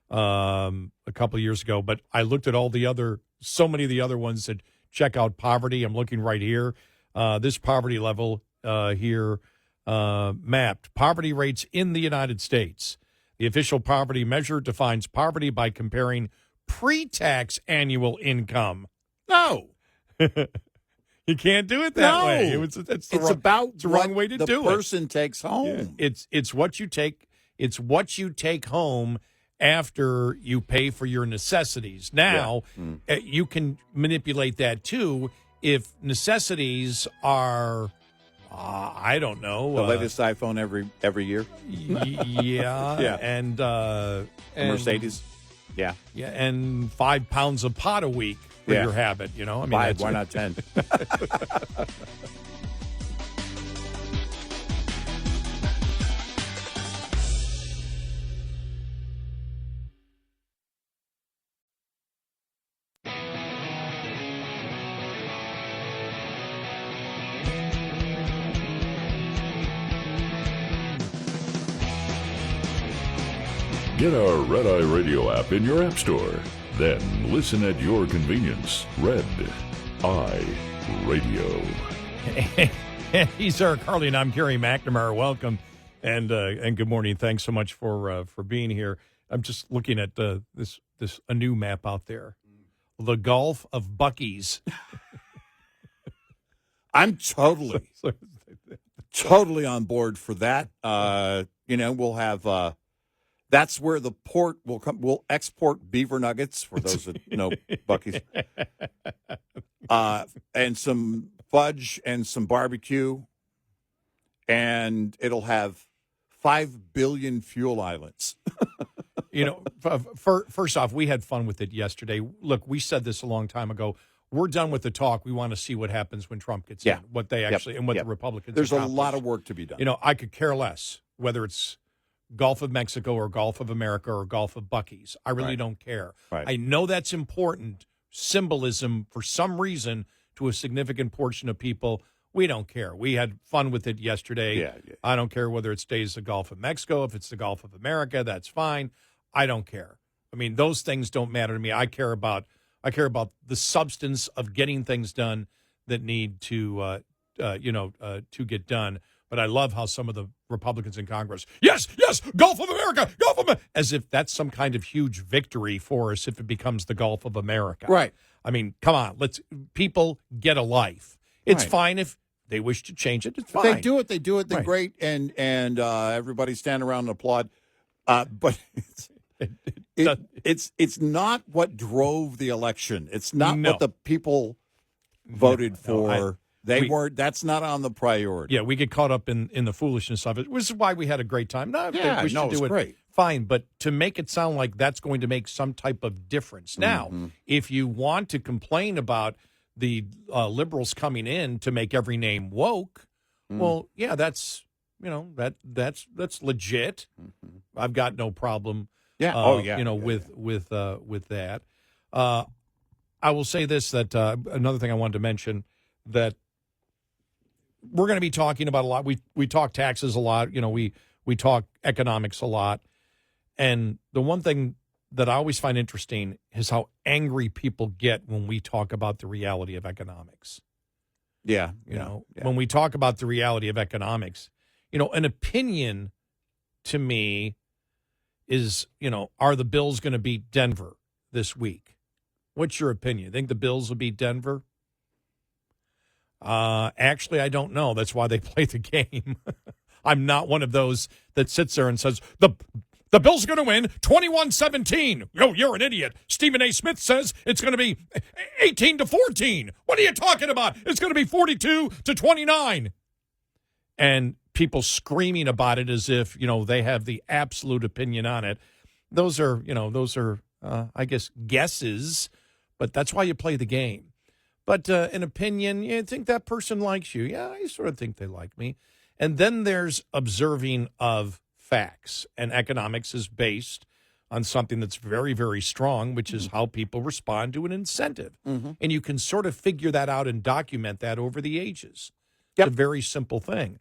a couple of years ago. But I looked at so many of the other ones that check out poverty. I'm looking right here. This poverty level here mapped. Poverty rates in the United States. The official poverty measure defines poverty by comparing pre-tax annual income. No. You can't do it that way. It's the wrong way to do it. The person takes home. Yeah. It's what you take. It's what you take home after you pay for your necessities. Now, you can manipulate that too if necessities are, I don't know, the latest iPhone every year. Yeah, and Mercedes. Yeah, and 5 pounds of pot a week. Your habit, I mean, 5, why not 10? Get our Red Eye Radio app in your app store. Then listen at your convenience. Red Eye Radio. He's Eric Harley, and I'm Gary McNamara. Welcome, and good morning. Thanks so much for being here. I'm just looking at a new map out there, the Gulf of Buckies. I'm totally on board for that. We'll have. That's where the port will come. We'll export beaver nuggets for those that know Buc-ee's, and some fudge and some barbecue, and it'll have 5 billion fuel islands. First off, we had fun with it yesterday. Look, we said this a long time ago. We're done with the talk. We want to see what happens when Trump gets in, what they actually and what the Republicans. There's accomplish. A lot of work to be done. I could care less whether it's Gulf of Mexico or Gulf of America or Gulf of Buc-ee's. I really don't care. Right. I know that's important symbolism for some reason to a significant portion of people, we don't care. We had fun with it yesterday. Yeah. I don't care whether it stays the Gulf of Mexico. If it's the Gulf of America, that's fine. I don't care. I mean, those things don't matter to me. I care about the substance of getting things done that need to get done. But I love how some of the Republicans in Congress, yes, Gulf of America, as if that's some kind of huge victory for us if it becomes the Gulf of America. Right. I mean, come on, people get a life. It's fine if they wish to change it. It's fine. They do it. They're great, and everybody stand around and applaud. But it's not what drove the election. It's not what the people voted for. That's not on the priority. Yeah, we get caught up in the foolishness of it, which is why we had a great time. No, yeah, we should do it. Great. Fine, but to make it sound like that's going to make some type of difference. Now, if you want to complain about the liberals coming in to make every name woke, well, yeah, that's that's legit. I've got no problem. With that. I will say this, that another thing I wanted to mention, that we're going to be talking about a lot. We talk taxes a lot. We talk economics a lot. And the one thing that I always find interesting is how angry people get when we talk about the reality of economics. When we talk about the reality of economics, an opinion to me is, are the Bills going to beat Denver this week? What's your opinion? You think the Bills will beat Denver? Actually, I don't know. That's why they play the game. I'm not one of those that sits there and says, the Bills are going to win 21-17. Oh, you're an idiot. Stephen A. Smith says it's going to be 18-14. What are you talking about? It's going to be 42-29. And people screaming about it as if, they have the absolute opinion on it. Those are, I guess, guesses, but that's why you play the game. But an opinion, you think that person likes you. Yeah, I sort of think they like me. And then there's observing of facts, and economics is based on something that's very, very strong, which is how people respond to an incentive. And you can sort of figure that out and document that over the ages. It's a very simple thing.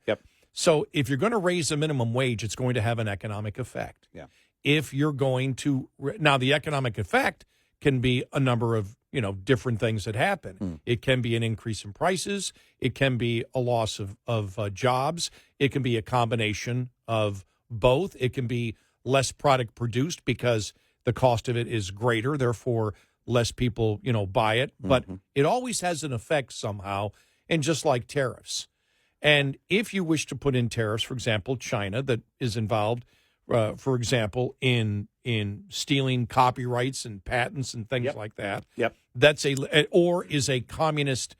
So if you're going to raise the minimum wage, it's going to have an economic effect. If you're going to now, the economic effect can be a number of different things that happen. It can be an increase in prices. It can be a loss of jobs. It can be a combination of both. It can be less product produced because the cost of it is greater, therefore less people buy it. But it always has an effect somehow, and just like tariffs. And if you wish to put in tariffs, for example, China, that is involved, for example, in stealing copyrights and patents and things like that. That's or is a communist,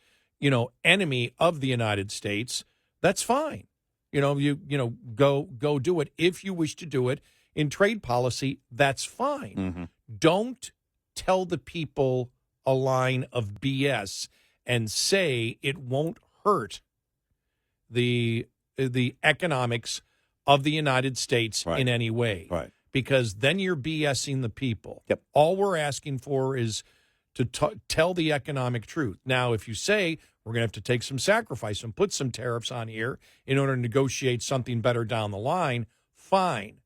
enemy of the United States. That's fine. Go do it. If you wish to do it in trade policy, that's fine. Don't tell the people a line of BS and say it won't hurt the economics of the United States in any way. Because then you're BSing the people. All we're asking for is to tell the economic truth. Now, if you say we're going to have to take some sacrifice and put some tariffs on here in order to negotiate something better down the line, fine.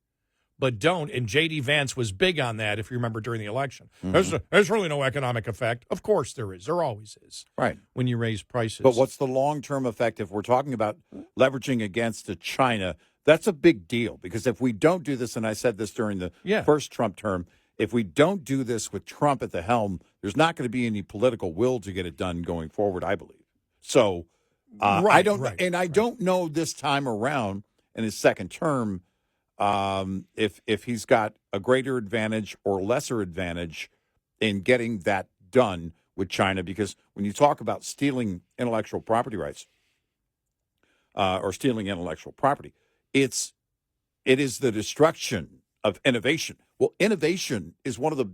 But don't. And J.D. Vance was big on that, if you remember, during the election. There's really no economic effect. Of course there is. There always is. When you raise prices. But what's the long-term effect if we're talking about leveraging against China? That's a big deal, because if we don't do this, and I said this during the first Trump term, if we don't do this with Trump at the helm, there's not going to be any political will to get it done going forward, I believe. So I don't know this time around in his second term if he's got a greater advantage or lesser advantage in getting that done with China, because when you talk about stealing intellectual property rights or stealing intellectual property, it is the destruction of innovation. Well, innovation is one of the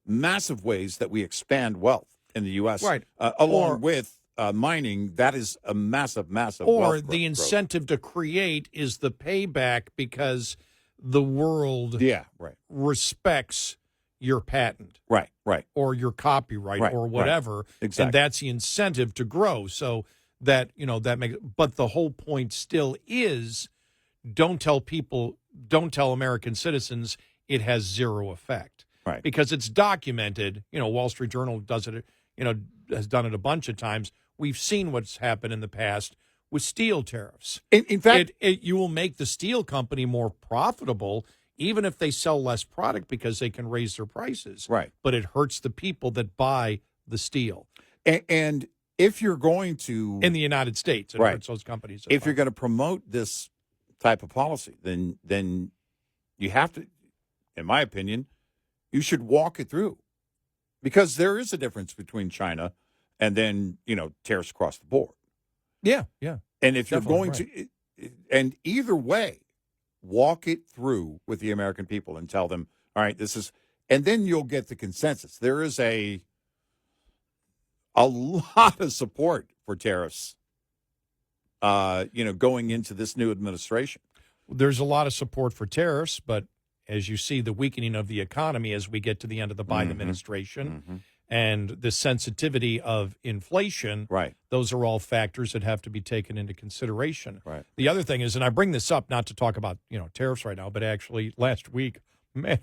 massive ways that we expand wealth in the U.S. Along with mining. That is a massive, massive or wealth the incentive to create is the payback, because the world respects your patent. Right, right. Or your copyright Right, or whatever. right. Exactly. And that's the incentive to grow. So that, that makes, but the whole point still is don't tell American citizens it has zero effect. Right. Because it's documented, Wall Street Journal does it, has done it a bunch of times. We've seen what's happened in the past with steel tariffs. In fact, you will make the steel company more profitable even if they sell less product because they can raise their prices. Right. But it hurts the people that buy the steel. And if you're going to... In the United States, it hurts those companies. If you're going to promote this type of policy, then you have to, in my opinion, you should walk it through. Because there is a difference between China and then, tariffs across the board. Yeah, yeah. And if you're going to... And either way, walk it through with the American people and tell them, all right, this is... And then you'll get the consensus. There is a lot of support for tariffs, going into this new administration. There's a lot of support for tariffs, but as you see the weakening of the economy as we get to the end of the Biden administration and the sensitivity of inflation, right? Those are all factors that have to be taken into consideration. Right. The other thing is, and I bring this up not to talk about tariffs right now, but actually last week, man,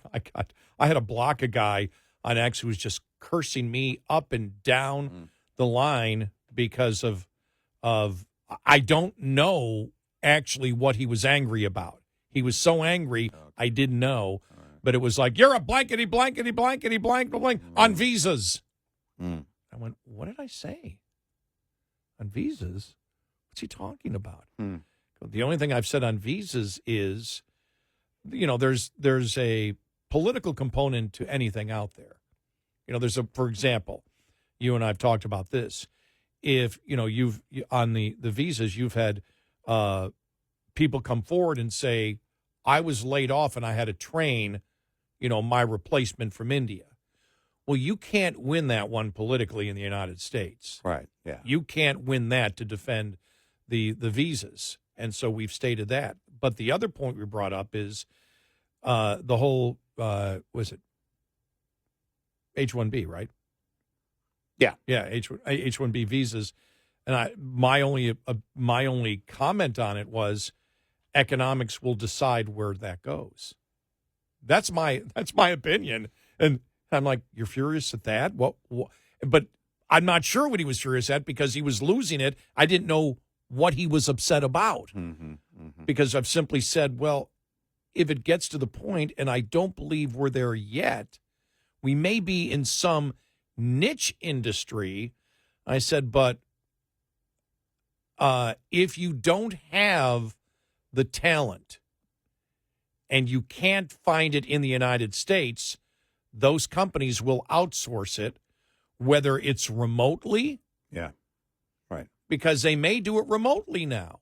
I had to block a guy on X who was just cursing me up and down the line because of I don't know actually what he was angry about. He was so angry, I didn't know. But it was like, you're a blankety, blankety, blankety, blank, blank, on visas. I went, what did I say? On visas? What's he talking about? The only thing I've said on visas is, there's a political component to anything out there. For example, you and I have talked about this. If, you've, on the visas, you've had people come forward and say, I was laid off and I had to train, my replacement from India. Well, you can't win that one politically in the United States. Right, yeah. You can't win that to defend the visas. And so we've stated that. But the other point we brought up is the whole, was it H-1B, right? Yeah. Yeah, H-1B visas. And my only comment on it was economics will decide where that goes. That's my opinion. And I'm like, you're furious at that? What? But I'm not sure what he was furious at because he was losing it. I didn't know what he was upset about because I've simply said, well, if it gets to the point, and I don't believe we're there yet, we may be in some niche industry. I said, but if you don't have the talent and you can't find it in the United States, those companies will outsource it, whether it's remotely. Yeah, right. Because they may do it remotely now.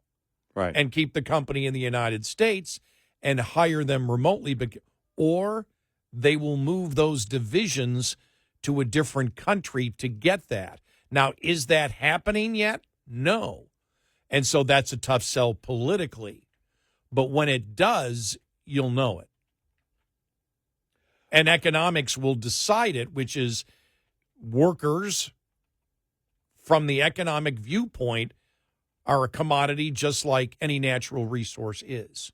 Right. And keep the company in the United States and hire them remotely. Or they will move those divisions to a different country to get that. Now, is that happening yet? No. And so that's a tough sell politically. But when it does, you'll know it. And economics will decide it, which is workers, from the economic viewpoint, are a commodity just like any natural resource is.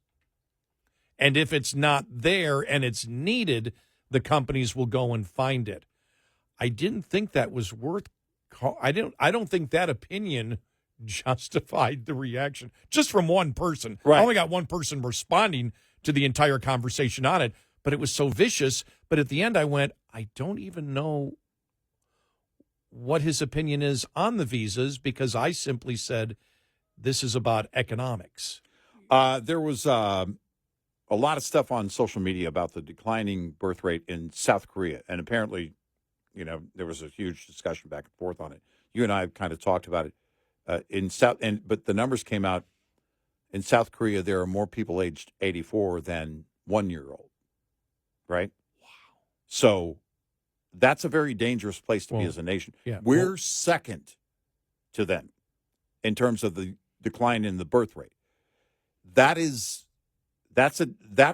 And if it's not there and it's needed, the companies will go and find it. I didn't think that was worth. I don't think that opinion justified the reaction just from one person. Right. I only got one person responding to the entire conversation on it, but it was so vicious. But at the end, I went, I don't even know what his opinion is on the visas because I simply said this is about economics. There was a lot of stuff on social media about the declining birth rate in South Korea, and apparently, there was a huge discussion back and forth on it. You and I have kind of talked about it but the numbers came out in South Korea. There are more people aged 84 than 1-year-old, right? Wow. So that's a very dangerous place to be as a nation. Yeah. We're second to them in terms of the decline in the birth rate. That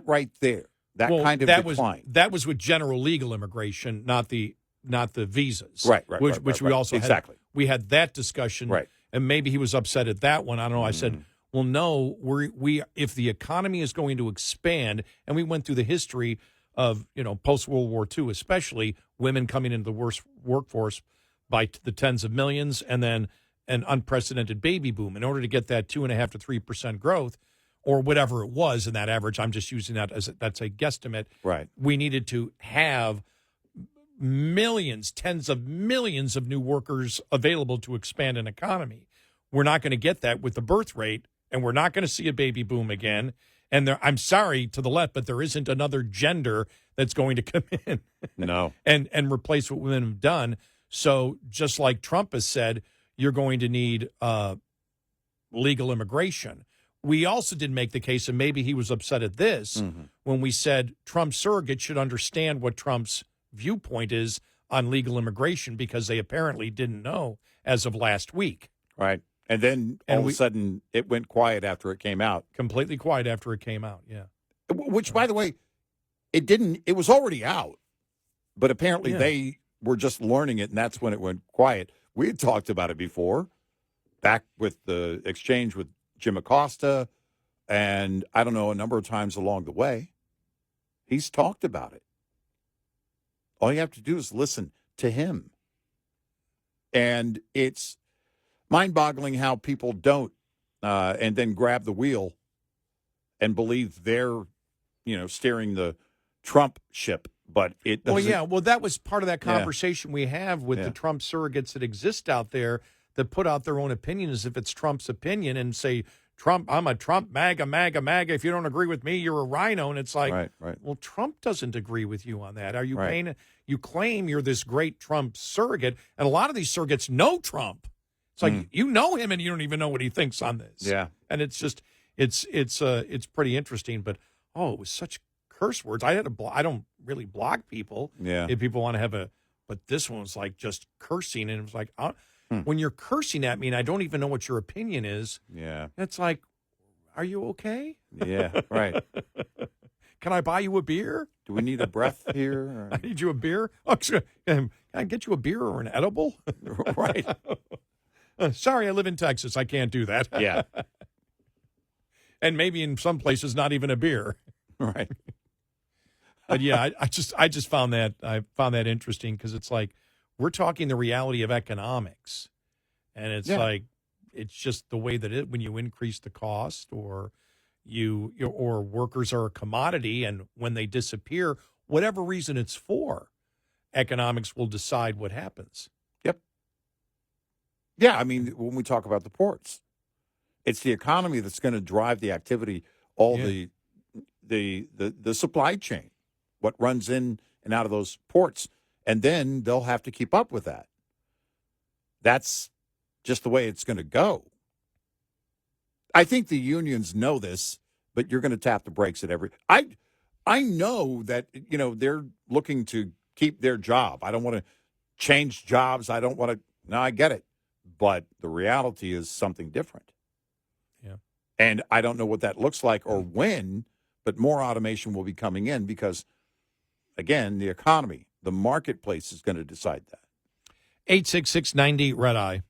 right there that kind of decline. That was with general legal immigration, not the visas. Right. Which we also exactly. We had that discussion. Right. And maybe he was upset at that one. I don't know. I said, well, no, we if the economy is going to expand, and we went through the history of, post World War II, especially women coming into the worst workforce by the tens of millions, and then an unprecedented baby boom. In order to get that 2.5% to 3% growth, or whatever it was in that average, I'm just using that that's a guesstimate. Right. We needed to have millions, tens of millions of new workers available to expand an economy. We're not going to get that with the birth rate, and we're not going to see a baby boom again. And I'm sorry to the left, but there isn't another gender that's going to come in no. and replace what women have done. So just like Trump has said, you're going to need legal immigration. We also did make the case, and maybe he was upset at this, when we said Trump surrogates should understand what Trump's viewpoint is on legal immigration, because they apparently didn't know as of last week. Right. And then all of a sudden it went quiet after it came out. Completely quiet after it came out, yeah. Which, by the way, it was already out, but apparently they were just learning it, and that's when it went quiet. We had talked about it before, back with the exchange with Jim Acosta, and I don't know, a number of times along the way. He's talked about it. All you have to do is listen to him. And it's mind-boggling how people don't and then grab the wheel and believe they're, steering the Trump ship. But it doesn't. Well, yeah. Well, that was part of that conversation we have with the Trump surrogates that exist out there that put out their own opinion as if it's Trump's opinion and say, Trump, I'm a Trump, MAGA. If you don't agree with me, you're a rhino. And it's like, well, Trump doesn't agree with you on that. Are you paying? You claim you're this great Trump surrogate, and a lot of these surrogates know Trump. It's like you know him, and you don't even know what he thinks on this. Yeah, and it's just it's pretty interesting. But it was such curse words. I don't really block people. Yeah, if people want to have but this one was like just cursing, and it was like. When you're cursing at me and I don't even know what your opinion is, it's like, are you okay? Yeah, right. Can I buy you a beer? Do we need a breath here? Or? I need you a beer? Oh, can I get you a beer or an edible? Right. Sorry, I live in Texas. I can't do that. Yeah. And maybe in some places, not even a beer. Right. But yeah, I just found that interesting, because it's like, we're talking the reality of economics, and it's like, it's just the way that when you increase the cost, or or workers are a commodity, and when they disappear, whatever reason it's for, economics will decide what happens. Yep. Yeah, I mean, when we talk about the ports, it's the economy that's going to drive the activity, all the supply chain, what runs in and out of those ports. And then they'll have to keep up with that. That's just the way it's going to go. I think the unions know this, but you're going to tap the brakes at every. I know that they're looking to keep their job. I don't want to change jobs. I don't want to. No, I get it, but the reality is something different. Yeah, and I don't know what that looks like or when, but more automation will be coming in because, again, the economy. The marketplace is going to decide that. 866-90-RED-EYE.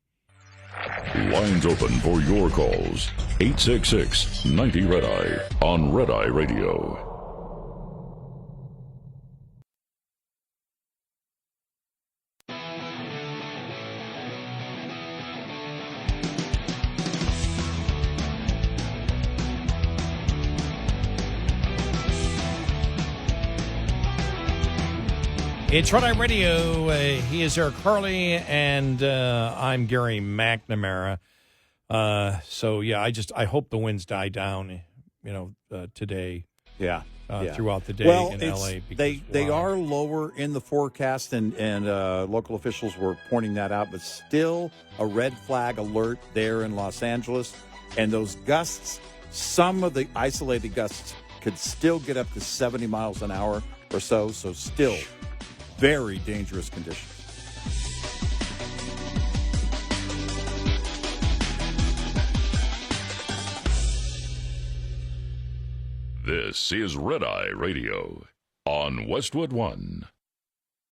Lines open for your calls. 866-90-RED-EYE on Red Eye Radio. It's Red Eye Radio. He is Eric Harley, and I'm Gary McNamara. So yeah, I hope the winds die down, today. Yeah. Throughout the day in LA. They are lower in the forecast, and local officials were pointing that out, but still a red flag alert there in Los Angeles. And those gusts, some of the isolated gusts could still get up to 70 miles an hour or so. So still very dangerous conditions. This is Red Eye Radio on Westwood One.